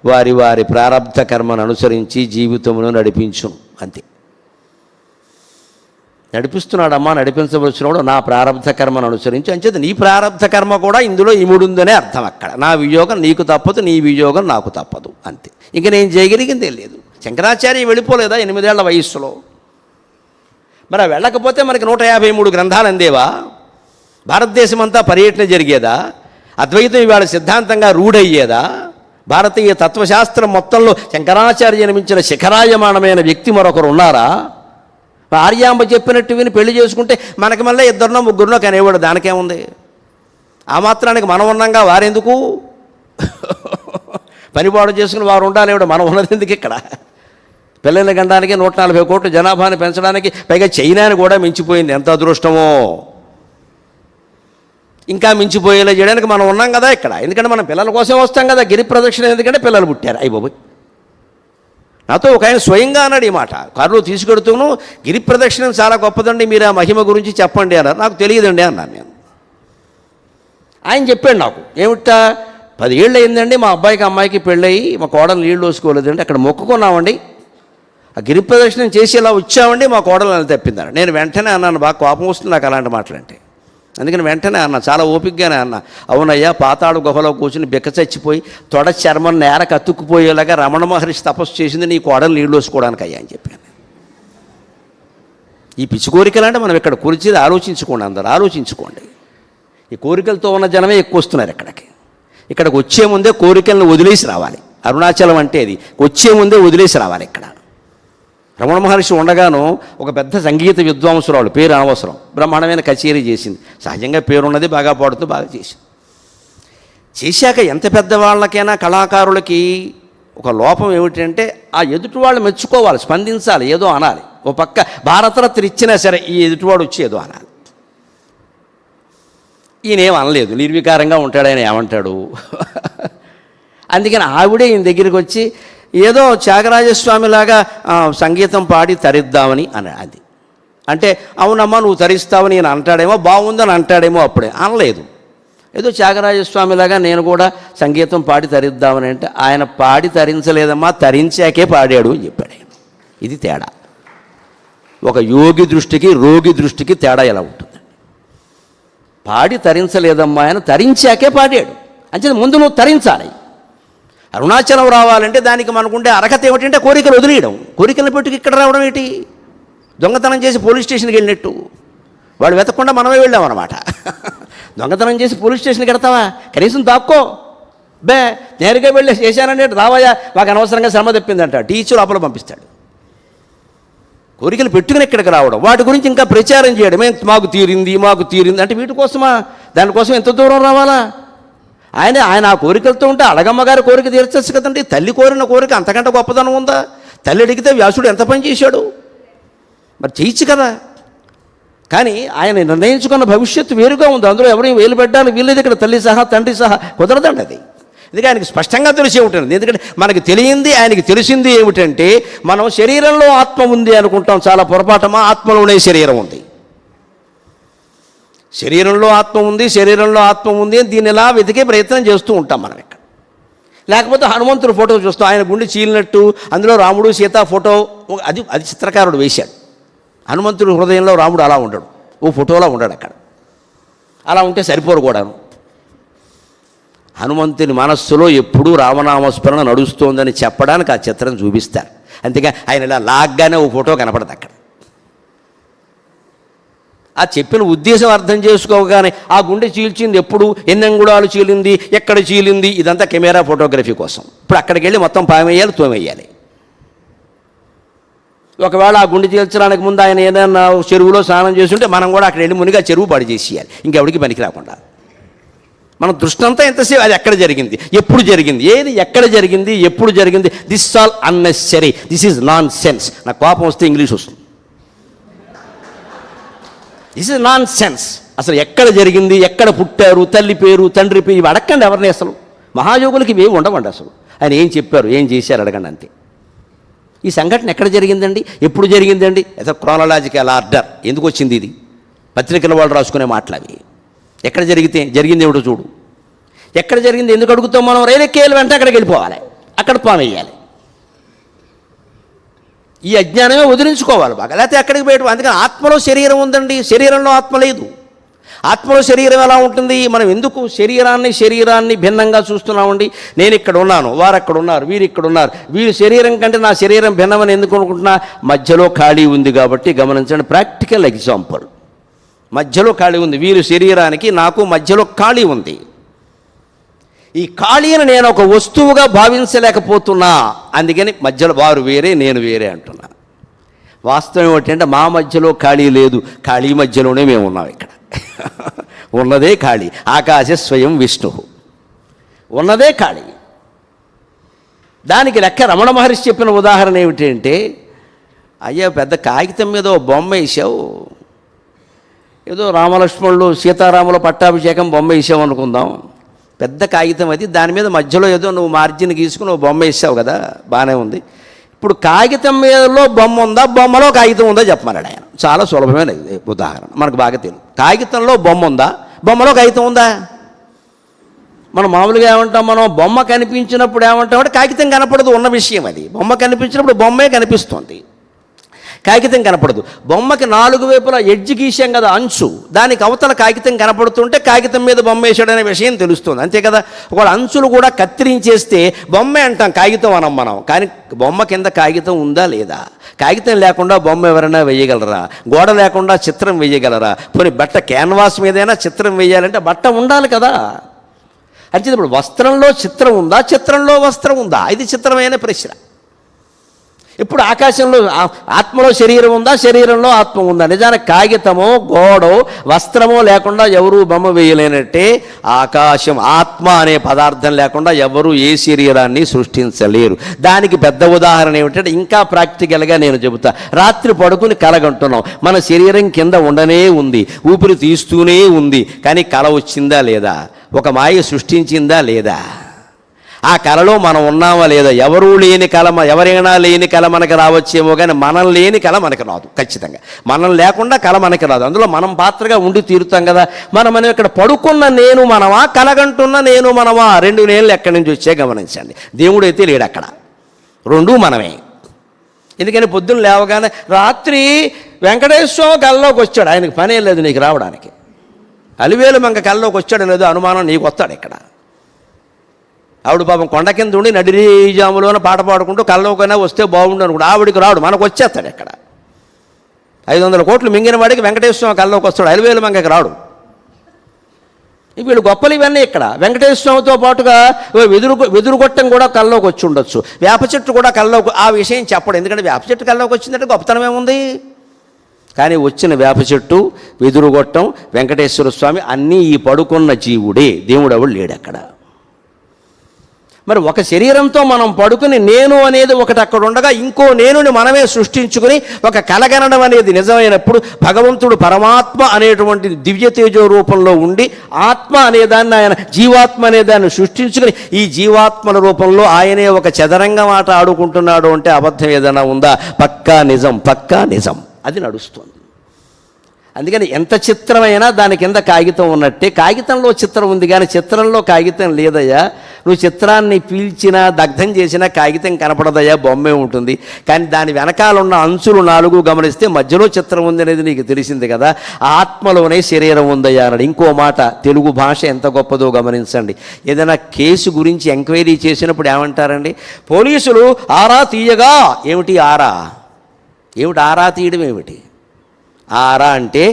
వారి వారి ప్రారబ్ధ కర్మను అనుసరించి జీవితంలో నడిపించును, అంతే. నడిపిస్తున్నాడమ్మా, నడిపించవలసినవాడు నా ప్రారబ్ధ కర్మను అనుసరించి. అంచేది నీ ప్రారబ్ధ కర్మ కూడా ఇందులో ఇముడుందనే అర్థం. అక్కడ నా వియోగం నీకు తప్పదు, నీ వియోగం నాకు తప్పదు, అంతే. ఇంక నేను చేయగలిగిందే లేదు. శంకరాచార్య వెళ్ళిపోలేదా 8 ఏళ్ల వయస్సులో? మరి వెళ్ళకపోతే మనకి 153 గ్రంథాలు అందేవా? భారతదేశం అంతా పర్యటన జరిగేదా? అద్వైతం ఇవాళ సిద్ధాంతంగా రూఢయ్యేదా? భారతీయ తత్వశాస్త్రం మొత్తంలో శంకరాచార్య జన్మించిన శిఖరాయమానమైన వ్యక్తి మరొకరు ఉన్నారా? ఆర్యాంబ చెప్పినట్టు విని పెళ్లి చేసుకుంటే మనకి మళ్ళీ 2 3 కనేవాడు, దానికేముంది? ఆ మాత్రానికి మనం ఉన్నాగా వారెందుకు? పనిపాడు చేసుకుని వారు ఉండాలి, మనం ఉన్నది ఎందుకు ఇక్కడ? పిల్లల్ని గండానికి 140 కోట్ల జనాభాని పెంచడానికి, పైగా చైనాని కూడా మించిపోయింది. ఎంత అదృష్టమో! ఇంకా మించిపోయేలా చేయడానికి మనం ఉన్నాం కదా ఇక్కడ. ఎందుకంటే మనం పిల్లల కోసం వస్తాం కదా. గిరి ప్రదక్షిణ ఎందుకంటే పిల్లలు పుట్టారు. అయ్యబాబోయ్, నాతో ఒక ఆయన స్వయంగా అన్నాడు ఈ మాట. కారులో తీసుకెడుతూను, గిరి ప్రదక్షిణ చాలా గొప్పదండి, మీరు ఆ మహిమ గురించి చెప్పండి అన్నారు. నాకు తెలియదండి అన్నాను నేను. ఆయన చెప్పాడు నాకు, ఏమిటా, 10 ఏళ్ళు అయిందండి మా అబ్బాయికి అమ్మాయికి పెళ్ళయి, మా కోడలు నీళ్ళు వేసుకోలేదండి, అక్కడ మొక్కుకున్నామండి, ఆ గిరి ప్రదక్షిణం చేసి ఇలా వచ్చామండి, మా కోడలు అని తెప్పిందాను. నేను వెంటనే అన్నాను, బాగా కోపం వస్తుంది నాకు అలాంటి మాటలంటే. అందుకని వెంటనే అన్నా, చాలా ఓపికగానే అన్నా, అవునయ్యా, పాతాళ గుహలో కూర్చుని బిక్క చచ్చిపోయి తొడ చర్మం నేరకు అతుక్కుపోయేలాగా రమణ మహర్షి తపస్సు చేసింది నీ కోడలు నీళ్ళు వేసుకోవడానికి అయ్యా అని చెప్పాను. ఈ పిచ్చి కోరికలంటే మనం ఇక్కడ కూర్చేది ఆలోచించుకోండి, అందరూ ఆలోచించుకోండి. ఈ కోరికలతో ఉన్న జనమే ఎక్కువ వస్తున్నారు ఇక్కడికి. ఇక్కడికి వచ్చే ముందే కోరికలను వదిలేసి రావాలి. అరుణాచలం అంటే అది వచ్చే ముందే వదిలేసి రావాలి. ఇక్కడ రమణ మహర్షి ఉండగాను ఒక పెద్ద సంగీత విద్వాంసురాలు, పేరు అనవసరం, బ్రహ్మాండమైన కచేరీ చేసింది. సహజంగా పేరున్నది, బాగా పాడుతూ బాగా చేసింది. చేశాక ఎంత పెద్దవాళ్ళకైనా కళాకారులకి ఒక లోపం ఏమిటంటే, ఆ ఎదుటి వాళ్ళు మెచ్చుకోవాలి, స్పందించాలి, ఏదో అనాలి. ఓ పక్క భారతరత్న ఇచ్చినా సరే ఈ ఎదుటివాడు వచ్చి ఏదో అనాలి. ఈయనేం అనలేదు, నిర్వికారంగా ఉంటాడు. ఆయన ఏమంటాడు? అందుకని ఆవిడే ఈయన దగ్గరికి వచ్చి ఏదో త్యాగరాజస్వామిలాగా సంగీతం పాడి తరిద్దామని అని అది అంటే, అవునమ్మా నువ్వు తరిస్తావని నేను అంటాడేమో, బాగుందని అంటాడేమో. అప్పుడే అనలేదు. ఏదో త్యాగరాజస్వామిలాగా నేను కూడా సంగీతం పాడి తరిద్దామని అంటే, ఆయన పాడి తరించలేదమ్మా, తరించాకే పాడాడు అని చెప్పాడు ఆయన. ఇది తేడా. ఒక యోగి దృష్టికి రోగి దృష్టికి తేడా ఎలా ఉంటుంది? పాడి తరించలేదమ్మా, ఆయన తరించాకే పాడాడు. అంటే ముందు నువ్వు తరించాలి. అరుణాచలం రావాలంటే దానికి మనకుండే అర్హత ఏమిటంటే కోరికలు వదిలేయడం. కోరికలను పెట్టుకు ఇక్కడ రావడం ఏంటి? దొంగతనం చేసి పోలీస్ స్టేషన్కి వెళ్ళినట్టు. వాడు వెతకుండా మనమే వెళ్ళామన్నమాట. దొంగతనం చేసి పోలీస్ స్టేషన్కి వెళ్తావా? కనీసం దాక్కో బే, నేరుగా వెళ్ళి చేశానంటే రావయ్యా, మాకు అనవసరంగా శ్రమ తెప్పిందంట, టీచర్ లోపల పంపిస్తాడు. కోరికలు పెట్టుకుని ఇక్కడికి రావడం, వాటి గురించి ఇంకా ప్రచారం చేయడం, మాకు తీరింది అంటే వీటి కోసమా? దానికోసం ఎంత దూరం రావాలా? ఆయన ఆ కోరికలతో ఉంటే అడగమ్మ గారి కోరిక తీర్చచ్చు కదండి. తల్లి కోరిన కోరిక అంతకంటే గొప్పదనం ఉందా? తల్లి అడిగితే వ్యాసుడు ఎంత పని చేశాడు, మరి చేయొచ్చు కదా. కానీ ఆయన నిర్ణయించుకున్న భవిష్యత్తు వేరుగా ఉంది. అందులో ఎవరు వేలు పెట్టడానికి వీళ్ళేది. ఇక్కడ తల్లి సహా తండ్రి సహా కుదరదండి అది. ఎందుకంటే ఆయనకి స్పష్టంగా తెలిసే ఉంటుంది. ఎందుకంటే మనకి తెలియంది, ఆయనకి తెలిసింది ఏమిటంటే మనం శరీరంలో ఆత్మ ఉంది అనుకుంటాం. చాలా పొరపాటమా? ఆత్మలోనే శరీరం ఉంది. శరీరంలో ఆత్మ ఉంది అని దీన్ని ఎలా వెతికే ప్రయత్నం చేస్తూ ఉంటాం మనం ఇక్కడ. లేకపోతే హనుమంతుడి ఫోటో చూస్తాం, ఆయన గుండె చీలినట్టు, అందులో రాముడు సీత ఫోటో, అది చిత్రకారుడు వేశాడు. హనుమంతుడి హృదయంలో రాముడు అలా ఉండడు, ఓ ఫోటోలా ఉండడు అక్కడ. అలా ఉంటే సరిపోరు కూడాను. హనుమంతుని మనస్సులో ఎప్పుడూ రామనామస్మరణ నడుస్తోందని చెప్పడానికి ఆ చిత్రం చూపిస్తారు. అంతేగా ఆయన ఇలా లాగ్గానే ఓ ఫోటో కనపడదు అక్కడ. ఆ చెప్పిన ఉద్దేశం అర్థం చేసుకోగానే ఆ గుండె చీల్చింది ఎప్పుడు, ఎన్ని అంగుళాలు చీలింది, ఎక్కడ చీలింది, ఇదంతా కెమెరా ఫోటోగ్రఫీ కోసం. ఇప్పుడు అక్కడికి వెళ్ళి మొత్తం పామేయాలి, తోమేయాలి. ఒకవేళ ఆ గుండె చీల్చడానికి ముందు ఆయన ఏదైనా చెరువులో స్నానం చేస్తుంటే మనం కూడా అక్కడ వెళ్ళి మునిగా చెరువు పాడు చేసేయాలి, ఇంకెవడికి పనికి రాకుండా. మన దృష్టి అంతా ఎంతసేపు అది ఎక్కడ జరిగింది, ఎప్పుడు జరిగింది, ఏది ఎక్కడ జరిగింది, ఎప్పుడు జరిగింది. This all unnecessary, this is non sense. నాకు కోపం వస్తే ఇంగ్లీష్ వస్తుంది. This is non sense. అసలు ఎక్కడ జరిగింది, ఎక్కడ పుట్టారు, తల్లి పేరు, తండ్రి పేరు, ఇవి అడగండి ఎవరిని. అసలు మహాయోగులకి ఇవి ఉండవండి. అసలు ఆయన ఏం చెప్పారు, ఏం చేశారు అడగండి అంతే. ఈ సంఘటన ఎక్కడ జరిగిందండి, ఎప్పుడు జరిగిందండి, ఏదో క్రోనలాజికల్ ఆర్డర్ ఎందుకు వచ్చింది ఇది? పత్రికల వాళ్ళు రాసుకునే మాటలు అవి. ఎక్కడ జరిగింది ఏమిటో చూడు. ఎక్కడ జరిగింది ఎందుకు అడుగుతాం మనం? రైలు ఎక్కేయాలి, వెంటనే అక్కడికి వెళ్ళిపోవాలి, అక్కడ పామేయాలి. ఈ అజ్ఞానమే వదిలించుకోవాలి బాగా, లేకపోతే ఎక్కడికి పోయటం. అందుకని ఆత్మలో శరీరం ఉందండి, శరీరంలో ఆత్మ లేదు. ఆత్మలో శరీరం ఎలా ఉంటుంది? మనం ఎందుకు శరీరాన్ని భిన్నంగా చూస్తున్నామండి? నేను ఇక్కడ ఉన్నాను, వారు అక్కడ ఉన్నారు, వీరు ఇక్కడ ఉన్నారు. వీరి శరీరం కంటే నా శరీరం భిన్నమని ఎందుకు అనుకుంటున్నా? మధ్యలో ఖాళీ ఉంది కాబట్టి. గమనించండి, ప్రాక్టికల్ ఎగ్జాంపుల్. మధ్యలో ఖాళీ ఉంది, వీరి శరీరానికి నాకు మధ్యలో ఖాళీ ఉంది. ఈ ఖాళీని నేను ఒక వస్తువుగా భావించలేకపోతున్నా. అందుకని మధ్యలో వారు వేరే, నేను వేరే అంటున్నా. వాస్తవం ఏమిటంటే మా మధ్యలో ఖాళీ లేదు, ఖాళీ మధ్యలోనే మేము ఉన్నాం. ఇక్కడ ఉన్నదే ఖాళీ. ఆకాశ స్వయం విష్ణు, ఉన్నదే ఖాళీ. దానికి లెక్క రమణ మహర్షి చెప్పిన ఉదాహరణ ఏమిటంటే, అయ్యా పెద్ద కాగితం మీద బొమ్మ వేసావు, ఏదో రామలక్ష్మణులు సీతారాముల పట్టాభిషేకం బొమ్మ వేసావు అనుకుందాం. పెద్ద కాగితం అది, దాని మీద మధ్యలో ఏదో నువ్వు మార్జిన్ గీసుకుని నువ్వు బొమ్మ వేసావు కదా, బాగానే ఉంది. ఇప్పుడు కాగితం మీదలో బొమ్మ ఉందా, బొమ్మలో కాగితం ఉందా చెప్పమన్నాడు ఆయన. చాలా సులభమైన ఉదాహరణ, మనకు బాగా తెలియదు. కాగితంలో బొమ్మ ఉందా, బొమ్మలో కాగితం ఉందా? మనం మామూలుగా ఏమంటాం, మనం బొమ్మ కనిపించినప్పుడు ఏమంటామంటే కాగితం కనపడదు, ఉన్న విషయం అది. బొమ్మ కనిపించినప్పుడు బొమ్మే కనిపిస్తుంది, కాగితం కనపడదు. బొమ్మకి 4 వైపులా ఎడ్జ్ గీసాం కదా, అంచు, దానికి అవతల కాగితం కనపడుతుంటే కాగితం మీద బొమ్మ వేసాడనే విషయం తెలుస్తుంది, అంతే కదా. ఒకవేళ అంచులు కూడా కత్తిరించేస్తే బొమ్మే అంటాం, కాగితం అనం మనం. కానీ బొమ్మ కింద కాగితం ఉందా లేదా? కాగితం లేకుండా బొమ్మ ఎవరైనా వేయగలరా? గోడ లేకుండా చిత్రం వేయగలరా? పోనీ బట్ట క్యాన్వాస్ మీదైనా చిత్రం వేయాలంటే బట్ట ఉండాలి కదా. అంటే ఇప్పుడు వస్త్రంలో చిత్రం ఉందా, చిత్రంలో వస్త్రం ఉందా? ఇది చిత్రమైన ప్రశ్న. ఇప్పుడు ఆకాశంలో ఆత్మలో శరీరం ఉందా, శరీరంలో ఆత్మ ఉందా? నిజానికి కాగితమో గోడో వస్త్రమో లేకుండా ఎవరూ బొమ్మ వేయలేనట్టే ఆకాశం ఆత్మ అనే పదార్థం లేకుండా ఎవరు ఏ శరీరాన్ని సృష్టించలేరు. దానికి పెద్ద ఉదాహరణ ఏమిటంటే, ఇంకా ప్రాక్టికల్గా నేను చెబుతా. రాత్రి పడుకుని కలగంటున్నాం, మన శరీరం కింద ఉండనే ఉంది, ఊపిరి తీస్తూనే ఉంది. కానీ కల వచ్చిందా లేదా? ఒక మాయ సృష్టించిందా లేదా? ఆ కళలో మనం ఉన్నామా లేదా? ఎవరూ లేని కళ, ఎవరైనా లేని కళ మనకు రావచ్చేమో, కానీ మనం లేని కళ మనకు రాదు. ఖచ్చితంగా మనం లేకుండా కళ మనకి రాదు. అందులో మనం పాత్రగా ఉండి తీరుతాం కదా. మనం ఇక్కడ పడుకున్న నేను మనమా, కలగంటున్న నేను మనమా? 2 నేళ్ళు ఎక్కడి నుంచి వచ్చే గమనించండి. దేవుడు అయితే లేడు అక్కడ, 2 మనమే. ఎందుకని పొద్దున్న లేవగానే రాత్రి వెంకటేశ్వర కళ్ళలోకి వచ్చాడు, ఆయనకి పనే లేదు నీకు రావడానికి. అలివేలు మంగ కళ్ళలోకి వచ్చాడు లేదో అనుమానం నీకు వస్తాడు ఇక్కడ. ఆవిడ పాపం కొండ కింద ఉండి నడిజాములోనే పాట పాడుకుంటూ కళ్ళలోకైనా వస్తే బాగుండు అనుకుంటా. ఆవిడికి రాడు, మనకు వచ్చేస్తాడు ఇక్కడ. 500 కోట్లు మింగిన వాడికి వెంకటేశ్వర కళ్ళలోకి వస్తాడు, అలివేలు మంగకి రాడు. వీళ్ళు గొప్పలు ఇవన్నీ. ఇక్కడ వెంకటేశ్వర స్వామితో పాటుగా వెదురుగొట్టం కూడా కల్లోకి వచ్చి ఉండొచ్చు, వేప చెట్టు కూడా కల్లోకి, ఆ విషయం చెప్పడం, ఎందుకంటే వేప చెట్టు కల్లోకి వచ్చిందంటే గొప్పతనం ఏముంది. కానీ వచ్చిన వేప చెట్టు, వెదురుగొట్టం, వెంకటేశ్వర స్వామి అన్నీ ఈ పడుకున్న జీవుడే, దేవుడు ఎవడు లేడు అక్కడ. మరి ఒక శరీరంతో మనం పడుకుని నేను అనేది ఒకటి అక్కడ ఉండగా ఇంకో నేనుని మనమే సృష్టించుకుని ఒక కలగనడం అనేది నిజమైనప్పుడు భగవంతుడు పరమాత్మ అనేటువంటి దివ్య తేజో రూపంలో ఉండి ఆత్మ అనేదాన్ని ఆయన జీవాత్మ అనేదాన్ని సృష్టించుకుని ఈ జీవాత్మల రూపంలో ఆయనే ఒక చదరంగం ఆట ఆడుకుంటున్నాడు అంటే అబద్ధం ఏదైనా ఉందా? పక్కా నిజం, పక్కా నిజం. అది నడుస్తుంది. అందుకని ఎంత చిత్రమైనా దాని కింద కాగితం ఉన్నట్టే. కాగితంలో చిత్రం ఉంది కానీ చిత్రంలో కాగితం లేదయ్యా. నువ్వు చిత్రాన్ని పీల్చినా దగ్ధం చేసినా కాగితం కనపడదయ్యా, బొమ్మే ఉంటుంది. కానీ దాని వెనకాల ఉన్న అంచులు 4 గమనిస్తే మధ్యలో చిత్రం ఉంది అనేది నీకు తెలిసింది కదా. ఆత్మలోనే శరీరం ఉందయ్యా అన్నాడు. ఇంకో మాట, తెలుగు భాష ఎంత గొప్పదో గమనించండి. ఏదైనా కేసు గురించి ఎంక్వైరీ చేసినప్పుడు ఏమంటారండి? పోలీసులు ఆరా తీయగా, ఏమిటి ఆరా? ఏమిటి ఆరా తీయడం ఏమిటి? ఆరా అంటే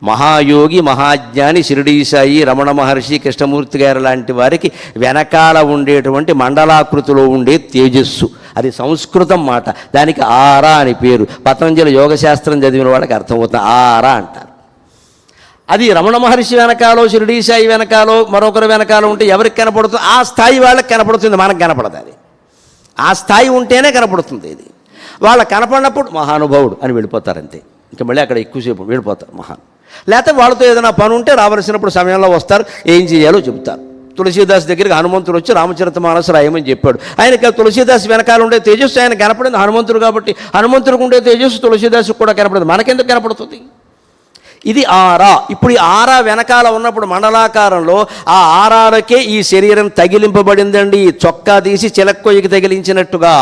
మహాయోగి మహాజ్ఞాని షిరిడీ సాయి రమణ మహర్షి కృష్ణమూర్తి గారు లాంటి వారికి వెనకాల ఉండేటువంటి మండలాకృతిలో ఉండే తేజస్సు, అది సంస్కృతం మాట. దానికి ఆరా అని పేరు. పతంజలి యోగశాస్త్రం చదివిన వాళ్ళకి అర్థమవుతుంది. ఆరా అంటారు. అది రమణ మహర్షి వెనకాలో షిరిడీ సాయి వెనకాలో మరొకరు వెనకాల ఉంటే ఎవరికి కనపడుతుంది? ఆ స్థాయి వాళ్ళకి కనపడుతుంది, మనకు కనపడదు. అది ఆ స్థాయి ఉంటేనే కనపడుతుంది. ఇది వాళ్ళకి కనపడినప్పుడు మహానుభావుడు అని వెళ్ళిపోతారు అంతే. ఇంకా మళ్ళీ అక్కడ ఎక్కువసేపు వెళ్ళిపోతారు మహాన్. లేకపోతే వాళ్ళతో ఏదైనా పని ఉంటే రావలసినప్పుడు సమయంలో వస్తారు, ఏం చేయాలో చెబుతారు. తులసీదాస్ దగ్గరికి హనుమంతుడు వచ్చి రామచరితమానస రాయమని చెప్పాడు. ఆయనకి తులసీదాస్ వెనకాల ఉండే తేజస్సు ఆయన కనపడింది హనుమంతుడు కాబట్టి. హనుమంతుడికి ఉండే తేజస్సు తులసీదాసుకు కూడా కనపడింది, మనకెందుకు కనపడుతుంది? ఇది ఆరా. ఇప్పుడు ఈ ఆరా వెనకాల ఉన్నప్పుడు మండలాకారంలో ఆ ఆరాలకే ఈ శరీరం తగిలింపబడిందండి, చొక్కా తీసి చిలక్కొయ్యకి తగిలించినట్టుగా.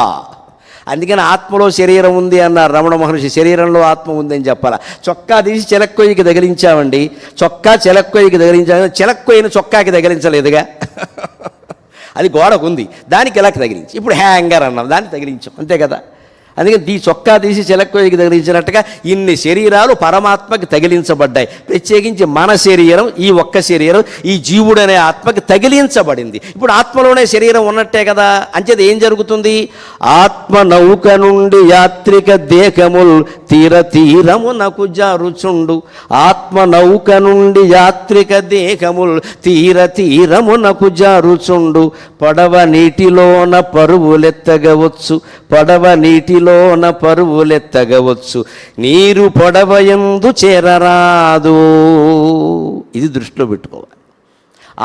అందుకని ఆత్మలో శరీరం ఉంది అన్నారు రమణ మహర్షి. శరీరంలో ఆత్మ ఉందని చెప్పాలా. చొక్కా తీసి చిలక్కొయ్యకి తగిలించామండి. చొక్కా చిలక్కొయ్యకి తగిలించాము, చిలక్కొయ్యను చొక్కాకి తగిలించలేదుగా. అది గోడకు ఉంది, దానికి ఇలా తగిలించి. ఇప్పుడు హ్యాంగర్ అన్నాం, దాన్ని తగిలించాం, అంతే కదా. అందుకని ఈ చొక్కా తీసి చిలక్కొయ్యకి తగిలించినట్టుగా ఇన్ని శరీరాలు పరమాత్మకి తగిలించబడ్డాయి. ప్రత్యేకించి మన శరీరం, ఈ ఒక్క శరీరం ఈ జీవుడనే ఆత్మకి తగిలించబడింది. ఇప్పుడు ఆత్మలోనే శరీరం ఉన్నట్టే కదా. అంచేది ఏం జరుగుతుంది? ఆత్మ నౌక నుండి యాత్రిక దేహముల్ తీరమునకు జారుచుండు. ఆత్మ నౌక నుండి యాత్రిక దేహముల్ తీరమునకు జారుచుండు. పడవ నీటిలోన పరువులెత్తగవచ్చు, పడవ నీటిలోన పరువులెత్తగవచ్చు, నీరు పడవయందు చేరరాదు. ఇది దృష్టిలో పెట్టుకోవాలి.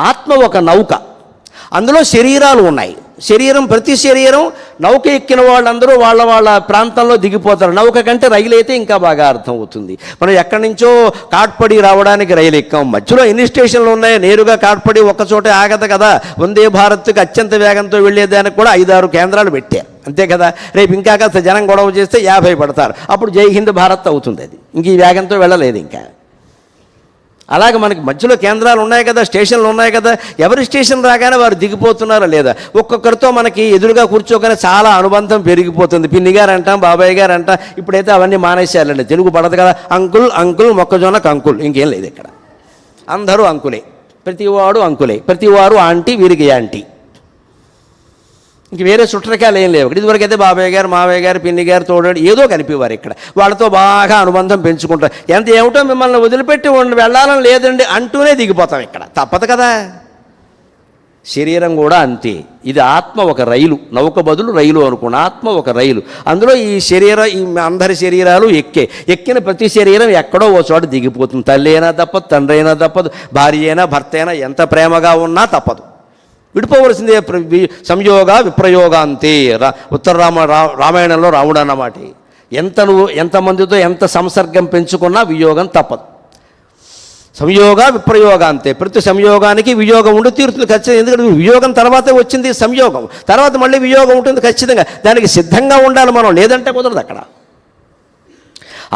ఆత్మ ఒక నౌక, అందులో శరీరాలు ఉన్నాయి. శరీరం, ప్రతి శరీరం, నౌక ఎక్కిన వాళ్ళందరూ వాళ్ళ వాళ్ళ ప్రాంతంలో దిగిపోతారు. నౌక కంటే రైలు అయితే ఇంకా బాగా అర్థం అవుతుంది. మనం ఎక్కడి నుంచో కాట్పడి రావడానికి రైలు ఎక్కాం, మధ్యలో ఎన్ని స్టేషన్లు ఉన్నాయి, నేరుగా కాట్పడి ఒక్కచోటే ఆగదు కదా. వందే భారత్కి అత్యంత వేగంతో వెళ్ళేదానికి కూడా 5-6 కేంద్రాలు పెట్టారు, అంతే కదా. రేపు ఇంకా కాస్త జనం గొడవ చేస్తే 50 పడతారు, అప్పుడు జై హింద్ భారత్ అవుతుంది. అది ఇంక ఈ వేగంతో వెళ్ళలేదు ఇంకా. అలాగే మనకి మధ్యలో కేంద్రాలు ఉన్నాయి కదా, స్టేషన్లు ఉన్నాయి కదా. ఎవరి స్టేషన్ రాగానే వారు దిగిపోతున్నారా లేదా? ఒక్కొక్కరితో మనకి ఎదురుగా కూర్చోగానే చాలా అనుబంధం పెరిగిపోతుంది. పిన్ని గారు అంటాం, బాబాయ్ గారు అంటాం. ఇప్పుడైతే అవన్నీ మానేశారండి, తెలుగు పడదు కదా. అంకుల్ అంకుల్, మొక్కజొన్న కంకుల్, ఇంకేం లేదు ఇక్కడ. అందరూ అంకులే, ప్రతివాడు అంకులే, ప్రతివారు ఆంటీ, వీరికి యాంటీ. ఇంక వేరే చుట్టరికాయలు ఏం లేవు. ఇదివరకు అయితే బాబాయ్ గారు, మావయ్య గారు, పిన్ని గారు, తోడు ఏదో కనిపించేవారు. ఇక్కడ వాళ్ళతో బాగా అనుబంధం పెంచుకుంటారు. ఎంత ఏమిటో మిమ్మల్ని వదిలిపెట్టి వెళ్ళాలని లేదండి అంటూనే దిగిపోతాం. ఇక్కడ తప్పదు కదా. శరీరం కూడా అంతే. ఇది ఆత్మ ఒక రైలు, నౌక బదులు రైలు అనుకోండి. ఆత్మ ఒక రైలు, అందులో ఈ శరీరం, ఈ అందరి శరీరాలు ఎక్కిన ప్రతి శరీరం ఎక్కడో ఓ చోట దిగిపోతుంది. తల్లి అయినా తప్పదు, తండ్రి అయినా తప్పదు, భార్య అయినా భర్త అయినా ఎంత ప్రేమగా ఉన్నా తప్పదు, విడిపోవలసిందే. సంయోగ విప్రయోగ అంతే. రామాయణంలో రాముడు అన్నమాట. నువ్వు ఎంతమందితో ఎంత సంసర్గం పెంచుకున్నా వియోగం తప్పదు. సంయోగ విప్రయోగ అంతే. ప్రతి సంయోగానికి వియోగం ఉండి తీరుతుంది ఖచ్చితంగా. ఎందుకంటే వియోగం తర్వాతే వచ్చింది సంయోగం, తర్వాత మళ్ళీ వియోగం ఉంటుంది ఖచ్చితంగా. దానికి సిద్ధంగా ఉండాలి మనం, లేదంటే కుదరదు అక్కడ.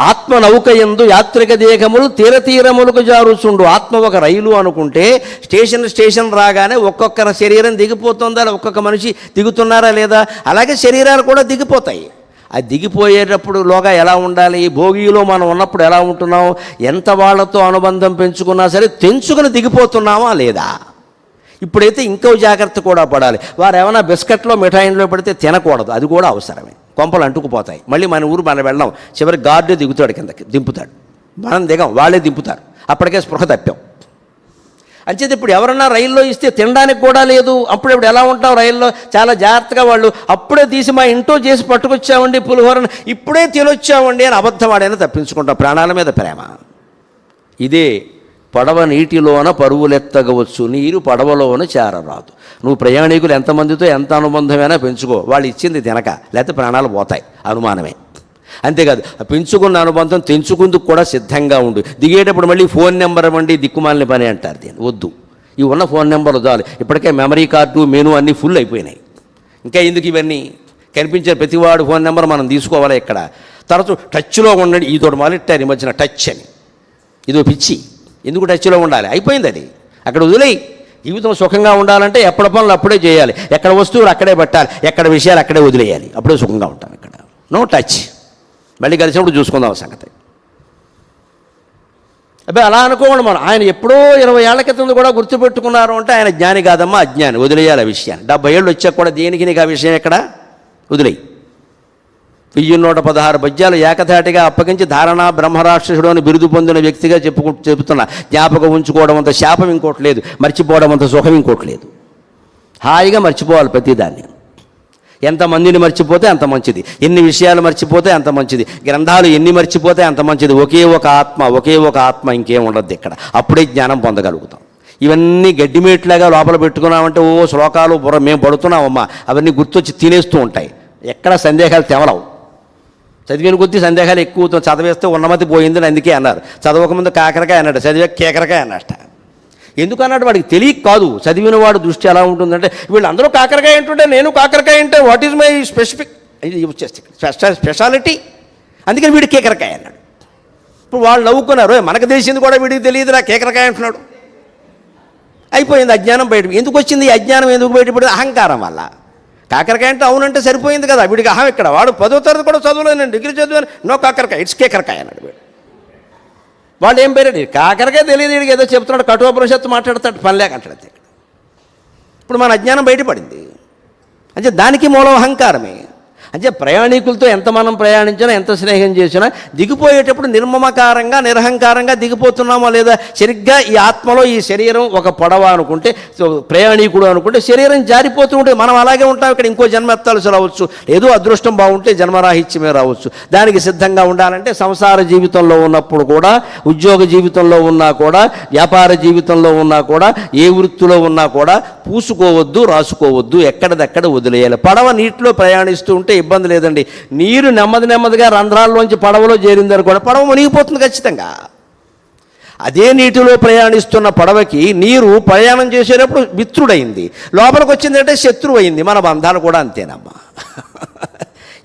ఆత్మ నౌక యందు యాత్రిక దేహములు తీరములకు జారుచుండు. ఆత్మ ఒక రైలు అనుకుంటే స్టేషన్ రాగానే ఒక్కొక్క శరీరం దిగిపోతుందా, ఒక్కొక్క మనిషి దిగుతున్నారా లేదా, అలాగే శరీరాలు కూడా దిగిపోతాయి. అది దిగిపోయేటప్పుడులోగా ఎలా ఉండాలి, భోగిలో మనం ఉన్నప్పుడు ఎలా ఉంటున్నాం, ఎంత వాళ్ళతో అనుబంధం పెంచుకున్నా సరే తెంచుకుని దిగిపోతున్నామా లేదా. ఇప్పుడైతే ఇంకో జాగ్రత్త కూడా పడాలి. వారు ఏమైనా బిస్కెట్లో మిఠాయిలో పెడితే తినకూడదు, అది కూడా అవసరమే. కొంపలు అంటుకుపోతాయి. మళ్ళీ మన ఊరు మనం వెళ్ళాం, చివరి గార్డు దిగుతాడు, కిందకి దింపుతాడు, మనం దిగం, వాళ్ళే దింపుతారు. అప్పటికే స్పృహ తప్పాం. అంచేది ఇప్పుడు ఎవరన్నా రైల్లో ఇస్తే తినడానికి కూడా లేదు. అప్పుడు ఎలా ఉంటాం రైల్లో, చాలా జాగ్రత్తగా వాళ్ళు అప్పుడే తీసి మా ఇంట్లో చేసి పట్టుకొచ్చామండి పులిహోరను, ఇప్పుడే తినొచ్చామండి అని అబద్ధవాడైనా తప్పించుకుంటాం. ప్రాణాల మీద ప్రేమ. ఇదే పడవ నీటిలోన పరువులెత్తగవచ్చు, నీరు పడవలోన చేరరాదు. నువ్వు ప్రయాణికులు ఎంతమందితో ఎంత అనుబంధమైనా పెంచుకో, వాళ్ళు ఇచ్చింది తినక, లేకపోతే ప్రాణాలు పోతాయి, అనుమానమే. అంతేకాదు పెంచుకున్న అనుబంధం తెంచుకుందుకు కూడా సిద్ధంగా ఉండు. దిగేటప్పుడు మళ్ళీ ఫోన్ నెంబర్ ఇవ్వండి, దిక్కుమాలిన పని అంటారు. దీన్ని వద్దు. ఈ ఉన్న ఫోన్ నెంబర్ చాలు. ఇప్పటికే మెమరీ కార్డు, మెనూ అన్నీ ఫుల్ అయిపోయినాయి. ఇంకా ఎందుకు ఇవన్నీ? కనిపించే ప్రతివాడు ఫోన్ నెంబర్ మనం తీసుకోవాలి. ఇక్కడ తరచు టచ్లో ఉండండి. ఈ తోటి మొదలెట్టారు ఈ మధ్యన టచ్ అని, ఇదో పిచ్చి. ఎందుకు టచ్లో ఉండాలి? అయిపోయింది అది, అక్కడ వదిలేయి. జీవితం సుఖంగా ఉండాలంటే ఎప్పటి పనులు అప్పుడే చేయాలి, ఎక్కడ వస్తువులు అక్కడే పెట్టాలి, ఎక్కడ విషయాలు అక్కడే వదిలేయాలి. అప్పుడే సుఖంగా ఉంటాం. ఇక్కడ నో టచ్. మళ్ళీ కలిసినప్పుడు చూసుకుందాం సంగతి. అబ్బాయి అలా అనుకోండి. మనం ఆయన ఎప్పుడో 20 ఏళ్ల క్రితం కూడా గుర్తుపెట్టుకున్నారు అంటే ఆయన జ్ఞాని కాదమ్మా, అజ్ఞాని. వదిలేయాలి ఆ విషయాన్ని. 70 ఏళ్ళు వచ్చాక కూడా దేనికి నీకు ఆ విషయం ఎక్కడ వదిలేయి. 1116 పద్యాలు ఏకధాటిగా అప్పగించి ధారణ బ్రహ్మరాక్షసుడు అని బిరుదు పొందిన వ్యక్తిగా చెబుతున్నా. జ్ఞాపకం ఉంచుకోవడం అంత శాపం ఇంకోటి లేదు, మర్చిపోవడం అంత సుఖం ఇంకోటి లేదు. హాయిగా మర్చిపోవాలి ప్రతిదాన్ని. ఎంతమందిని మర్చిపోతే అంత మంచిది, ఎన్ని విషయాలు మర్చిపోతే అంత మంచిది, గ్రంథాలు ఎన్ని మర్చిపోతే అంత మంచిది. ఒకే ఒక ఆత్మ, ఇంకేం ఉండద్దు ఇక్కడ. అప్పుడే జ్ఞానం పొందగలుగుతాం. ఇవన్నీ గడ్డిమేట్లాగా లోపల పెట్టుకున్నామంటే ఓ శ్లోకాలు బుర్ర మేము పడుతున్నామమ్మా, అవన్నీ గుర్తొచ్చి తినేస్తూ ఉంటాయి. ఎక్కడ సందేహాలు తెవలవు. చదివిన కొద్దీ సందేహాలు ఎక్కువ. చదివేస్తే ఉన్నమతి పోయిందని అందుకే అన్నారు. చదవకముందు కాకరకాయ అన్నాడు, చదివే కేకరకాయ అన్నట్ట. ఎందుకు అన్నాడు? వాడికి తెలియక కాదు. చదివిన వాడు దృష్టి ఎలా ఉంటుందంటే, వీళ్ళందరూ కాకరకాయ అంటుంటే నేను కాకరకాయ అంటే what is my specific speciality, అందుకని వీడు కేకరకాయ అన్నాడు. ఇప్పుడు వాళ్ళు నవ్వుకున్నారు, మనకు తెలిసింది కూడా వీడికి తెలియదు, నా కేకరకాయ అంటున్నాడు. అయిపోయింది అజ్ఞానం బయట. ఎందుకు వచ్చింది ఈ అజ్ఞానం? ఎందుకు బయటపడింది? అహంకారం వల్ల. కాకరకాయ అంటే అవునంటే సరిపోయింది కదా, వీడికి అహం ఇక్కడ. వాడు 10వ తరగతి కూడా చదవలేదు, నేను డిగ్రీ చదివాను, నో కాకరకాయ, ఇట్స్ కేకరకాయ అన్నాడు వీడు. వాళ్ళు ఏం పేరండి? కాకరకాయ తెలియదు, వీడికి ఏదో చెప్తున్నాడు, కఠోపనిషత్తు మాట్లాడతాడు, పని లేక అంటాడు. ఇప్పుడు మన అజ్ఞానం బయటపడింది. అంటే దానికి మూలం అహంకారమే. అంటే ప్రయాణికులతో ఎంత మనం ప్రయాణించినా, ఎంత స్నేహం చేసినా, దిగిపోయేటప్పుడు నిర్మమకారంగా నిరహంకారంగా దిగిపోతున్నామో లేదా. సరిగ్గా ఈ ఆత్మలో ఈ శరీరం ఒక పొడవ అనుకుంటే, ప్రయాణికుడు అనుకుంటే శరీరం జారిపోతూ ఉంటే మనం అలాగే ఉంటాం. ఇక్కడ ఇంకో జన్మ ఎత్తాల్సి రావచ్చు, ఏదో అదృష్టం బాగుంటే జన్మరాహిత్యమే రావచ్చు. దానికి సిద్ధంగా ఉండాలంటే సంసార జీవితంలో ఉన్నప్పుడు కూడా, ఉద్యోగ జీవితంలో ఉన్నా కూడా, వ్యాపార జీవితంలో ఉన్నా కూడా, ఏ వృత్తిలో ఉన్నా కూడా పూసుకోవద్దు, రాసుకోవద్దు, ఎక్కడిదక్కడ వదిలేయాలి. పడవ నీటిలో ప్రయాణిస్తూ ఉంటే ఇబ్బంది లేదండి. నీరు నెమ్మదిగా రంధ్రాల్లోంచి పడవలో చేరిందనుకోండి, పడవ మునిగిపోతుంది ఖచ్చితంగా. అదే నీటిలో ప్రయాణిస్తున్న పడవకి నీరు ప్రయాణం చేసేటప్పుడు మిత్రుడైంది, లోపలికి వచ్చిందంటే శత్రువు అయింది. మన బంధాలు కూడా అంతేనమ్మా.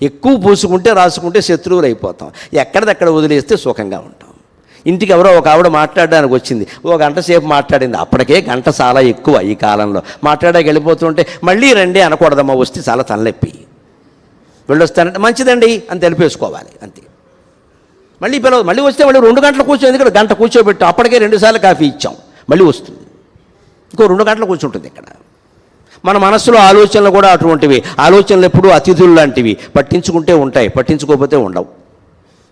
ఎక్కువ పూసుకుంటే రాసుకుంటే శత్రువులు అయిపోతాం. ఎక్కడిదక్కడ వదిలేస్తే సుఖంగా ఉంటాం. ఇంటికి ఎవరో ఒక ఆవిడ మాట్లాడడానికి వచ్చింది, ఓ గంట సేపు మాట్లాడింది. అప్పటికే గంట చాలా ఎక్కువ ఈ కాలంలో. మాట్లాడాక వెళ్ళిపోతుంటే మళ్ళీ రండి అనకూడదమ్మా, వస్తే చాలా తలనొప్పి, వెళ్ళొస్తానంటే మంచిదండి అని తెలిపేసుకోవాలి అంతే. మళ్ళీ పిలవదు. మళ్ళీ వస్తే మళ్ళీ 2 గంటలు కూర్చో, ఎందుకంటే గంట కూర్చోబెట్టాం, అప్పటికే 2 సార్లు కాఫీ ఇచ్చాం, మళ్ళీ వస్తుంది, ఇంకో 2 గంటలు కూర్చుంటుంది ఇక్కడ. మన మనస్సులో ఆలోచనలు కూడా అటువంటివి. ఆలోచనలు ఎప్పుడూ అతిథులు లాంటివి, పట్టించుకుంటే ఉంటాయి, పట్టించుకోకపోతే ఉండవు.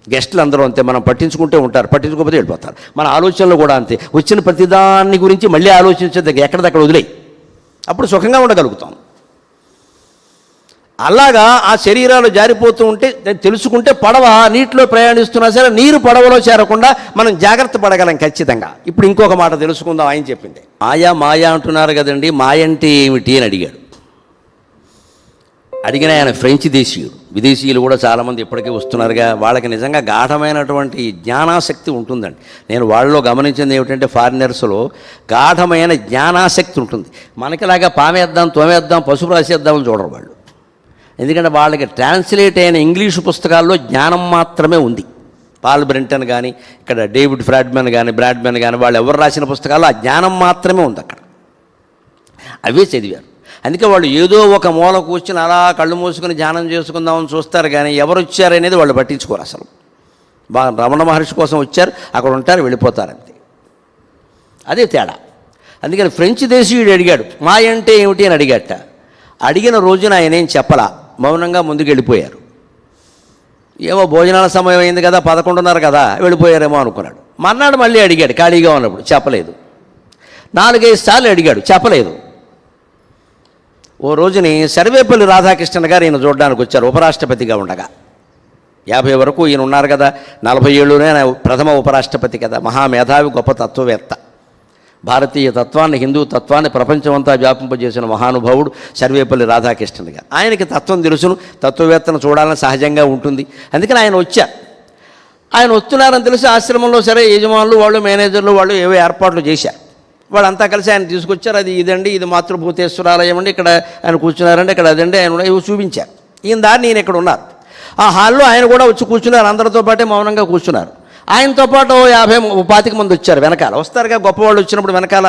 గెస్టులు అందరూ అంతే, మనం పట్టించుకుంటే ఉంటారు, పట్టించుకోకపోతే వెళ్ళిపోతారు. మన ఆలోచనలు కూడా అంతే. వచ్చిన ప్రతిదాన్ని గురించి మళ్ళీ ఆలోచించేది ఎక్కడిదక్కడ వదిలేయి, అప్పుడు సుఖంగా ఉండగలుగుతాం. అలాగా ఆ శరీరాలు జారిపోతూ ఉంటే తెలుసుకుంటే పడవ నీటిలో ప్రయాణిస్తున్నా సరే నీరు పడవలో చేరకుండా మనం జాగ్రత్త పడగలం ఖచ్చితంగా. ఇప్పుడు ఇంకొక మాట తెలుసుకుందాం. ఆయన చెప్పింది మాయా అంటున్నారు కదండి, మాయ అంటే ఏమిటి అని అడిగాడు. అడిగిన ఆయన ఫ్రెంచ్ దేశీయుడు. విదేశీయులు కూడా చాలామంది ఇప్పటికే వస్తున్నారుగా. వాళ్ళకి నిజంగా గాఢమైనటువంటి జ్ఞానాసక్తి ఉంటుందండి. నేను వాళ్ళలో గమనించింది ఏమిటంటే, ఫారినర్స్లో గాఢమైన జ్ఞానాసక్తి ఉంటుంది. మనకిలాగా పామేద్దాం, తోమేద్దాం, పసుపు రాసేద్దామని చూడరు వాళ్ళు. ఎందుకంటే వాళ్ళకి ట్రాన్స్లేట్ అయిన ఇంగ్లీషు పుస్తకాల్లో జ్ఞానం మాత్రమే ఉంది. పాల్ బ్రెంటన్ కానీ, ఇక్కడ డేవిడ్ బ్రాడ్మెన్ కానీ వాళ్ళు ఎవరు రాసిన పుస్తకాల్లో ఆ జ్ఞానం మాత్రమే ఉంది అక్కడ. అవే చదివారు. అందుకే వాళ్ళు ఏదో ఒక మూల కూర్చుని అలా కళ్ళు మూసుకొని ధ్యానం చేసుకుందామని చూస్తారు, కానీ ఎవరు వచ్చారనేది వాళ్ళు పట్టించుకోరు అసలు. రమణ మహర్షి కోసం వచ్చారు, అక్కడ ఉంటారు, వెళ్ళిపోతారు, అంతే. అదే తేడా. అందుకని ఫ్రెంచ్ దేశీయుడు అడిగాడు, మాయ అంటే ఏమిటి అని అడిగాట. అడిగిన రోజున ఆయన ఏం చెప్పలా, మౌనంగా ముందుకు వెళ్ళిపోయారు. ఏమో భోజనాల సమయం అయింది కదా, 11:30 కదా, వెళ్ళిపోయారేమో అనుకున్నాడు. మర్నాడు మళ్ళీ అడిగాడు ఖాళీగా ఉన్నప్పుడు, చెప్పలేదు. 4-5 సార్లు అడిగాడు, చెప్పలేదు. ఓ రోజుని సర్వేపల్లి రాధాకృష్ణన్ గారు ఈయన చూడడానికి వచ్చారు, ఉపరాష్ట్రపతిగా ఉండగా. 50 వరకు ఈయన ఉన్నారు కదా, 40 ఏళ్ళునే ఆయన ప్రథమ ఉపరాష్ట్రపతి కదా, మహామేధావి, గొప్ప తత్వవేత్త. భారతీయ తత్వాన్ని, హిందూ తత్వాన్ని ప్రపంచమంతా వ్యాపింపజేసిన మహానుభావుడు సర్వేపల్లి రాధాకృష్ణన్ గారు. ఆయనకి తత్వం తెలుసును, తత్వవేత్తను చూడాలని సహజంగా ఉంటుంది. అందుకని ఆయన వచ్చారు. ఆయన వస్తున్నారని తెలిసి ఆశ్రమంలో సరే యజమానులు వాళ్ళు, మేనేజర్లు వాళ్ళు ఏవో ఏర్పాట్లు చేశారు. వాళ్ళంతా కలిసి ఆయన తీసుకొచ్చారు. అది ఇదండి, ఇది మాతృభూతేశ్వరాలయం అండి, ఇక్కడ ఆయన కూర్చున్నారండి, ఇక్కడ అదండి, ఆయన ఇవి చూపించారు. ఈయన దారి నేను ఇక్కడ ఉన్నారు. ఆ హాల్లో ఆయన కూడా వచ్చి కూర్చున్నారు, అందరితో పాటే మౌనంగా కూర్చున్నారు. ఆయనతో పాటు 50-25 మంది వచ్చారు వెనకాల. వస్తారుగా గొప్పవాళ్ళు వచ్చినప్పుడు వెనకాల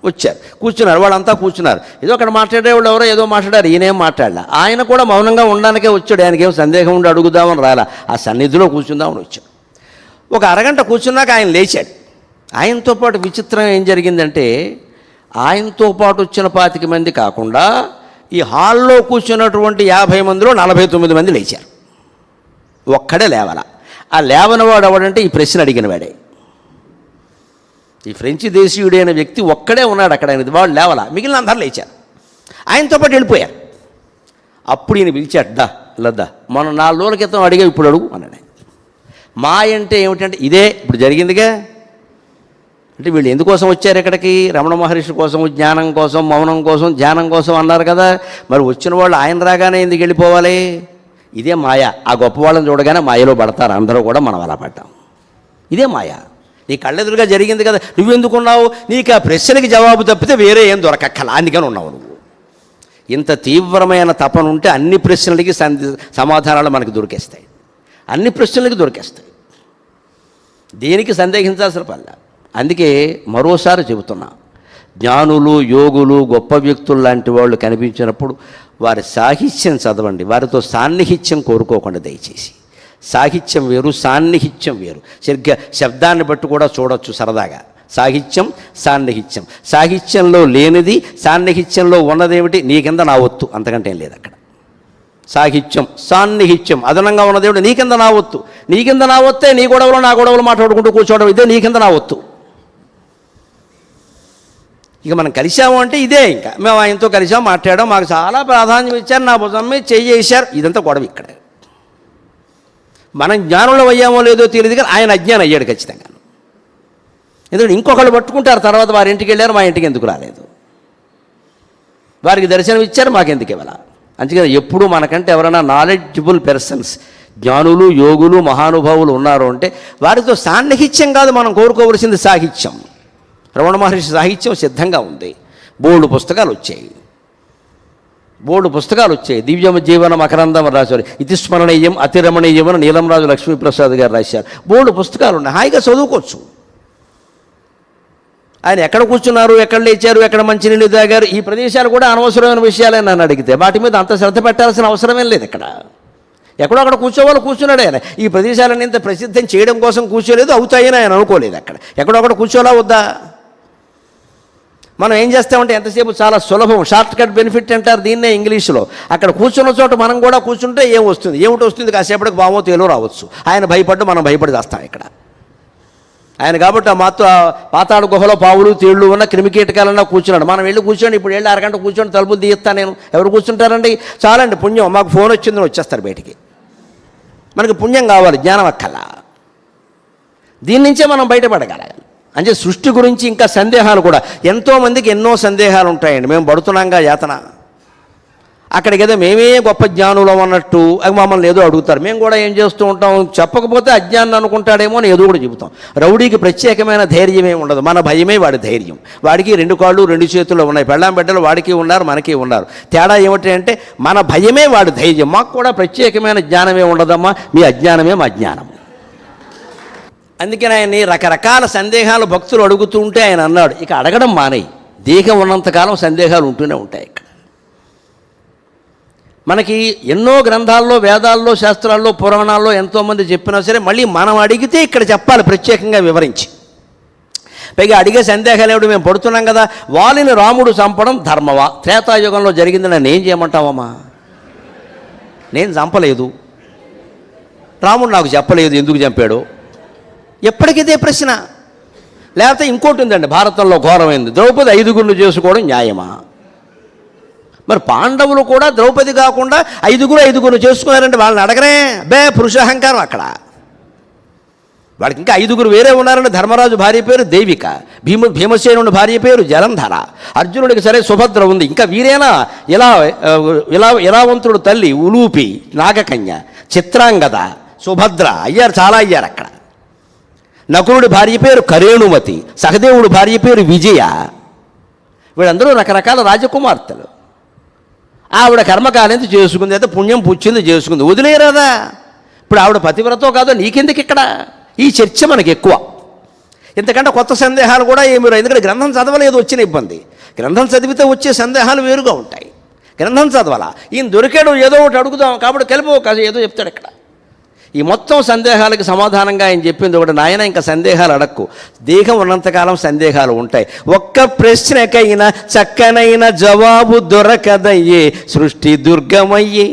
వచ్చారు, కూర్చున్నారు. వాళ్ళంతా కూర్చున్నారు. ఏదో అక్కడ మాట్లాడేవాళ్ళు ఎవరో ఏదో మాట్లాడారు, ఈయనేం మాట్లాడలే. ఆయన కూడా మౌనంగా ఉండడానికే వచ్చాడు, ఆయనకేం సందేహం ఉండి అడుగుదామని రాలా, ఆ సన్నిధిలో కూర్చుందామని వచ్చాడు. ఒక అరగంట కూర్చున్నాక ఆయన లేచాడు. ఆయనతో పాటు విచిత్రం ఏం జరిగిందంటే, ఆయనతో పాటు వచ్చిన 25 మంది కాకుండా ఈ హాల్లో కూర్చున్నటువంటి 50 మందిలో 49 మంది లేచారు. ఒక్కడే లేవల. ఆ లేవనవాడు ఎవడంటే ఈ ప్రశ్న అడిగిన వాడే, ఈ ఫ్రెంచ్ దేశీయుడైన వ్యక్తి ఒక్కడే ఉన్నాడు అక్కడ. వాడు లేవల, మిగిలిన అందరూ లేచారు, ఆయనతో పాటు వెళ్ళిపోయారు. అప్పుడు ఈయన పిలిచాడు, దా లద్దా, మొన్న 4 రోజుల క్రితం అడిగా, ఇప్పుడు అడుగు అన్నాడు. మాయ అంటే ఏమిటంటే ఇదే ఇప్పుడు జరిగిందిగా. అంటే వీళ్ళు ఎందుకోసం వచ్చారు ఇక్కడికి? రమణ మహర్షి కోసం, జ్ఞానం కోసం, మౌనం కోసం, ధ్యానం కోసం అన్నారు కదా. మరి వచ్చిన వాళ్ళు ఆయన రాగానే ఎందుకు వెళ్ళిపోవాలి? ఇదే మాయ. ఆ గొప్ప వాళ్ళని చూడగానే మాయలో పడతారు అందరూ కూడా. మనం అలా పడ్డాం. ఇదే మాయ. నీ కళ్ళెదురుగా జరిగింది కదా, నువ్వెందుకున్నావు? నీకు ఆ ప్రశ్నకి జవాబు తప్పితే వేరే ఏం దొరకక్కల, అందుకని ఉన్నావు నువ్వు. ఇంత తీవ్రమైన తపన ఉంటే అన్ని ప్రశ్నలకి సమాధానాలు మనకి దొరికేస్తాయి, అన్ని ప్రశ్నలకి దొరికేస్తాయి. దేనికి సందేహించాల్సిన పని. అందుకే మరోసారి చెబుతున్నా, జ్ఞానులు, యోగులు, గొప్ప వ్యక్తులు లాంటి వాళ్ళు కనిపించినప్పుడు వారి సాహిత్యం చదవండి, వారితో సాన్నిహిత్యం కోరుకోకుండా దయచేసి. సాహిత్యం వేరు, సాన్నిహిత్యం వేరు. సరిగ్గా శబ్దాన్ని బట్టి కూడా చూడొచ్చు సరదాగా. సాహిత్యం, సాన్నిహిత్యం. సాహిత్యంలో లేనిది సాన్నిహిత్యంలో ఉన్నదేమిటి? నీ కింద నా ఒత్తు, అంతకంటే ఏం లేదు అక్కడ. సాహిత్యం, సాన్నిహిత్యం, అదనంగా ఉన్నదేమిటి? నీ కింద నా ఒత్తు. నీ కింద నా ఒత్తే నీ గొడవలు నా గొడవలు మాట్లాడుకుంటూ కూర్చోవడం, ఇదే నీ కింద నా ఒత్తు. ఇక మనం కలిసాము అంటే ఇదే. ఇంకా మేము ఆయనతో కలిసాం, మాట్లాడాం, మాకు చాలా ప్రాధాన్యం ఇచ్చారు, నా భుజం మీద చేశారు, ఇదంతా గొడవ ఇక్కడ. మనం జ్ఞానంలో అయ్యామో లేదో తెలియదు, కానీ ఆయన అజ్ఞానం అయ్యాడు ఖచ్చితంగా. ఎందుకంటే ఇంకొకళ్ళు పట్టుకుంటారు తర్వాత, వారి ఇంటికి వెళ్ళారు, మా ఇంటికి ఎందుకు రాలేదు? వారికి దర్శనం ఇచ్చారు, మాకెందుకు ఇవ్వాల? అందుకని ఎప్పుడు మనకంటే ఎవరైనా నాలెడ్జబుల్ పర్సన్స్, జ్ఞానులు, యోగులు, మహానుభావులు ఉన్నారు అంటే వారితో సాన్నిహిత్యం కాదు మనం కోరుకోవలసింది, సాహిత్యం. రమణ మహర్షి సాహిత్యం సిద్ధంగా ఉంది. బోల్డు పుస్తకాలు వచ్చాయి, బోల్డు పుస్తకాలు వచ్చాయి. దివ్య జీవన మకరందం రాశారు, ఇతి స్మరణీయం అతిరమణీయం అని నీలంరాజు లక్ష్మీప్రసాద్ గారు రాశారు. బోల్డు పుస్తకాలు ఉన్నాయి, హాయిగా చదువుకోవచ్చు. ఆయన ఎక్కడ కూర్చున్నారు, ఎక్కడ లేచారు, ఎక్కడ మంచినీళ్ళు తాగారు, ఈ ప్రదేశాలు కూడా అనవసరమైన విషయాలే నన్ను అడిగితే. వాటి మీద అంత శ్రద్ధ పెట్టాల్సిన అవసరమేం లేదు. ఇక్కడ ఎక్కడో అక్కడ కూర్చోవాళ్ళు కూర్చున్నాడు ఆయన. ఈ ప్రదేశాలను ఇంత ప్రసిద్ధం చేయడం కోసం కూర్చోలేదు, అవుతాయని ఆయన అనుకోలేదు. అక్కడ ఎక్కడో అక్కడ కూర్చోలా వద్దా? మనం ఏం చేస్తామంటే ఎంతసేపు చాలా సులభం, షార్ట్ కట్ బెనిఫిట్ అంటారు దీన్నే ఇంగ్లీష్లో. అక్కడ కూర్చున్న చోట మనం కూడా కూర్చుంటే ఏం వస్తుంది? ఏమిటి వస్తుంది? కాసేపటికి బామో తేలో రావచ్చు. ఆయన భయపడ్డు, మనం భయపడి చేస్తాం ఇక్కడ. ఆయన కాబట్టి ఆ పాతాళ గుహలో పావులు, తేళ్లు ఉన్న క్రిమికీటకాలన్నా కూర్చున్నాడు. మనం వెళ్ళి కూర్చోండి, ఇప్పుడు వెళ్ళి అరగంట కూర్చొని తలుపులు తీస్తాను నేను. ఎవరు కూర్చుంటారండి? చాలండి పుణ్యం, మాకు ఫోన్ వచ్చిందని వచ్చేస్తారు బయటికి. మనకి పుణ్యం కావాలి, జ్ఞానం అక్కల. దీని నుంచే మనం బయటపడగలగాలి. అంటే సృష్టి గురించి ఇంకా సందేహాలు కూడా, ఎంతోమందికి ఎన్నో సందేహాలు ఉంటాయండి. మేము పడుతున్నాంగా యాతన. అక్కడికి ఏదో మేమే గొప్ప జ్ఞానులం అన్నట్టు అవి మమ్మల్ని ఏదో అడుగుతారు. మేము కూడా ఏం చేస్తూ ఉంటాం, చెప్పకపోతే అజ్ఞానం అనుకుంటాడేమో అని ఏదో కూడా చెబుతాం. రౌడీకి ప్రత్యేకమైన ధైర్యమే ఉండదు, మన భయమే వాడి ధైర్యం. వాడికి 2 కాళ్ళు 2 చేతులు ఉన్నాయి, పెళ్ళాం బిడ్డలు వాడికి ఉన్నారు, మనకి ఉన్నారు. తేడా ఏమిటి అంటే మన భయమే వాడి ధైర్యం. మాకు కూడా ప్రత్యేకమైన జ్ఞానమే ఉండదమ్మా, మీ అజ్ఞానమే మా జ్ఞానం. అందుకని ఆయన్ని రకరకాల సందేహాలు భక్తులు అడుగుతూ ఉంటే ఆయన అన్నాడు, ఇక అడగడం మానేయి, దేహం ఉన్నంతకాలం సందేహాలు ఉంటూనే ఉంటాయి. ఇక్కడ మనకి ఎన్నో గ్రంథాల్లో, వేదాల్లో, శాస్త్రాల్లో, పురాణాల్లో ఎంతోమంది చెప్పినా సరే మళ్ళీ మనం అడిగితే ఇక్కడ చెప్పాలి ప్రత్యేకంగా వివరించి. పైగా అడిగే సందేహాలు ఏమిటి, మేము పడుతున్నాం కదా, వాలిని రాముడు చంపడం ధర్మవా, త్రేతాయుగంలో జరిగిందని నేను చేయమంటావమ్మా? నేను చంపలేదు, రాముడు నాకు చెప్పలేదు ఎందుకు చంపాడు. ఎప్పటికిదే ప్రశ్న. లేకపోతే ఇంకోటి ఉందండి, భారతంలో ఘోరమైంది, ద్రౌపది 5గురిని చేసుకోవడం న్యాయమా? మరి పాండవులు కూడా ద్రౌపది కాకుండా 5గురు చేసుకున్నారంటే వాళ్ళని అడగరే, పురుషాహంకారం అక్కడ. వాడికి ఇంకా 5గురు వేరే ఉన్నారంటే ధర్మరాజు భార్య పేరు దేవిక, భీమసేనుడి భార్య పేరు జలంధర, అర్జునుడికి సరే సుభద్ర ఉంది, ఇంకా వీరేనా ఇలావంతుడు తల్లి ఉలూపి, నాగకన్య, చిత్రాంగద, సుభద్ర అయ్యారు, చాలా అయ్యారు అక్కడ. నకులుడి భార్య పేరు కరేణుమతి, సహదేవుడి భార్య పేరు విజయ. వీళ్ళందరూ రకరకాల రాజకుమార్తెలు. ఆవిడ కర్మకాలంతో చేసుకుంది, అయితే పుణ్యం పుచ్చింది చేసుకుంది, వదిలేరాదా? ఇప్పుడు ఆవిడ పతివ్రతో కాదో నీకెందుకు ఇక్కడ ఈ చర్చ? మనకి ఎక్కువ. ఎందుకంటే కొత్త సందేహాలు కూడా ఏమి రావు, ఎందుకంటే గ్రంథం చదవలేదు వచ్చిన ఇబ్బంది. గ్రంథం చదివితే వచ్చే సందేహాలు వేరుగా ఉంటాయి. గ్రంథం చదవాలా, ఈయన దొరికాడు ఏదో ఒకటి అడుగుదాం కాబట్టి కలిపి ఏదో చెప్తాడు ఇక్కడ. ఈ మొత్తం సందేహాలకు సమాధానంగా ఆయన చెప్పింది ఒకటి, నాయన ఇంకా సందేహాలు అడక్కు, దేహం ఉన్నంతకాలం సందేహాలు ఉంటాయి. ఒక్క ప్రశ్నకైనా చక్కనైన జవాబు దొరకదయ్యే సృష్టి దుర్గమయ్యే.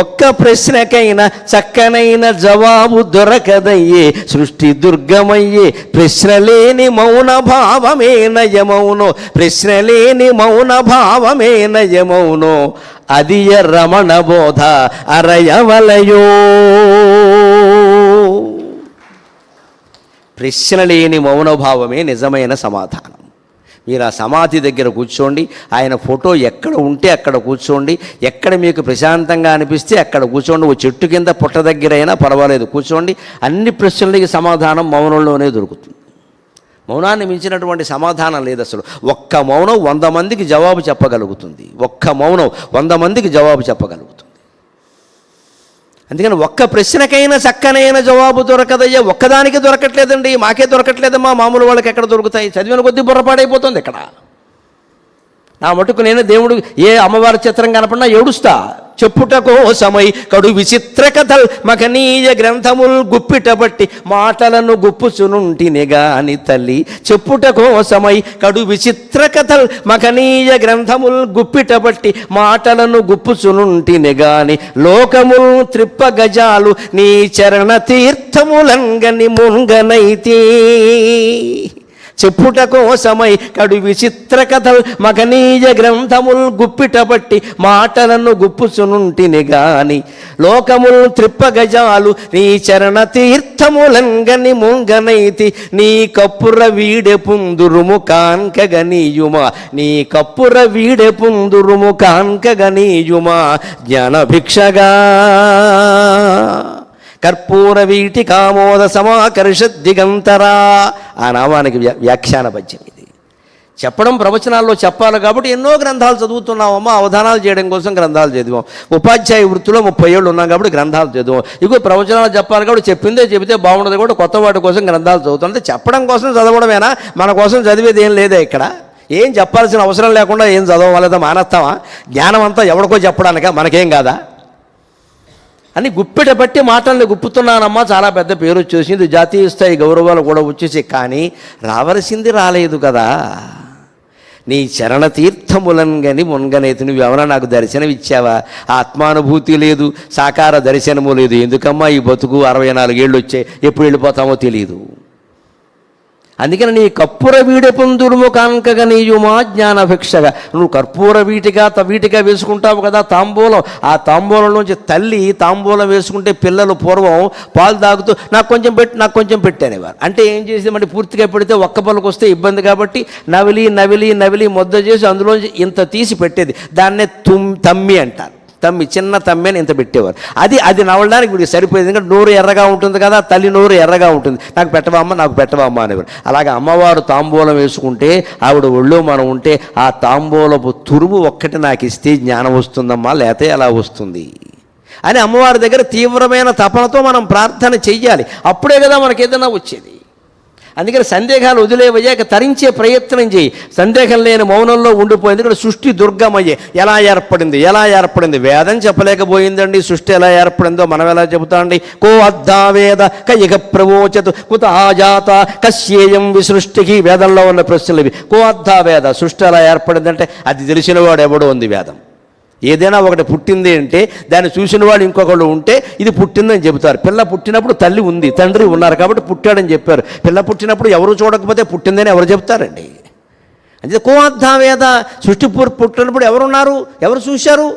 ఒక్క ప్రశ్నకైనా చక్కనైన జవాబు దొరకదయ్యే సృష్టి దుర్గమయ్యే. ప్రశ్నలేని మౌన భావమే నయమౌనో, ప్రశ్నలేని మౌన భావమే నయమౌనో, అదియ రమణ బోధ అరయవలయో. ప్రశ్న లేని మౌనభావమే నిజమైన సమాధానం. మీరు ఆ సమాధి దగ్గర కూర్చోండి, ఆయన ఫోటో ఎక్కడ ఉంటే అక్కడ కూర్చోండి, ఎక్కడ మీకు ప్రశాంతంగా అనిపిస్తే అక్కడ కూర్చోండి, ఓ చెట్టు కింద పుట్ట దగ్గర అయినా పర్వాలేదు కూర్చోండి. అన్ని ప్రశ్నలకి సమాధానం మౌనంలోనే దొరుకుతుంది. మౌనాన్ని మించినటువంటి సమాధానం లేదు అసలు. ఒక్క మౌనం 100 మందికి జవాబు చెప్పగలుగుతుంది. ఒక్క మౌనం 100 మందికి జవాబు చెప్పగలుగుతుంది. అందుకని ఒక్క ప్రశ్నకైనా చక్కనైన జవాబు దొరకదయ్యా. ఒక్కదానికి దొరకట్లేదండి, మాకే దొరకట్లేదమ్మా, మామూలు వాళ్ళకి ఎక్కడ దొరుకుతాయి? చదివిన కొద్దీ బుర్రపాడైపోతుంది ఇక్కడ. నా మటుకు నేను దేవుడు ఏ అమ్మవారి చిత్రం కనపడినా ఏడుస్తా. చెప్పుట కోసమై కడు విచిత్ర కథల్ మకనీయ గ్రంథముల్ గుప్పిటబట్టి మాటలను గుప్పుచునుంటిని గాని తల్లి. చెప్పుట కోసమై కడు విచిత్ర కథల్ మకనీయ గ్రంథముల్ గుప్పిటబట్టి మాటలను గుప్పుచునుంటిని గాని లోకముల్ త్రిప్ప గజాలు నీ చరణ తీర్థములంగని ముంగనైతే. చెప్పుట కోసమై కడు విచిత్ర కథల్ మగనీయ గ్రంథముల్ గుప్పిటబట్టి మాటలను గుప్పుచునుంటిని గాని లోకముల్ త్రిప్పగజాలు నీ చరణ తీర్థములంగని ముంగనైతి. నీ కప్పుర వీడె పుందురుము కాన్కగనీయుమా, నీ కప్పుర వీడె పుందురుము కాన్కగనీయుమా జ్ఞాన భిక్షగా. కర్పూర వీటి కామోద సమాకర్ష దిగంతరా ఆ నామానికి వ్యాఖ్యాన పద్యం ఇది. చెప్పడం ప్రవచనాల్లో చెప్పాలి కాబట్టి ఎన్నో గ్రంథాలు చదువుతున్నామమ్మా, అవధానాలు చేయడం కోసం గ్రంథాలు చదివాం. ఉపాధ్యాయ వృత్తిలో 30 ఏళ్ళు ఉన్నాం కాబట్టి గ్రంథాలు చదివాం. ఇగో ప్రవచనాలు చెప్పాలి కాబట్టి చెప్పిందే చెబితే బాగుండదు కాబట్టి కొత్త వాటి కోసం గ్రంథాలు చదువుతాం. అంటే చెప్పడం కోసం చదవడమేనా, మన కోసం చదివేది ఏం లేదా ఇక్కడ? ఏం చెప్పాల్సిన అవసరం లేకుండా ఏం చదవలేదా, మానేస్తామా? జ్ఞానం అంతా ఎవరికో చెప్పడానికా, మనకేం కాదా అని గుప్పెట బట్టి మాటల్ని గుప్పుతున్నానమ్మా. చాలా పెద్ద పేరు వచ్చేసింది, జాతీయ స్థాయి గౌరవాలు కూడా వచ్చేసి, కానీ రావలసింది రాలేదు కదా. నీ చరణ తీర్థములంగని మున్గనైతే. నువ్వు ఎవరైనా నాకు దర్శనం ఇచ్చావా? ఆత్మానుభూతి లేదు, సాకార దర్శనము లేదు. ఎందుకమ్మా ఈ బతుకు? 64 ఏళ్ళు వచ్చాయి, ఎప్పుడు వెళ్ళిపోతామో తెలియదు. అందుకని నీ కర్పూర వీడె పొందురుము కాంకగనీయుమా జ్ఞానభిక్షగా. నువ్వు కర్పూర వీటిగా వేసుకుంటావు కదా తాంబూలం. ఆ తాంబూలం నుంచి తల్లి తాంబూలం వేసుకుంటే పిల్లలు పూర్వం పాలు తాగుతూ నాకు కొంచెం పెట్టనేవారు. అంటే ఏం చేసేది, పూర్తిగా పెడితే ఒక్క పలుకు వస్తే ఇబ్బంది కాబట్టి నవిలి ముద్ద చేసి అందులోంచి ఇంత తీసి పెట్టేది. దాన్నే తమ్మి అంటారు. చిన్న తమ్మి అని ఇంత పెట్టేవారు. అది నవ్వడానికి వీడికి సరిపోయేది. ఎందుకంటే నోరు ఎర్రగా ఉంటుంది కదా, తల్లి నోరు ఎర్రగా ఉంటుంది. నాకు పెట్టవమ్మ అనేవారు. అలాగే అమ్మవారు తాంబూలం వేసుకుంటే ఆవిడ ఒళ్ళో మనం ఉంటే ఆ తాంబూలపు తురుము ఒక్కటి నాకు ఇస్తే జ్ఞానం వస్తుందమ్మా, లేతే ఎలా వస్తుంది అని అమ్మవారి దగ్గర తీవ్రమైన తపనతో మనం ప్రార్థన చెయ్యాలి. అప్పుడే కదా మనకి ఏదైనా వచ్చేది. అందుకని సందేహాలు వదిలేవయ్యాక తరించే ప్రయత్నం చేయి. సందేహం లేని మౌనంలో ఉండిపోయింది. ఇక్కడ సృష్టి దుర్గమయ్యే ఎలా ఏర్పడింది వేదం చెప్పలేకపోయిందండి. సృష్టి ఎలా ఏర్పడిందో మనం ఎలా చెబుతాండి? కో అద్దావేద కయిక ప్రవోచతు కుత ఆజాత కస్యేయం విసృష్టికి వేదంలో ఉన్న ప్రశ్నలు ఇవి. కో అద్దావేద సృష్టి ఎలా ఏర్పడిందంటే అది తెలిసినవాడు ఎవడో ఉంది వేదం. ఏదైనా ఒకటి పుట్టింది అంటే దాన్ని చూసిన వాడు ఇంకొకళ్ళు ఉంటే ఇది పుట్టిందని చెబుతారు. పిల్ల పుట్టినప్పుడు తల్లి ఉంది, తండ్రి ఉన్నారు కాబట్టి పుట్టాడని చెప్పారు. పిల్ల పుట్టినప్పుడు ఎవరు చూడకపోతే పుట్టిందని ఎవరు చెప్తారండి? అంటే కోఅద్ధావేద సృష్టి పుట్టినప్పుడు ఎవరున్నారు, ఎవరు చూశారు?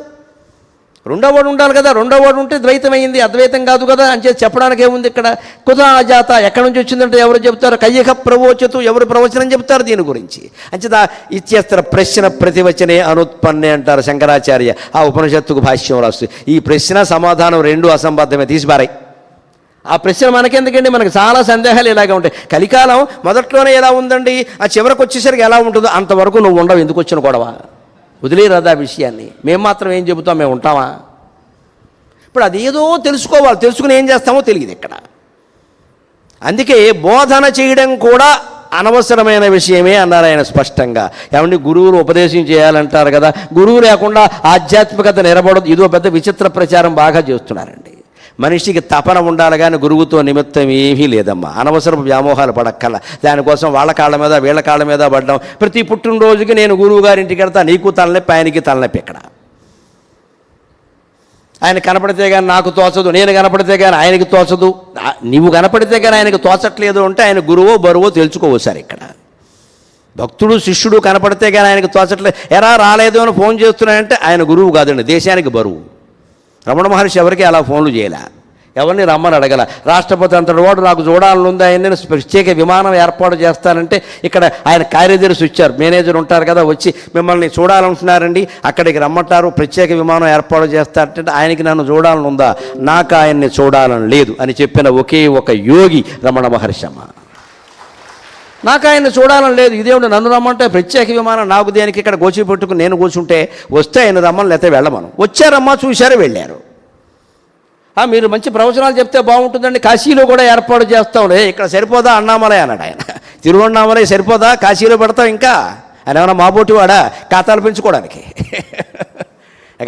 రెండోవాడు ఉండాలి కదా. రెండోవాడు ఉంటే ద్వైతమైంది, అద్వైతం కాదు కదా అని చెప్పి చెప్పడానికి ఏముంది ఇక్కడ? కుతా జాత ఎక్కడి నుంచి వచ్చిందంటే ఎవరు చెప్తారు? కయ్యక ప్రవోచతు ఎవరు ప్రవచనం చెప్తారు దీని గురించి? అంచేత ఇచ్చేస్తారు ప్రశ్న ప్రతివచనే అనుత్పన్నే అంటారు శంకరాచార్య ఆ ఉపనిషత్తుకు భాష్యం రాస్తూ. ఈ ప్రశ్న సమాధానం రెండు అసంబద్ధమే, తీసిపారాయి. ఆ ప్రశ్న మనకెందుకండి? మనకు చాలా సందేహాలు ఇలాగే ఉంటాయి. కలికాలం మొదట్లోనే ఎలా ఉందండి, ఆ చివరికి వచ్చేసరికి ఎలా ఉంటుందో అంతవరకు నువ్వు ఉండవు. ఎందుకు వచ్చిన గొడవ? వదిలేరదా విషయాన్ని. మేము మాత్రం ఏం చెబుతాం, మేము ఉంటామా? ఇప్పుడు అదేదో తెలుసుకోవాలి, తెలుసుకుని ఏం చేస్తామో తెలియదు ఇక్కడ. అందుకే బోధన చేయడం కూడా అనవసరమైన విషయమే అన్నారు ఆయన స్పష్టంగా. ఏమంటే గురువులు ఉపదేశం చేయాలంటారు కదా, గురువు లేకుండా ఆధ్యాత్మికత నిలబడదు. ఇదో పెద్ద విచిత్ర ప్రచారం బాగా చేస్తున్నారండి. మనిషికి తపన ఉండాలి కానీ గురువుతో నిమిత్తం ఏమీ లేదమ్మా. అనవసరపు వ్యామోహాలు పడక్కల. దానికోసం వాళ్ళ కాళ్ళ మీద వీళ్ళ కాళ్ళ మీద పడ్డాం. ప్రతి పుట్టినరోజుకి నేను గురువు గారింటికి వెళ్తా, నీకు తలనొప్పి ఆయనకి తలనొప్పి. ఇక్కడ ఆయన కనపడితే కానీ నాకు తోచదు, నేను కనపడితే కానీ ఆయనకి తోచదు. నీవు కనపడితే కానీ ఆయనకు తోచట్లేదు అంటే ఆయన గురువో బరువో తెలుసుకోవసారి. ఇక్కడ భక్తుడు శిష్యుడు కనపడితే కానీ ఆయనకు తోచట్లేదు, ఎరా రాలేదు అని ఫోన్ చేస్తున్నాయంటే ఆయన గురువు కాదండి, దేశానికి బరువు. రమణ మహర్షి ఎవరికి అలా ఫోన్లు చేయలే, ఎవరిని రమ్మని అడగల. రాష్ట్రపతి అంతటి వాడు నాకు చూడాలని ఉంది, ఆయన నేను ప్రత్యేక విమానం ఏర్పాటు చేస్తానంటే ఇక్కడ ఆయన కార్యదర్శి వచ్చారు, మేనేజర్ ఉంటారు కదా, వచ్చి మిమ్మల్ని చూడాలంటున్నారండి, అక్కడికి రమ్మంటారు, ప్రత్యేక విమానం ఏర్పాటు చేస్తారంటే ఆయనకి నన్ను చూడాలని ఉందా? నాకు ఆయన్ని చూడాలని లేదు అని చెప్పిన ఒకే ఒక యోగి రమణ మహర్షి అమ్మ. నాకు ఆయన్ని చూడాలని లేదు, ఇదేమిటి నన్ను రమ్మంటే ప్రత్యేక విమానం నాకు దేనికి? ఇక్కడ గోచి పెట్టుకుని నేను కూర్చుంటే వస్తే ఆయన రమ్మని లేకపోతే వెళ్ళమను. వచ్చారమ్మా, చూశారు, వెళ్ళారు. మీరు మంచి ప్రవచనాలు చెప్తే బాగుంటుందండి, కాశీలో కూడా ఏర్పాటు చేస్తాం. ఇక్కడ సరిపోదా అన్నామలై అన్నాడు ఆయన. తిరువన్నామలై సరిపోదా, కాశీలో పెడతాం ఇంకా? ఆయన ఏమన్నా మాబోటివాడా ఖాతాలు పెంచుకోవడానికి?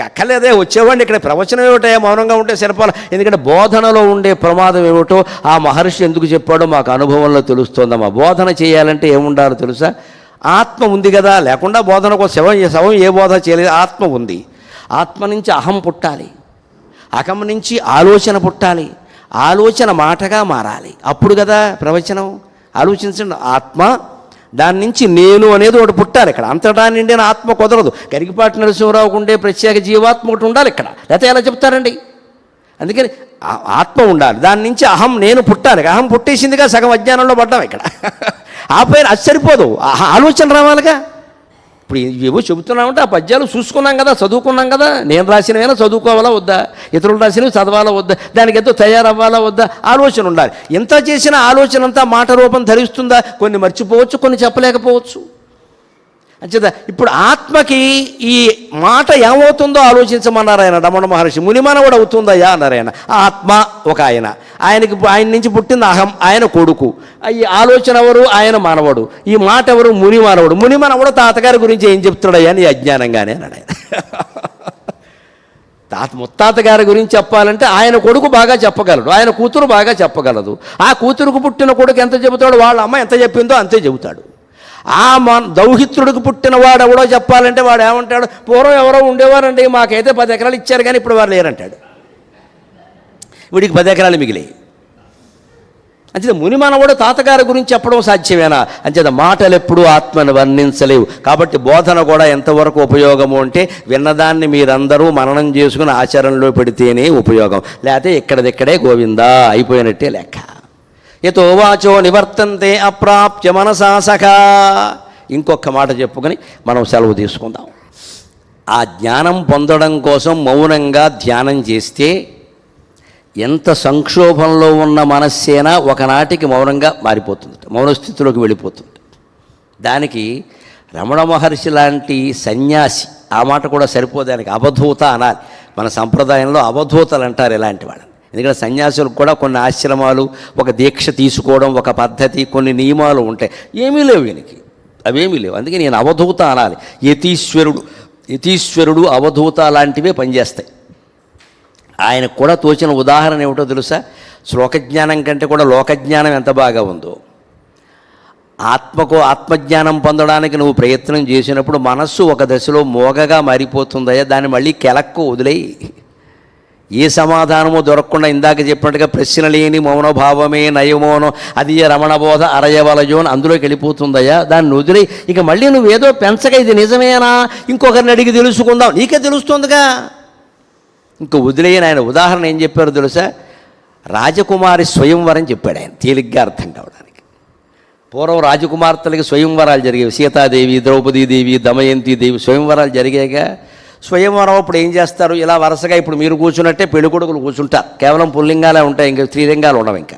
అక్కర్లేదే, వచ్చేవాడిని ఇక్కడ ప్రవచనం ఏమిటో మౌనంగా ఉంటే సరిపోలే. ఎందుకంటే బోధనలో ఉండే ప్రమాదం ఏమిటో ఆ మహర్షి ఎందుకు చెప్పాడో మాకు అనుభవంలో తెలుస్తోందమ్మా. బోధన చేయాలంటే ఏముండాలో తెలుసా? ఆత్మ ఉంది కదా, లేకుండా బోధనకు శవం ఏ బోధ చేయలేదు. ఆత్మ ఉంది, ఆత్మ నుంచి అహం పుట్టాలి, అహం నుంచి ఆలోచన పుట్టాలి, ఆలోచన మాటగా మారాలి, అప్పుడు కదా ప్రవచనం. ఆలోచించండి, ఆత్మ దాని నుంచి నేను అనేది ఒకటి పుట్టాలి. ఇక్కడ అంతటా నిండిన ఆత్మ కుదరదు. గరికపాటి నరసింహరావుకు ఉండే ప్రత్యేక జీవాత్మ ఒకటి ఉండాలి ఇక్కడ, లేకపోతే ఎలా చెప్తారండి? అందుకని ఆత్మ ఉండాలి, దాని నుంచి అహం నేను పుట్టాలి. అహం పుట్టేసిందిగా, సగం అజ్ఞానంలో పడ్డాం ఇక్కడ. ఆ పైన అది సరిపోదు, ఆలోచన రావాలిగా. ఇప్పుడు ఏవో చెబుతున్నామంటే ఆ పద్యాలు చూసుకున్నాం కదా, చదువుకున్నాం కదా. నేను రాసినవైనా చదువుకోవాలా వద్దా, ఇతరులు రాసినవి చదవాలా వద్దా, దానికి ఎంతో తయారవ్వాలా వద్దా, ఆలోచన ఉండాలి. ఎంత చేసిన ఆలోచన అంతా మాట రూపం ధరిస్తుందా? కొన్ని మర్చిపోవచ్చు, కొన్ని చెప్పలేకపోవచ్చు. అంచేత ఇప్పుడు ఆత్మకి ఈ మాట ఏమవుతుందో ఆలోచించమన్నారు ఆయన రమణ మహర్షి. మునిమనవుడు అవుతుందయ్యా అన్నారు ఆయన. ఆత్మ ఒక ఆయన, ఆయన నుంచి పుట్టింది అహం, ఆయన కొడుకు. ఈ ఆలోచన ఎవరు? ఆయన మానవుడు. ఈ మాట ఎవరు? ముని మానవుడు. ముని మనవుడు తాతగారి గురించి ఏం చెప్తున్నాడయ్యా నీ అజ్ఞానంగానే అన్నాడు ఆయన. ముత్తాతగారి గురించి చెప్పాలంటే ఆయన కొడుకు బాగా చెప్పగలడు, ఆయన కూతురు బాగా చెప్పగలదు. ఆ కూతురుకు పుట్టిన కొడుకు ఎంత చెబుతాడు, వాళ్ళ అమ్మ ఎంత చెప్పిందో అంతే చెబుతాడు. దౌహిత్రుడికి పుట్టిన వాడు ఎవడో చెప్పాలంటే వాడు ఏమంటాడు? పూర్వం ఎవరో ఉండేవారండి, మాకైతే 10 ఎకరాలు ఇచ్చారు కానీ ఇప్పుడు వారు లేరంటాడు. వీడికి 10 ఎకరాలు మిగిలాయి. అంచేత ముని మనవుడు తాతగారి గురించి చెప్పడం సాధ్యమేనా? అంచేత మాటలు ఎప్పుడూ ఆత్మను వర్ణించలేవు. కాబట్టి బోధన కూడా ఎంతవరకు ఉపయోగము అంటే విన్నదాన్ని మీరందరూ మననం చేసుకుని ఆచరణలో పెడితేనే ఉపయోగం, లేకపోతే ఇక్కడిదిక్కడే గోవిందా అయిపోయినట్టే లెక్క. యతో వాచో నివర్తంతే అప్రాప్య మనసా సఖా. ఇంకొక మాట చెప్పుకొని మనం సెలవు తీసుకుందాం. ఆ జ్ఞానం పొందడం కోసం మౌనంగా ధ్యానం చేస్తే ఎంత సంక్షోభంలో ఉన్న మనస్సేనా ఒకనాటికి మౌనంగా మారిపోతుంది, మౌనస్థితిలోకి వెళ్ళిపోతుంది. దానికి రమణ మహర్షి లాంటి సన్యాసి, ఆ మాట కూడా సరిపోదానికి అవధూత అనాలి. మన సంప్రదాయంలో అవధూతలు అంటారు ఇలాంటి వాళ్ళని. ఎందుకంటే సన్యాసులకు కూడా కొన్ని ఆశ్రమాలు, ఒక దీక్ష తీసుకోవడం, ఒక పద్ధతి, కొన్ని నియమాలు ఉంటాయి. ఏమీ లేవు వీనికి, అవేమీ లేవు. అందుకే నేను అవధూత అనాలి. యతీశ్వరుడు అవధూత లాంటివే పనిచేస్తాయి. ఆయనకు కూడా తోచిన ఉదాహరణ ఏమిటో తెలుసా? శ్లోకజ్ఞానం కంటే కూడా లోకజ్ఞానం ఎంత బాగా ఉందో. ఆత్మజ్ఞానం పొందడానికి నువ్వు ప్రయత్నం చేసినప్పుడు మనస్సు ఒక దశలో మోగగా మారిపోతుందయ్యా, దాన్ని మళ్ళీ కెలక్కు వదిలేయి. ఏ సమాధానమో దొరకకుండా ఇందాక చెప్పినట్టుగా ప్రశ్న లేని మౌనభావమే నయమోనో అది రమణబోధ అరయవలయో అని అందులోకి వెళ్ళిపోతుందయ్యా, దాన్ని వదిలే. ఇక మళ్ళీ నువ్వేదో పెంచగా ఇది నిజమేనా, ఇంకొకరిని అడిగి తెలుసుకుందాం, నీకే తెలుస్తుందిగా, ఇంక వదిలేయని. ఆయన ఉదాహరణ ఏం చెప్పారో తెలుసా? రాజకుమారి స్వయంవరం చెప్పాడు ఆయన, తేలిగ్గా అర్థం కావడానికి. పూర్వం రాజకుమార్తెలకి స్వయంవరాలు జరిగేవి. సీతాదేవి, ద్రౌపదీదేవి, దమయంతిదేవి స్వయంవరాలు జరిగాయిగా. స్వయంవరం అప్పుడు ఏం చేస్తారు? ఇలా వరుసగా ఇప్పుడు మీరు కూర్చున్నట్టే పెళ్ళికొడుకులు కూర్చుంటారు. కేవలం పుల్లింగాలే ఉంటాయి, ఇంకా స్త్రీలింగాలు ఉండవు. ఇంకా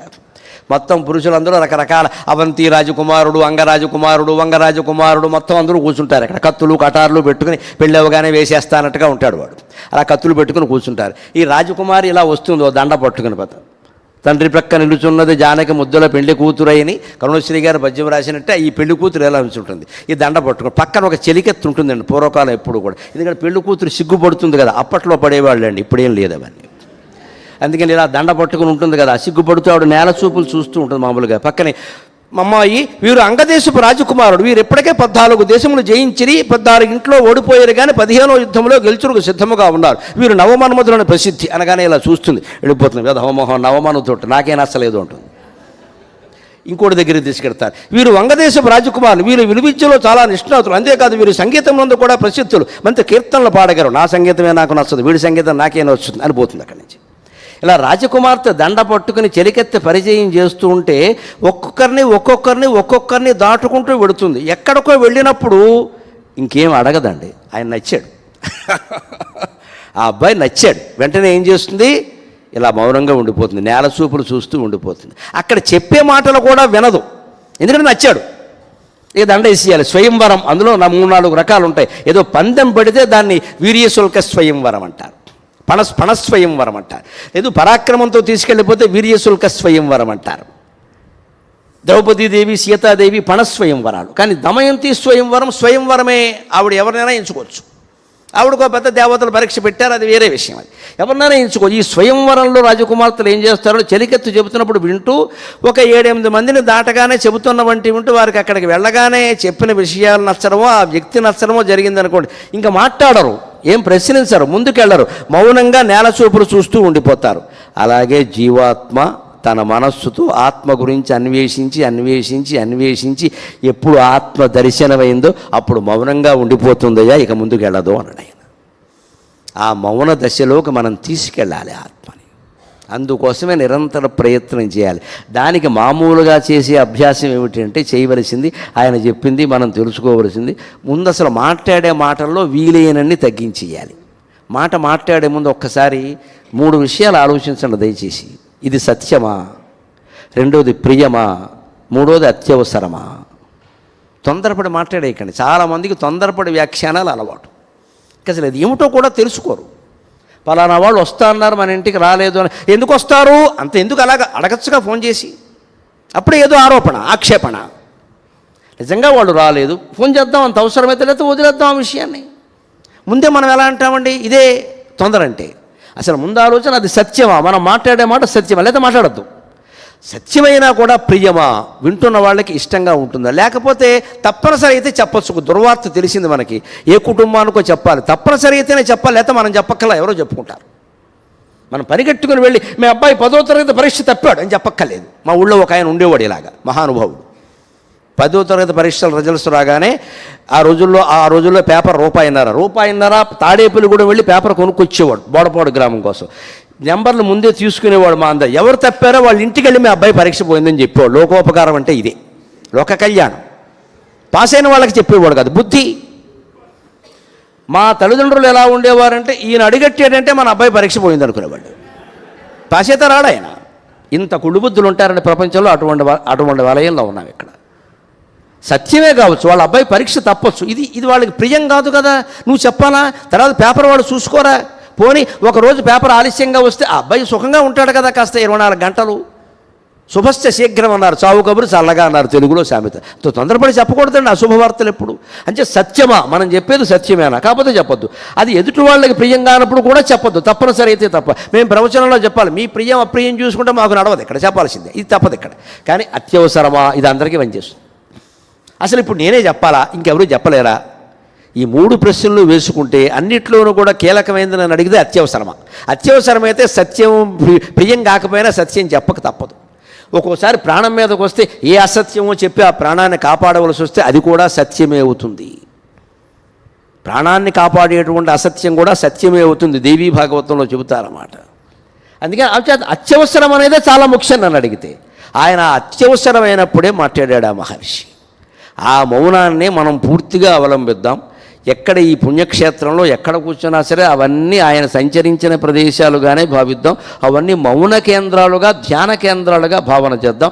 మొత్తం పురుషులందరూ రకరకాల అవంతి రాజకుమారుడు, అంగరాజకుమారుడు, వంగరాజకుమారుడు మొత్తం అందరూ కూర్చుంటారు. అక్కడ కత్తులు కటార్లు పెట్టుకుని పెళ్ళి అవగానే వేసేస్తానట్టుగా ఉంటాడు వాడు. అలా కత్తులు పెట్టుకుని కూర్చుంటారు. ఈ రాజకుమారి ఇలా వస్తుంది, ఓ దండ పట్టుకుని పోతారు. తండ్రి ప్రక్క నిలుచున్నది జానకి ముద్దుల పెళ్లి కూతురైని కరుణశ్రీ గారు పద్యం రాసినట్టే ఈ పెళ్లి కూతురు ఎలా నిలుచుంటుంది, ఈ దండ పట్టుకుని. పక్కన ఒక చెలికెత్తు ఉంటుందండి పూర్వకాలం ఎప్పుడు కూడా. ఎందుకంటే పెళ్లి కూతురు సిగ్గుపడుతుంది కదా, అప్పట్లో పడేవాళ్ళు అండి, ఇప్పుడేం లేదు అవన్నీ. అందుకని ఇలా దండ పట్టుకుని ఉంటుంది కదా, సిగ్గుపడుతూ ఆవిడ నేల చూపులు చూస్తూ ఉంటుంది మామూలుగా. పక్కనే అమ్మాయి, వీరు అంగదేశపు రాజకుమారుడు, వీరు ఇప్పటికే 14 దేశములు జయించిరి, 14 ఇంట్లో ఓడిపోయారు, కానీ 15వ యుద్ధంలో గెలుచుటకు సిద్ధముగా ఉన్నారు. వీరు నవమన్మధులని ప్రసిద్ధి అనగానే ఇలా చూస్తుంది, వెళ్ళిపోతుంది కదా, హోమోహం నవమనుతోటి నాకే నచ్చలేదు ఉంటుంది. ఇంకోటి దగ్గరికి తీసుకెడతారు. వీరు వంగదేశపు రాజకుమారులు, వీరు విలువిద్యలో చాలా నిష్ణాతులు, అంతేకాదు వీరు సంగీతంలో కూడా ప్రసిద్ధులు, మంచి కీర్తనలు పాడగారు. నా సంగీతమే నాకు నచ్చదు, వీడి సంగీతం నాకే నచ్చుతుంది అని పోతుంది అక్కడి నుంచి. ఇలా రాజకుమార్తె దండ పట్టుకుని చెలికెత్తి పరిచయం చేస్తూ ఉంటే ఒక్కొక్కరిని దాటుకుంటూ వెడుతుంది. ఎక్కడికో వెళ్ళినప్పుడు ఇంకేం అడగదండి, ఆయన నచ్చాడు. ఆ అబ్బాయి నచ్చాడు, వెంటనే ఏం చేస్తుంది? ఇలా మౌనంగా ఉండిపోతుంది, నేల చూపులు చూస్తూ ఉండిపోతుంది. అక్కడ చెప్పే మాటలు కూడా వినదు, ఎందుకంటే నచ్చాడు. ఇక దండ వేసేయాలి. స్వయంవరం అందులో 3-4 రకాలు ఉంటాయి. ఏదో పందెం పెడితే దాన్ని వీర్యశుల్క స్వయంవరం అంటారు, పణస్వయంవరం అంటారు. లేదు పరాక్రమంతో తీసుకెళ్ళిపోతే వీర్యశుల్క స్వయంవరం అంటారు. ద్రౌపదీదేవి, సీతాదేవి పణస్వయంవరాలు. కానీ దమయంతి స్వయంవరమే. ఆవిడ ఎవరినైనా ఎంచుకోవచ్చు. ఆవిడకో పెద్ద దేవతలు పరీక్ష పెట్టారు, అది వేరే విషయం. అది ఎవరినైనా ఎంచుకోవచ్చు. ఈ స్వయంవరంలో రాజకుమార్తెలు ఏం చేస్తారో చెలికెత్తు చెబుతున్నప్పుడు వింటూ ఒక 7-8 మందిని దాటగానే చెబుతున్న వంటి వింటూ వారికి అక్కడికి వెళ్ళగానే చెప్పిన విషయాలు నచ్చడమో ఆ వ్యక్తి నచ్చడమో జరిగిందనుకోండి, ఇంకా మాట్లాడరు, ఏం ప్రశ్నించరు, ముందుకెళ్ళరు, మౌనంగా నేల చూపులు చూస్తూ ఉండిపోతారు. అలాగే జీవాత్మ తన మనస్సుతో ఆత్మ గురించి అన్వేషించి ఎప్పుడు ఆత్మ దర్శనమైందో అప్పుడు మౌనంగా ఉండిపోతుందయ్యా, ఇక ముందుకు వెళ్ళదు అన్నాడు ఆయన. ఆ మౌన దశలోకి మనం తీసుకెళ్ళాలి ఆత్మని. అందుకోసమే నిరంతర ప్రయత్నం చేయాలి. దానికి మామూలుగా చేసే అభ్యాసం ఏమిటంటే, చేయవలసింది ఆయన చెప్పింది మనం తెలుసుకోవలసింది. ముందు అసలు మాట్లాడే మాటల్లో వీలైనన్ని తగ్గించేయాలి. మాట్లాడే ముందు ఒక్కసారి 3 విషయాలు ఆలోచించండి దయచేసి. ఇది సత్యమా, రెండోది ప్రియమా, మూడోది అత్యవసరమా. తొందరపడి మాట్లాడేయకండి. చాలామందికి తొందరపడి వ్యాఖ్యానాలు అలవాటు. అసలు అది ఏమిటో కూడా తెలుసుకోరు. పలానా వాళ్ళు వస్తా అన్నారు, మన ఇంటికి రాలేదు అని. ఎందుకు వస్తారు అంత ఎందుకు అలాగ అడగచ్చుగా ఫోన్ చేసి. అప్పుడే ఏదో ఆరోపణ, ఆక్షేపణ. నిజంగా వాళ్ళు రాలేదు, ఫోన్ చేద్దాం, అంత అవసరమైతే లేకపోతే వదిలేద్దాం ఆ విషయాన్ని. ముందే మనం ఎలా అంటామండి, ఇదే తొందర అంటే. అసలు ముందు ఆలోచన, అది సత్యమా, మనం మాట్లాడే మాట సత్యమా, లేదా మాట్లాడద్దు. సత్యమైనా కూడా ప్రియమా, వింటున్న వాళ్ళకి ఇష్టంగా ఉంటుందా, లేకపోతే తప్పనిసరి అయితే చెప్పచ్చు. దుర్వార్త తెలిసింది మనకి, ఏ కుటుంబానికో చెప్పాలి, తప్పనిసరి అయితేనే చెప్పాలి, లేకపోతే మనం చెప్పక్కల ఎవరో చెప్పుకుంటారు. మనం పరిగెట్టుకుని వెళ్ళి మీ అబ్బాయి 10వ తరగతి పరీక్ష తప్పాడు అని చెప్పక్కర్లేదు. మా ఊళ్ళో ఒక ఆయన ఉండేవాడు ఇలాగా, మహానుభావుడు. 10వ తరగతి పరీక్షల రిజల్ట్స్ రాగానే ఆ రోజుల్లో పేపర్ రూపాయిన్నర తాడేపల్లిగూడెం వెళ్ళి పేపర్ కొనుక్కొచ్చేవాడు బోడపాడు గ్రామం కోసం. నెంబర్లు ముందే తీసుకునేవాడు. మా అందరు ఎవరు తప్పారో వాళ్ళ ఇంటికి వెళ్ళి మీ అబ్బాయి పరీక్ష పోయిందని చెప్పేవాడు. లోకోపకారం అంటే ఇదే, లోక కళ్యాణం. పాస్ అయిన వాళ్ళకి చెప్పేవాడు కాదు, బుద్ధి. మా తల్లిదండ్రులు ఎలా ఉండేవారంటే, ఈయన అడిగట్టాడంటే మన అబ్బాయి పరీక్ష పోయింది అనుకునేవాళ్ళు. పాస్ అయితే రాడు ఆయన. ఇంత కుళ్ళుబుద్ధులు ఉంటారండి ప్రపంచంలో. అటువంటి వలయంలో ఉన్నాం ఇక్కడ. సత్యమే కావచ్చు, వాళ్ళ అబ్బాయి పరీక్ష తప్పొచ్చు, ఇది వాళ్ళకి ప్రియం కాదు కదా, నువ్వు చెప్పాలా? తర్వాత పేపర్ వాడు చూసుకోరా, పోనీ ఒకరోజు పేపర్ ఆలస్యంగా వస్తే ఆ అబ్బాయి సుఖంగా ఉంటాడు కదా కాస్త 24 గంటలు. శుభశ్చ శీఘ్రం అన్నారు, చావు కబురు చల్లగా అన్నారు తెలుగులో సామెత. తొందరపడి చెప్పకూడదండి అశుభవార్తలు ఎప్పుడు. అంటే సత్యమా మనం చెప్పేది సత్యమేనా, కాకపోతే చెప్పొద్దు. అది ఎదుటి వాళ్ళకి ప్రియంగా అన్నప్పుడు కూడా చెప్పొద్దు, తప్పనిసరి అయితే తప్ప. మేము ప్రవచనంలో చెప్పాలి, మీ ప్రియం అప్రియం చూసుకుంటే మాకు నడవదు, ఇక్కడ చెప్పాల్సిందే, ఇది తప్పదు ఇక్కడ. కానీ అత్యవసరమా ఇది అందరికీ పనిచేస్తుంది. అసలు ఇప్పుడు నేనే చెప్పాలా, ఇంకెవరూ చెప్పలేరా? ఈ 3 ప్రశ్నలు వేసుకుంటే అన్నిట్లోనూ కూడా కీలకమైనది నన్ను అడిగితే అత్యవసరమా. అత్యవసరమైతే సత్యం ప్రియం కాకపోయినా సత్యం చెప్పక తప్పదు. ఒక్కోసారి ప్రాణం మీదకి వస్తే ఏ అసత్యమో చెప్పి ఆ ప్రాణాన్ని కాపాడవలసి వస్తే అది కూడా సత్యమే అవుతుంది. ప్రాణాన్ని కాపాడేటువంటి అసత్యం కూడా సత్యమే అవుతుంది, దేవీ భాగవతంలో చెబుతారన్నమాట. అందుకని అత్యవసరం అనేదే చాలా ముఖ్యం నన్ను అడిగితే. ఆయన అత్యవసరమైనప్పుడే మాట్లాడాడు ఆ మహర్షి. ఆ మౌనాన్నే మనం పూర్తిగా అవలంబిద్దాం. ఎక్కడ ఈ పుణ్యక్షేత్రంలో ఎక్కడ కూర్చున్నా సరే అవన్నీ ఆయన సంచరించిన ప్రదేశాలుగానే భావిద్దాం. అవన్నీ మౌన కేంద్రాలుగా, ధ్యాన కేంద్రాలుగా భావన చేద్దాం.